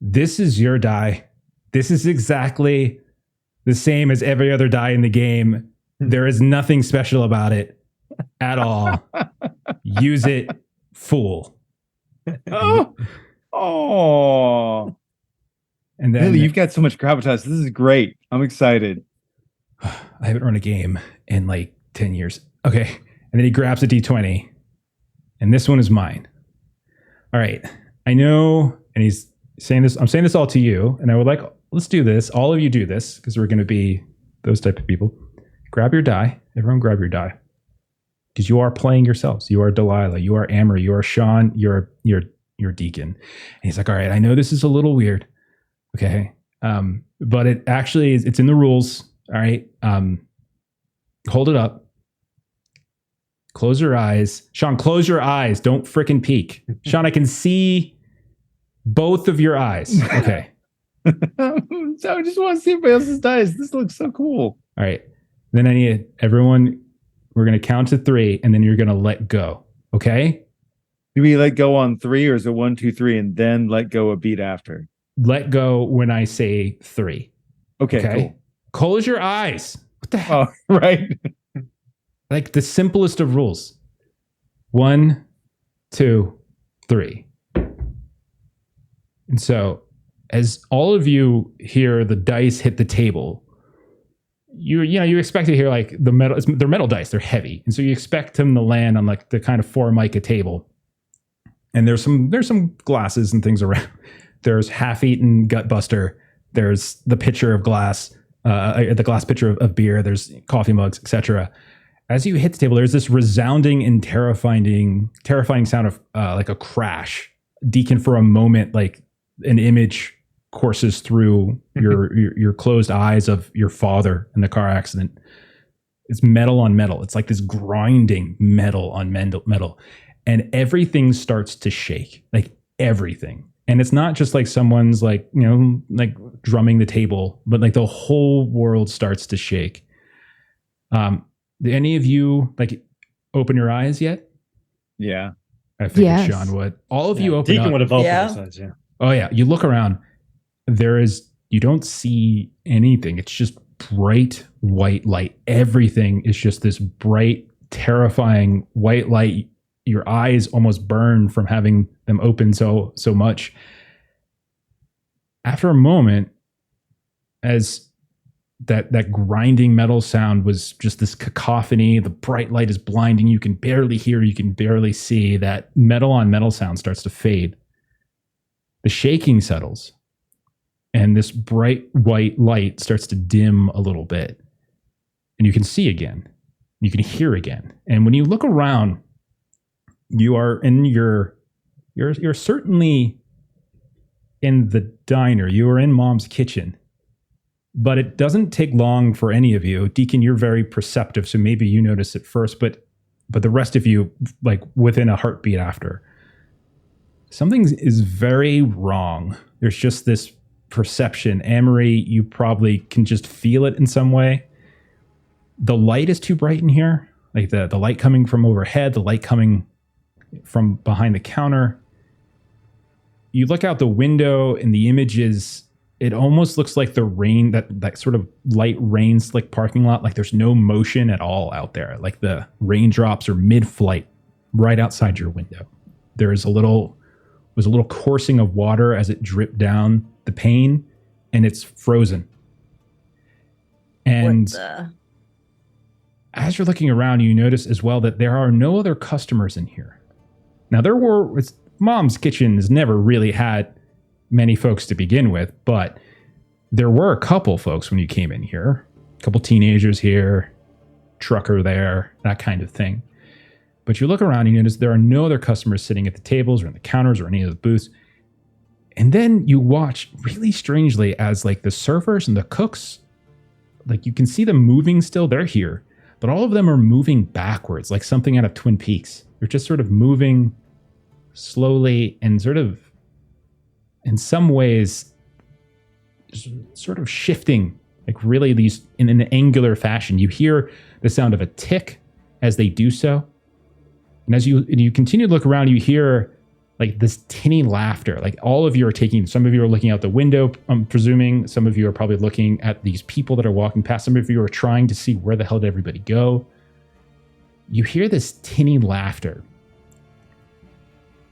this is your die. This is exactly the same as every other die in the game. There is nothing special about it at all. Use it, fool. Oh. And then Billy, you've got so much gravitas. This is great. I'm excited. I haven't run a game in like 10 years. Okay. And then he grabs a D20. And this one is mine. All right. I know. And he's saying this. I'm saying this all to you. And I would like, let's do this. All of you do this because we're going to be those type of people. Grab your die. Everyone grab your die. Because you are playing yourselves. You are Delilah. You are Amery. You are Sean. You're Deacon. And he's like, all right, I know this is a little weird. Okay. But it actually is, it's in the rules. All right. Hold it up. Close your eyes. Sean, close your eyes. Don't frickin' peek. Sean, I can see both of your eyes. Okay. So I just want to see everybody else's dice. This looks so cool. All right. Then I need everyone, we're going to count to 3 and then you're going to let go. Okay. Do we let go on 3 or is it 1, 2, 3 and then let go a beat after? Let go when I say 3. Okay. Cool. Close your eyes. What the hell? Oh, right. Like the simplest of rules. 1, 2, 3. And so as all of you hear the dice hit the table, you expect to hear like they're metal dice, they're heavy. And so you expect them to land on like the kind of Formica table. And there's some glasses and things around. There's half-eaten Gutbuster. There's the pitcher of glass, the glass pitcher of beer. There's coffee mugs, etc. As you hit the table, there's this resounding and terrifying sound of like a crash. Deacon, for a moment, like an image courses through your closed eyes of your father in the car accident. It's metal on metal. It's like this grinding metal on metal. And everything starts to shake, like everything. And it's not just like someone's like, like drumming the table, but like the whole world starts to shake. Did any of you like open your eyes yet? Yeah. I figured Sean would. All of you open Deacon up. would have opened his eyes, yeah. Oh yeah. You look around. You don't see anything. It's just bright white light. Everything is just this bright, terrifying white light. Your eyes almost burn from having them open so much. After a moment, as that grinding metal sound was just this cacophony, the bright light is blinding. You can barely hear, you can barely see. That metal on metal sound starts to fade. The shaking settles. And this bright white light starts to dim a little bit. And you can see again. You can hear again. And when you look around, you are in your You're certainly in the diner. You are in Mom's kitchen. But it doesn't take long for any of you. Deacon, you're very perceptive, so maybe you notice it first, but the rest of you, like within a heartbeat after. Something is very wrong. There's just this perception. Amery, you probably can just feel it in some way. The light is too bright in here. Like the light coming from overhead, the light coming from behind the counter. You look out the window and the images, it almost looks like the rain, that sort of light rain slick parking lot. Like there's no motion at all out there. Like the raindrops are mid-flight right outside your window. Was a little coursing of water as it dripped down the pane, and it's frozen. And as you're looking around, you notice as well that there are no other customers in here. Now Mom's Kitchen has never really had many folks to begin with, but there were a couple folks when you came in here. A couple teenagers here, trucker there, that kind of thing. But you look around and you notice there are no other customers sitting at the tables or in the counters or any of the booths. And then you watch really strangely as like the servers and the cooks, like you can see them moving still. They're here, but all of them are moving backwards, like something out of Twin Peaks. They're just sort of moving slowly and sort of, in some ways, sort of shifting, like really these in an angular fashion. You hear the sound of a tick as they do so. And as you continue to look around, you hear like this tinny laughter. Like all of you are some of you are looking out the window, I'm presuming. Some of you are probably looking at these people that are walking past. Some of you are trying to see where the hell did everybody go. You hear this tinny laughter.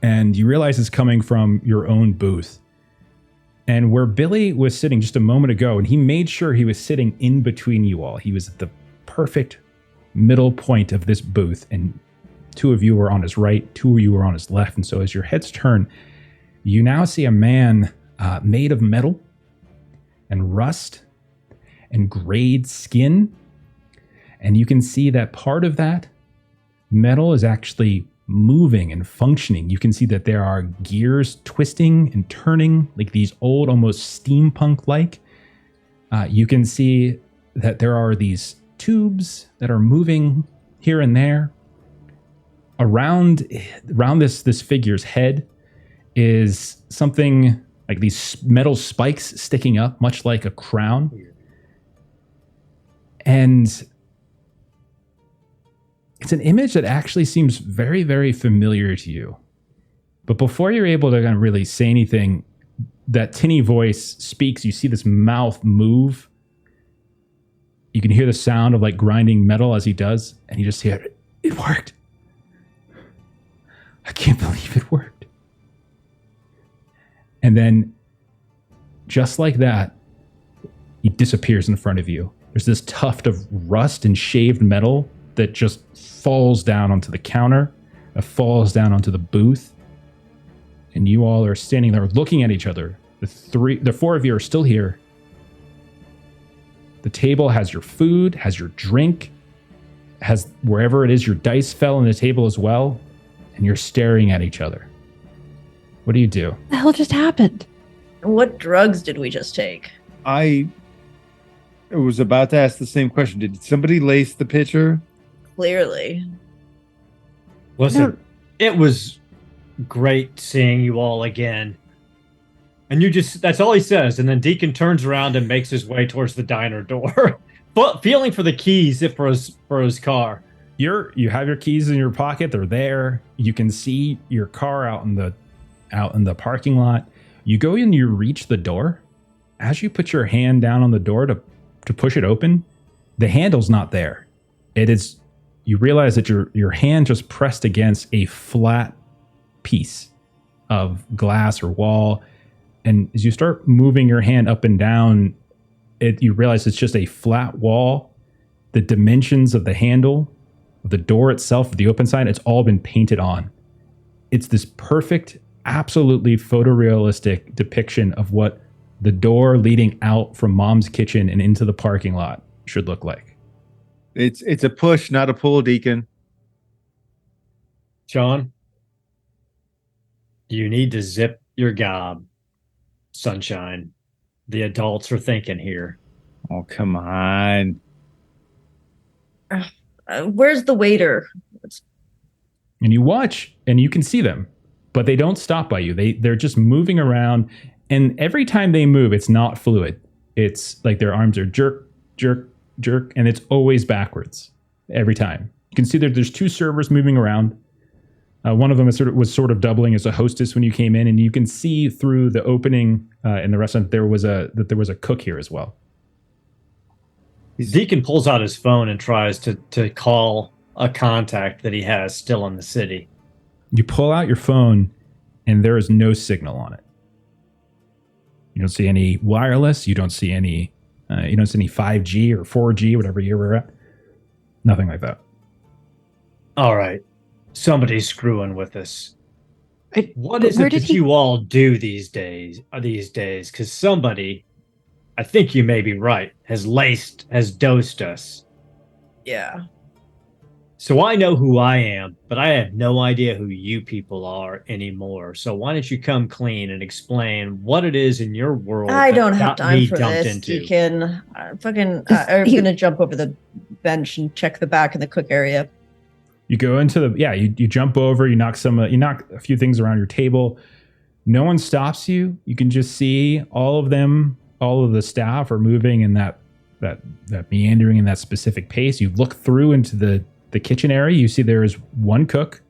And you realize it's coming from your own booth. And where Billy was sitting just a moment ago, and he made sure he was sitting in between you all. He was at the perfect middle point of this booth, and two of you were on his right, two of you were on his left. And so as your heads turn, you now see a man made of metal and rust and grayed skin. And you can see that part of that metal is actually moving and functioning. You can see that there are gears twisting and turning, like these old, almost steampunk-like. You can see that there are these tubes that are moving here and there. Around this figure's head is something like these metal spikes sticking up, much like a crown. And it's an image that actually seems very, very familiar to you. But before you're able to kind of really say anything, that tinny voice speaks. You see this mouth move. You can hear the sound of like grinding metal as he does. And you just hear, it worked. I can't believe it worked. And then, just like that, he disappears in front of you. There's this tuft of rust and shaved metal that just falls down onto the counter, that falls down onto the booth. And you all are standing there looking at each other. The four of you are still here. The table has your food, has your drink, has wherever it is your dice fell on the table as well. And you're staring at each other. What do you do? What the hell just happened? What drugs did we just take? I was about to ask the same question. Did somebody lace the pitcher? Clearly. Listen, it was great seeing you all again. And that's all he says. And then Deacon turns around and makes his way towards the diner door, but feeling for the keys for his car. You have your keys in your pocket. They're there. You can see your car out in the parking lot. You go in, you reach the door. As you put your hand down on the door to push it open, the handle's not there. It is. You realize that your hand just pressed against a flat piece of glass or wall, and as you start moving your hand up and down, you realize it's just a flat wall. The dimensions of the handle, the door itself, the open side, it's all been painted on. It's this perfect, absolutely photorealistic depiction of what the door leading out from Mom's kitchen and into the parking lot should look like. It's a push, not a pull, Deacon. John? You need to zip your gob, Sunshine. The adults are thinking here. Oh, come on. Where's the waiter? And you watch and you can see them, but they don't stop by you. They're just moving around. And every time they move, it's not fluid. It's like their arms are jerk, jerk, jerk, and it's always backwards every time. You can see that there's two servers moving around. One of them was sort of doubling as a hostess when you came in, and you can see through the opening in the restaurant there was a cook here as well. Deacon pulls out his phone and tries to call a contact that he has still in the city. You pull out your phone, and there is no signal on it. You don't see any wireless. You don't see any 5G or 4G, whatever year we're at. Nothing like that. All right. Somebody's screwing with us. What is where it that you all do these days? Because somebody, I think you may be right, has dosed us. Yeah. So I know who I am, but I have no idea who you people are anymore. So why don't you come clean and explain what it is in your world? I don't have time for this, into. Deacon. I'm going to jump over the bench and check the back in the cook area. You go into you jump over, you knock a few things around your table. No one stops you. You can just see all of the staff are moving in that meandering in that specific pace. You look through into the kitchen area. You see there is one cook,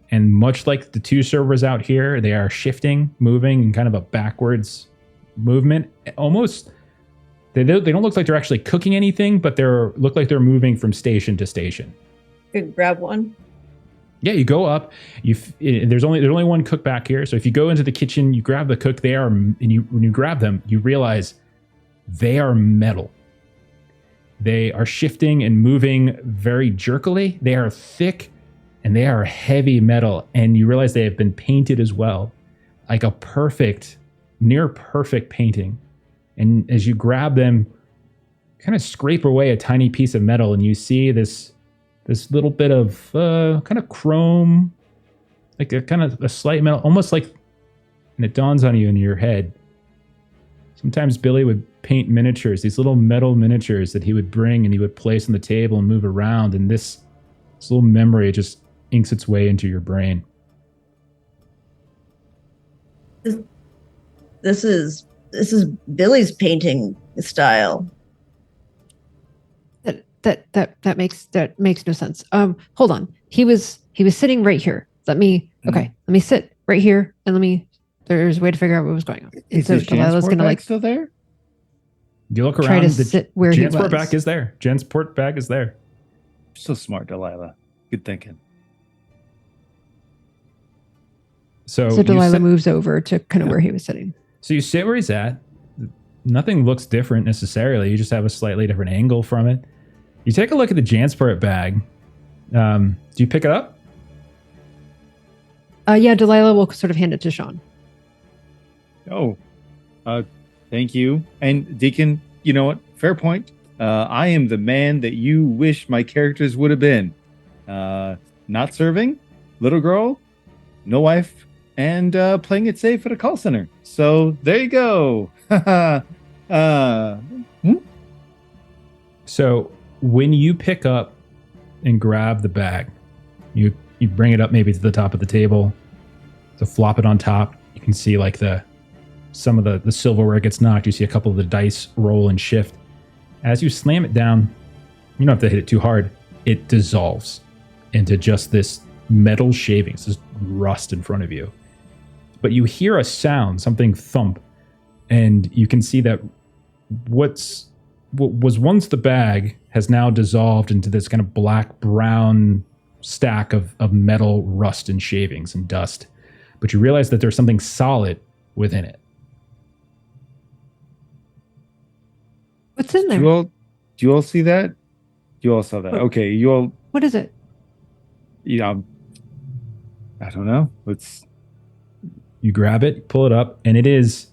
and much like the two servers out here, they are shifting, moving in kind of a backwards movement. Almost, they don't look like they're actually cooking anything, but look like they're moving from station to station. Could grab one. Yeah, you go up. There's only one cook back here. So if you go into the kitchen, you grab the cook. When you grab them, you realize they are metal. They are shifting and moving very jerkily. They are thick and they are heavy metal. And you realize they have been painted as well, like a near perfect painting. And as you grab them, kind of scrape away a tiny piece of metal, and you see this little bit of kind of chrome, like a kind of a slight metal, almost like, and it dawns on you in your head. Sometimes Billy would paint miniatures, these little metal miniatures that he would bring and he would place on the table and move around, and this little memory just inks its way into your brain. This is Billy's painting style. That makes no sense. Hold on. He was sitting right here. Let me sit right here and there's a way to figure out what was going on. Is so Delilah's gonna still there? You look try around. To sit where he was. Jansport bag is there. Jansport bag is there. So smart, Delilah. Good thinking. So Delilah moves over to kind of where he was sitting. So you sit where he's at. Nothing looks different necessarily. You just have a slightly different angle from it. You take a look at the Jansport bag. Do you pick it up? Yeah, Delilah will sort of hand it to Sean. Oh, thank you. And Deacon, you know what? Fair point. I am the man that you wish my characters would have been. Not serving, little girl, no wife, and playing it safe at a call center. So there you go. So when you pick up and grab the bag, you bring it up maybe to the top of the table to flop it on top. You can see like some of the silverware gets knocked. You see a couple of the dice roll and shift. As you slam it down, you don't have to hit it too hard. It dissolves into just this metal shavings, this rust in front of you. But you hear a sound, something thump, and you can see that what was once the bag has now dissolved into this kind of black-brown stack of metal rust and shavings and dust. But you realize that there's something solid within it. What's in there? Do you all see that? You all saw that. Okay, you all... What is it? Yeah, I don't know. You grab it, pull it up, and it is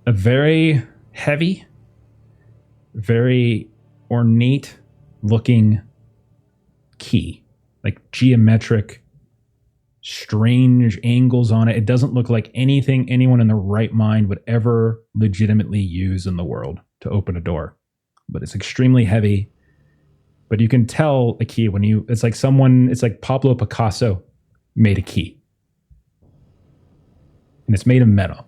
a very heavy, very ornate looking key, like geometric strange angles on it. It doesn't look like anything anyone in their right mind would ever legitimately use in the world to open a door. But it's extremely heavy. But you can tell a key when it's like Pablo Picasso made a key. And it's made of metal.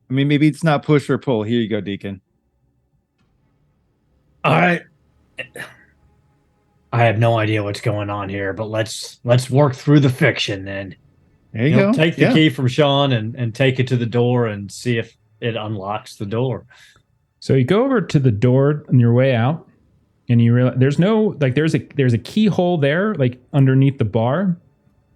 I mean, maybe it's not push or pull. Here you go, Deacon. I have no idea what's going on here, but let's work through the fiction then. There you go. Take the key from Sean and take it to the door and see if it unlocks the door. So you go over to the door on your way out, and you realize there's a keyhole there, like underneath the bar,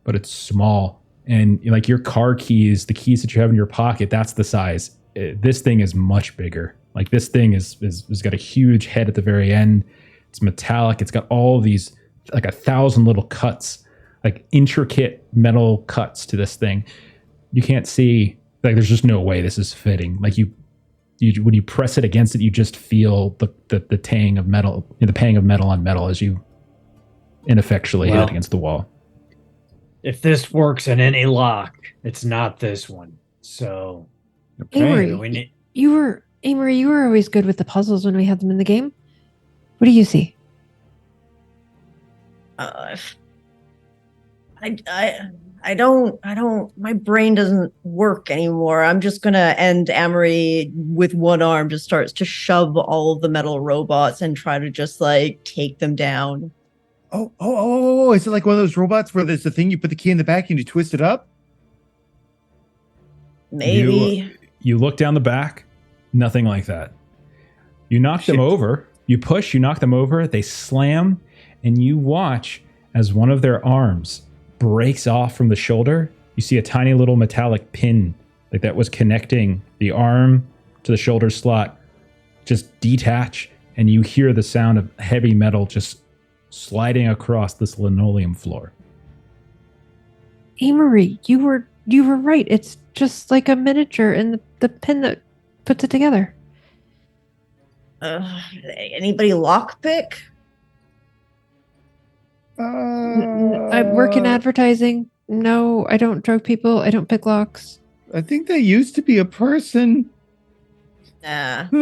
but it's small. And like your car keys, the keys that you have in your pocket, that's the size. This thing is much bigger. Like this thing is got a huge head at the very end. It's metallic. It's got all these like 1,000 little cuts, like intricate metal cuts to this thing. You can't see, like there's just no way this is fitting. Like you when you press it against it, you just feel the tang of metal, the pang of metal on metal as you ineffectually hit it against the wall. If this works in any lock, it's not this one. So, Amery, you were always good with the puzzles when we had them in the game. What do you see? I don't, my brain doesn't work anymore. I'm just going to end Amery with one arm, just starts to shove all of the metal robots and try to just like take them down. Oh, is it like one of those robots where there's the thing you put the key in the back and you twist it up? Maybe. You look down the back, nothing like that. You knock them over, you push, you knock them over, they slam, and you watch as one of their arms breaks off from the shoulder. You see a tiny little metallic pin like that was connecting the arm to the shoulder slot just detach, and you hear the sound of heavy metal just sliding across this linoleum floor. Amery, you were right. It's just like a miniature and the pin that puts it together. Anybody lockpick? I work in advertising. No, I don't drug people. I don't pick locks. I think that used to be a person. Nah. I'm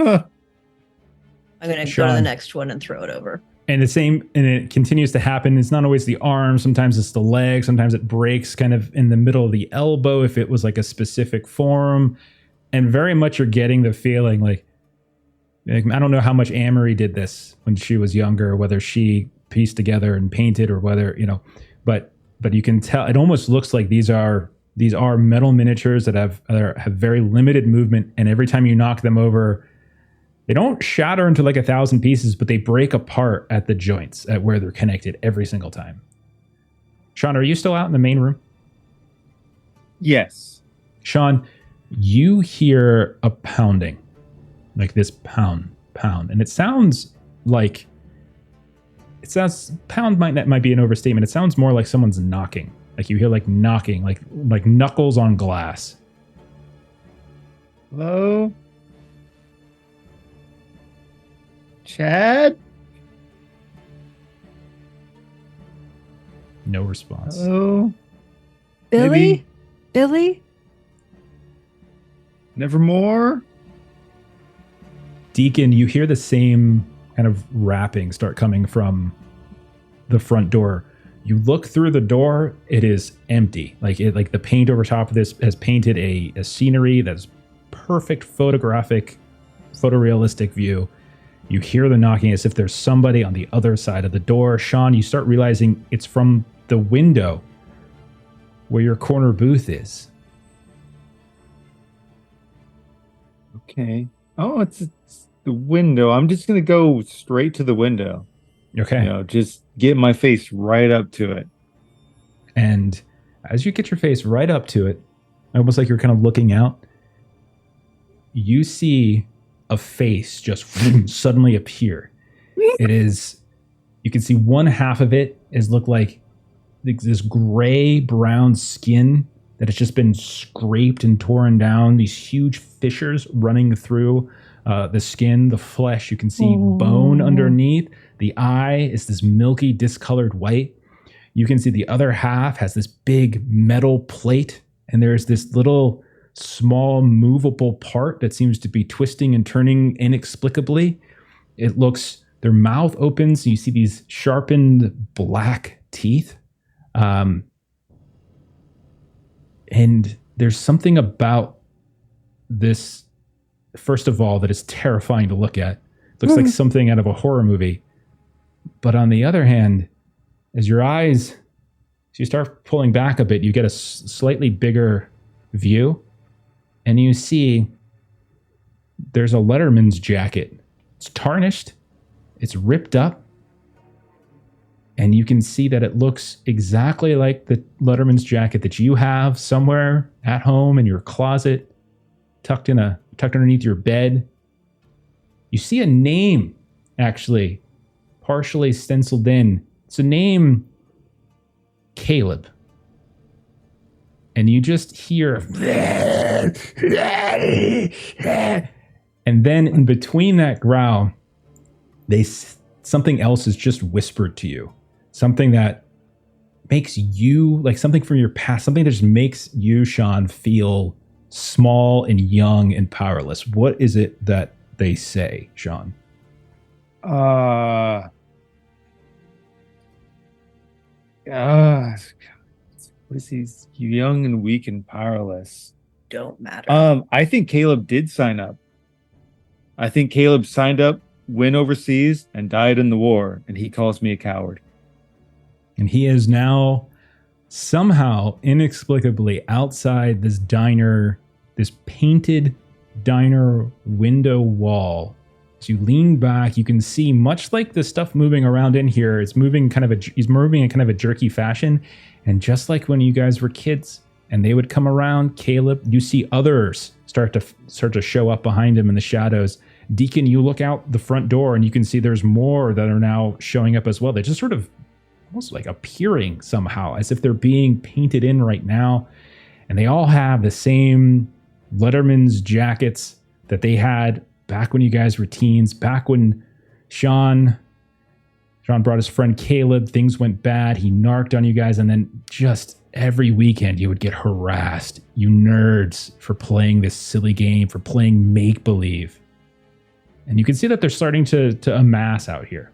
going to go to the next one and throw it over. And it continues to happen. It's not always the arm. Sometimes it's the leg. Sometimes it breaks kind of in the middle of the elbow if it was like a specific form. And very much you're getting the feeling like I don't know how much Amery did this when she was younger, whether she pieced together and painted or whether, but you can tell it almost looks like these are metal miniatures that have very limited movement. And every time you knock them over, they don't shatter into like 1,000 pieces, but they break apart at the joints at where they're connected every single time. Sean, are you still out in the main room? Yes. Sean, you hear a pounding, like this pound, and it sounds pound might be an overstatement. It sounds more like someone's knocking. Like you hear like knocking, like knuckles on glass. Hello? Chad? No response. Hello? Billy? Billy? Nevermore? Deacon, you hear the same kind of rapping start coming from the front door. You look through the door, it is empty. Like the paint over top of this has painted a scenery that's perfect photorealistic view. You hear the knocking as if there's somebody on the other side of the door. Sean, you start realizing it's from the window where your corner booth is. Okay. Oh, it's the window. I'm just going to go straight to the window. Okay. Just get my face right up to it. And as you get your face right up to it, almost like you're kind of looking out, you see a face just suddenly appear. It is, you can see one half of it look like this gray brown skin that has just been scraped and torn down. These huge fissures running through the skin, the flesh. You can see bone underneath. The eye is this milky, discolored white. You can see the other half has this big metal plate, and there's this little small movable part that seems to be twisting and turning inexplicably. It looks, their mouth opens, and you see these sharpened black teeth. And there's something about this, first of all, that is terrifying to look at. It looks like something out of a horror movie. But on the other hand, as your eyes, as you start pulling back a bit, you get a slightly bigger view, and you see there's a letterman's jacket. It's tarnished, it's ripped up, and you can see that it looks exactly like the letterman's jacket that you have somewhere at home in your closet, tucked underneath your bed. You see a name, actually, partially stenciled in. It's a name, Caleb. And you just hear, and then in between that growl, something else is just whispered to you. Something that makes you, like something from your past, something that just makes you, Sean, feel small and young and powerless. What is it that they say, Sean? What is he's young and weak and powerless? Don't matter. I think Caleb did sign up. I think Caleb signed up, went overseas, and died in the war, and he calls me a coward. And he is now somehow inexplicably outside this diner, this painted diner window wall. As you lean back, you can see, much like the stuff moving around in here, he's moving in kind of a jerky fashion. And just like when you guys were kids and they would come around, Caleb, you see others start to show up behind him in the shadows. Deacon, you look out the front door and you can see there's more that are now showing up as well. They're just sort of almost like appearing somehow, as if they're being painted in right now. And they all have the same letterman's jackets that they had back when you guys were teens, back when Sean brought his friend Caleb, things went bad, he narked on you guys, and then just every weekend you would get harassed, you nerds, for playing this silly game, for playing make-believe. And you can see that they're starting to amass out here.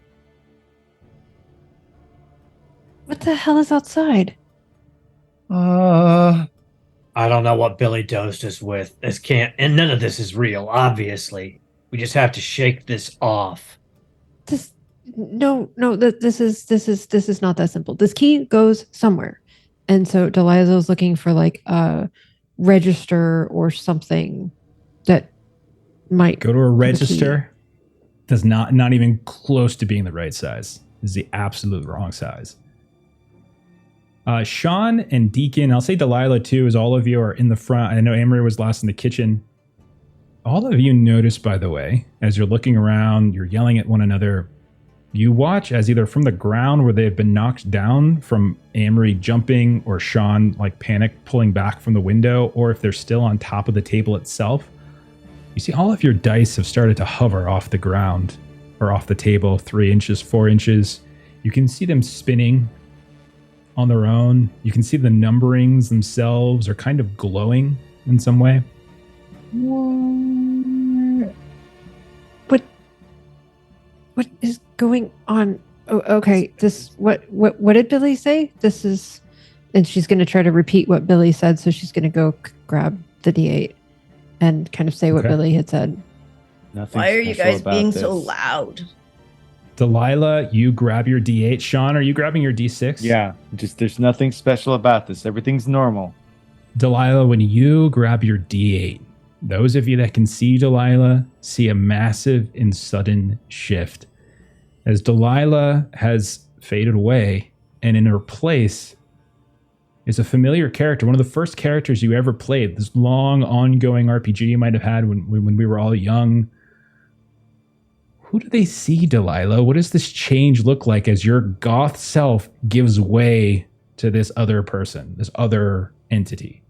What the hell is outside? I don't know what Billy dosed us with. And none of this is real, obviously. We just have to shake this off. This is not that simple. This key goes somewhere. And so Delilah's looking for like a register or something that might go to a register. Does not even close to being the right size. This is the absolute wrong size. Sean and Deacon, I'll say Delilah too, as all of you are in the front. I know Amery was last in the kitchen. All of you notice, by the way, as you're looking around, you're yelling at one another, you watch as either from the ground where they've been knocked down from Amery jumping or Sean like panic pulling back from the window, or if they're still on top of the table itself, you see all of your dice have started to hover off the ground or off the table, 3 inches, 4 inches. You can see them spinning on their own. You can see the numberings themselves are kind of glowing in some way. What is going on? Oh, okay. What did Billy say? This is, and she's going to try to repeat what Billy said. So she's going to go grab the D8 and kind of say what Billy had said. Why are you guys being so loud? Delilah, you grab your D8. Sean, are you grabbing your D6? Yeah, just there's nothing special about this. Everything's normal. Delilah, when you grab your D8, those of you that can see Delilah see a massive and sudden shift. As Delilah has faded away, and in her place is a familiar character, one of the first characters you ever played, this long, ongoing RPG you might have had when we were all young. Who do they see, Delilah? What does this change look like as your goth self gives way to this other person, this other entity?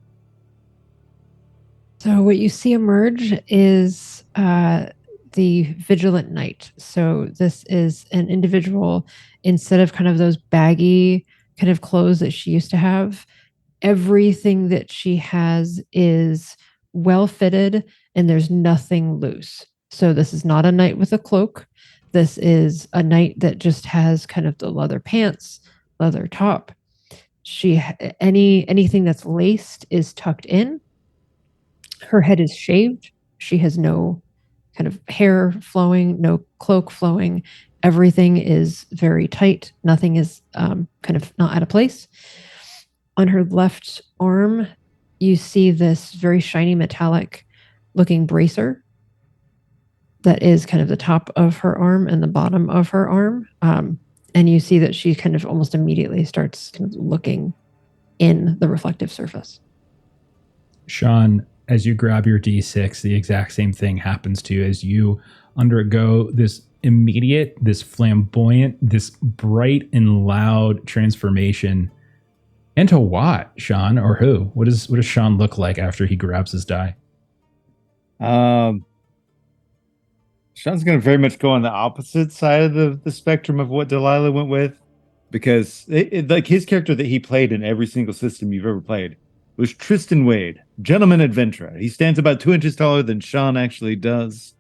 So what you see emerge is the Vigilant Knight. So this is an individual, instead of kind of those baggy kind of clothes that she used to have. Everything that she has is well fitted and there's nothing loose. So this is not a knight with a cloak. This is a knight that just has kind of the leather pants, leather top. Anything that's laced is tucked in. Her head is shaved. She has no kind of hair flowing, no cloak flowing. Everything is very tight. Nothing is kind of not out of place. On her left arm, you see this very shiny metallic looking bracer that is kind of the top of her arm and the bottom of her arm. And you see that she kind of almost immediately starts kind of looking in the reflective surface. Sean, as you grab your D6, the exact same thing happens to you as you undergo this immediate, this flamboyant, this bright and loud transformation. Into what, Sean, or who? What does Sean look like after he grabs his die? Sean's going to very much go on the opposite side of the spectrum of what Delilah went with, because like his character that he played in every single system you've ever played was Tristan Wade, gentleman adventurer. He stands about 2 inches taller than Sean actually does.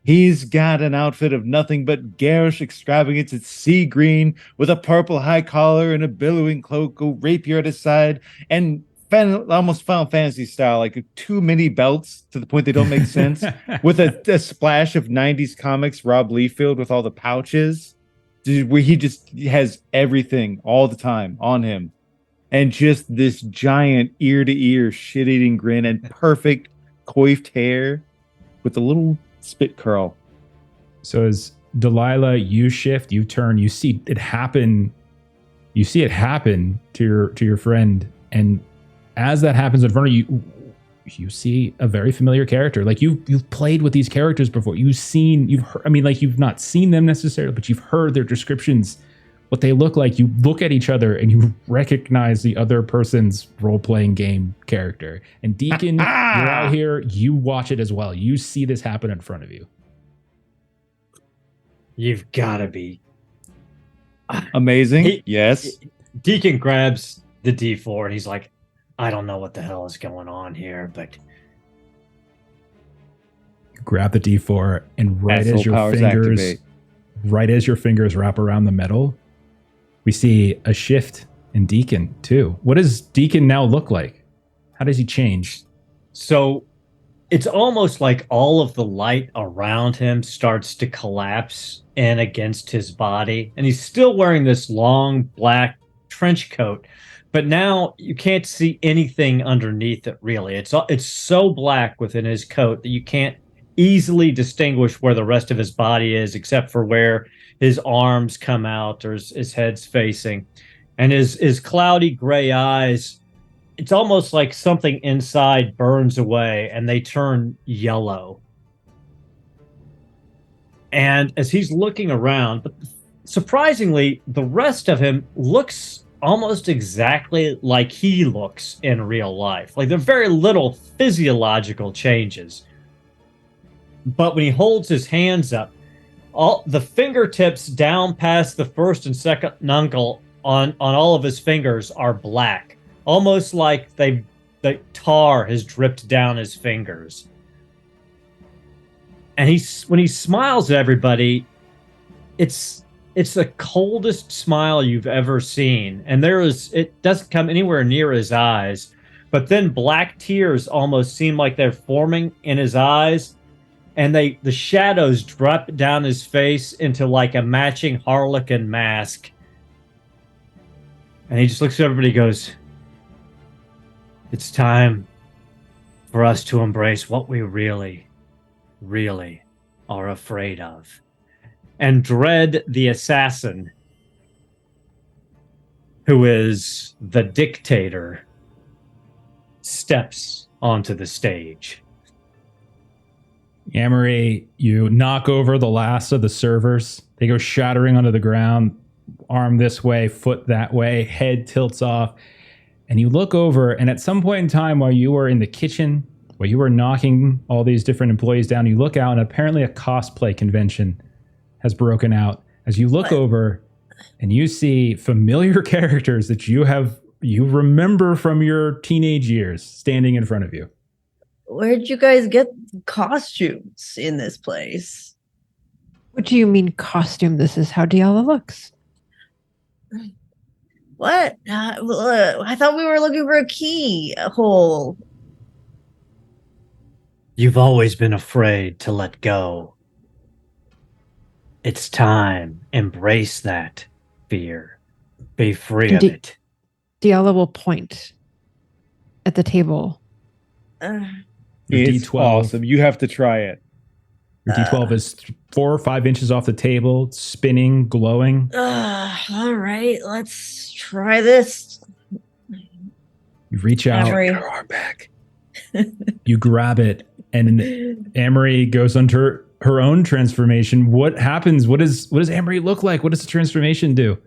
He's got an outfit of nothing but garish extravagance. It's sea green with a purple high collar and a billowing cloak, a rapier at his side, and almost Final Fantasy style, like too many belts to the point they don't make sense, with a splash of 90s comics Rob Liefeld with all the pouches, where he just has everything all the time on him. And just this giant ear-to-ear shit-eating grin and perfect coiffed hair with a little spit curl. So as Delilah, you shift, you turn, you see it happen. You see it happen to your friend, and as that happens in front of you, you see a very familiar character. Like you've played with these characters before. You've heard, I mean, like you've not seen them necessarily, but you've heard their descriptions, what they look like. You look at each other and you recognize the other person's role-playing game character. And Deacon, you're out here, you watch it as well. You see this happen in front of you. You've got to be amazing. Yes. Deacon grabs the D4 and he's like, I don't know what the hell is going on here, but grab the D4 and right as your fingers wrap around the metal, we see a shift in Deacon too. What does Deacon now look like? How does he change? So it's almost like all of the light around him starts to collapse in against his body. And he's still wearing this long black trench coat, but now you can't see anything underneath it, really. It's so black within his coat that you can't easily distinguish where the rest of his body is, except for where his arms come out or his head's facing. And his cloudy gray eyes, it's almost like something inside burns away and they turn yellow. And as he's looking around, but surprisingly, the rest of him looks almost exactly like he looks in real life. Like there are very little physiological changes. But when he holds his hands up, all the fingertips down past the first and second knuckle on all of his fingers are black, almost like the tar has dripped down his fingers. And when he smiles at everybody, it's the coldest smile you've ever seen. And it doesn't come anywhere near his eyes, but then black tears almost seem like they're forming in his eyes. And the shadows drop down his face into like a matching harlequin mask. And he just looks at everybody and goes, it's time for us to embrace what we really, really are afraid of. And Dread the assassin, who is the Dictator, steps onto the stage. Amery, you knock over the last of the servers. They go shattering onto the ground, arm this way, foot that way, head tilts off. And you look over, and at some point in time while you were in the kitchen, while you were knocking all these different employees down, you look out, and apparently a cosplay convention has broken out. As you look over, and you see familiar characters that you remember from your teenage years standing in front of you. Where'd you guys get costumes in this place? What do you mean costume? This is how Diala looks. What? I thought we were looking for a keyhole. You've always been afraid to let go. It's time. Embrace that fear. Be free of it. Diala will point at the table. It's awesome. You have to try it. Your D12 is 4 or 5 inches off the table, spinning, glowing. All right, let's try this. You reach out. Amery. Get her arm back. You grab it, and Amery goes under her own transformation. What happens? What does Amery look like? What does the transformation do?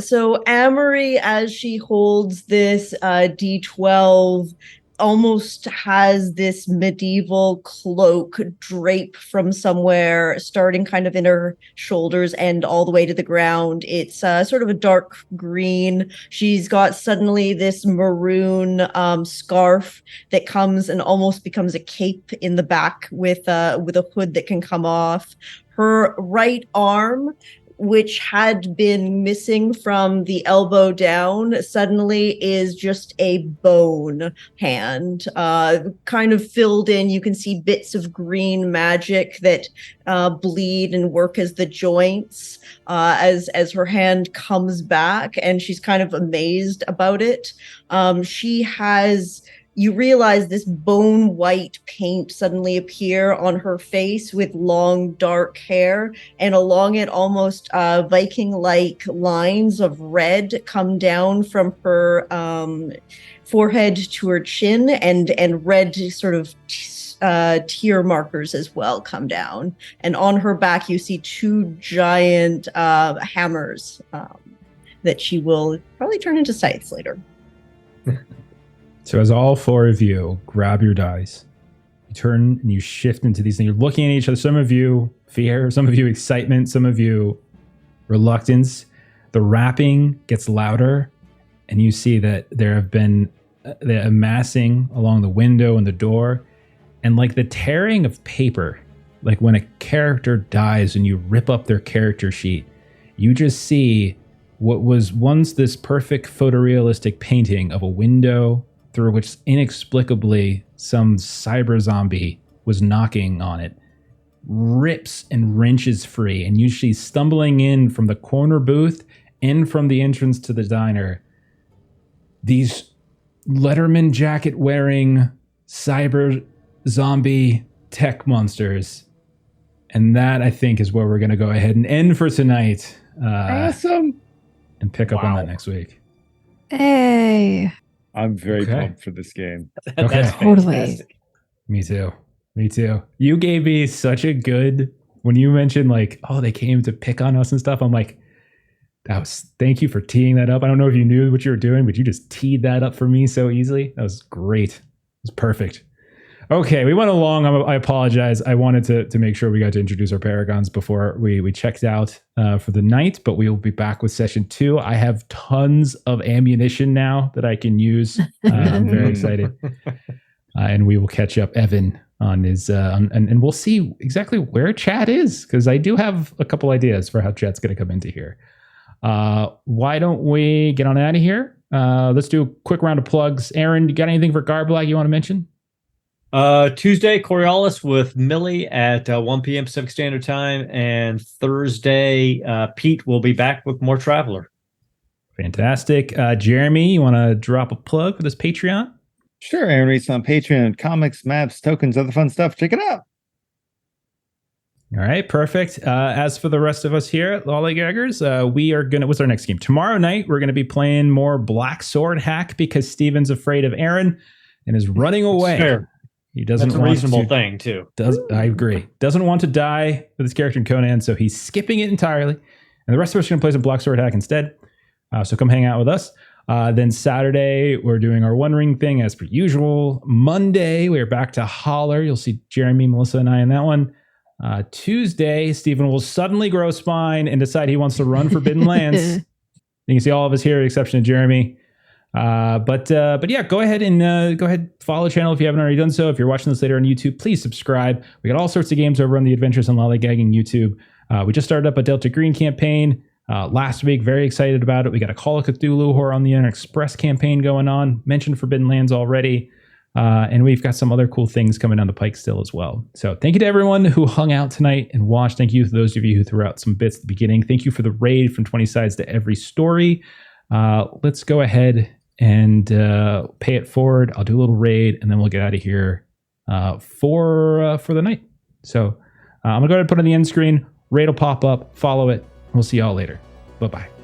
So Amery, as she holds this D12, almost has this medieval cloak drape from somewhere, starting kind of in her shoulders and all the way to the ground. It's sort of a dark green. She's got suddenly this maroon scarf that comes and almost becomes a cape in the back with a hood that can come off. Her right arm, which had been missing from the elbow down, suddenly is just a bone hand, kind of filled in. You can see bits of green magic that bleed and work as the joints as her hand comes back, and she's kind of amazed about it. She has... You realize this bone white paint suddenly appear on her face with long dark hair, and along it almost Viking-like lines of red come down from her forehead to her chin, and red sort of tear markers as well come down. And on her back you see 2 giant hammers that she will probably turn into scythes later. So as all 4 of you grab your dice, you turn and you shift into these things. You're looking at each other. Some of you fear, some of you excitement, some of you reluctance. The rapping gets louder, and you see that there have been the amassing along the window and the door, and like the tearing of paper, like when a character dies and you rip up their character sheet, you just see what was once this perfect photorealistic painting of a window through which inexplicably some cyber zombie was knocking on it, rips and wrenches free, and usually stumbling in from the corner booth and from the entrance to the diner, these Letterman jacket wearing cyber zombie tech monsters. And that, I think, is where we're going to go ahead and end for tonight. Awesome. And pick up on that next week. Hey. I'm very pumped for this game. Okay. Totally. Me too. You gave me such a good, when you mentioned like, oh, they came to pick on us and stuff. I'm like, thank you for teeing that up. I don't know if you knew what you were doing, but you just teed that up for me so easily. That was great. It was perfect. Okay, we went along. I apologize. I wanted to make sure we got to introduce our Paragons before we checked out for the night, but we will be back with session 2. I have tons of ammunition now that I can use. I'm very excited. And we will catch up Evan on his, and we'll see exactly where Chad is, because I do have a couple ideas for how Chad's going to come into here. Why don't we get on out of here? Let's do a quick round of plugs. Aaron, you got anything for Garblag you want to mention? Tuesday, Coriolis with Millie at 1 p.m. Pacific Standard Time, and Thursday, Pete will be back with more Traveler. Fantastic. Jeremy, you want to drop a plug for this Patreon? Sure, Aaron. It's on Patreon. Comics, maps, tokens, other fun stuff. Check it out. All right, perfect. As for the rest of us here at Lollygaggers, we are going to... What's our next game? Tomorrow night, we're going to be playing more Black Sword Hack because Steven's afraid of Aaron and is running away. Fair. He doesn't. That's a reasonable thing too. I agree. Doesn't want to die with his character in Conan, so he's skipping it entirely. And the rest of us are going to play some Black Sword Hack instead. So come hang out with us. Then Saturday we're doing our One Ring thing as per usual. Monday we're back to Holler. You'll see Jeremy, Melissa, and I in that one. Tuesday, Stephen will suddenly grow a spine and decide he wants to run Forbidden Lands. You can see all of us here, exception of Jeremy. But yeah, go ahead, follow the channel if you haven't already done so. If you're watching this later on YouTube, please subscribe. We got all sorts of games over on the Adventures in Lollygagging YouTube. We just started up a Delta Green campaign last week. Very excited about it. We got a Call of Cthulhu Horror on the Inner Express campaign going on. Mentioned Forbidden Lands already. And we've got some other cool things coming down the pike still as well. So thank you to everyone who hung out tonight and watched. Thank you to those of you who threw out some bits at the beginning. Thank you for the raid from 20 sides to every story. Let's go ahead and pay it forward. I'll do a little raid and then we'll get out of here for the night. So I'm gonna go ahead and put it on the end screen. Raid will pop up. Follow it. We'll see y'all later. Bye-bye.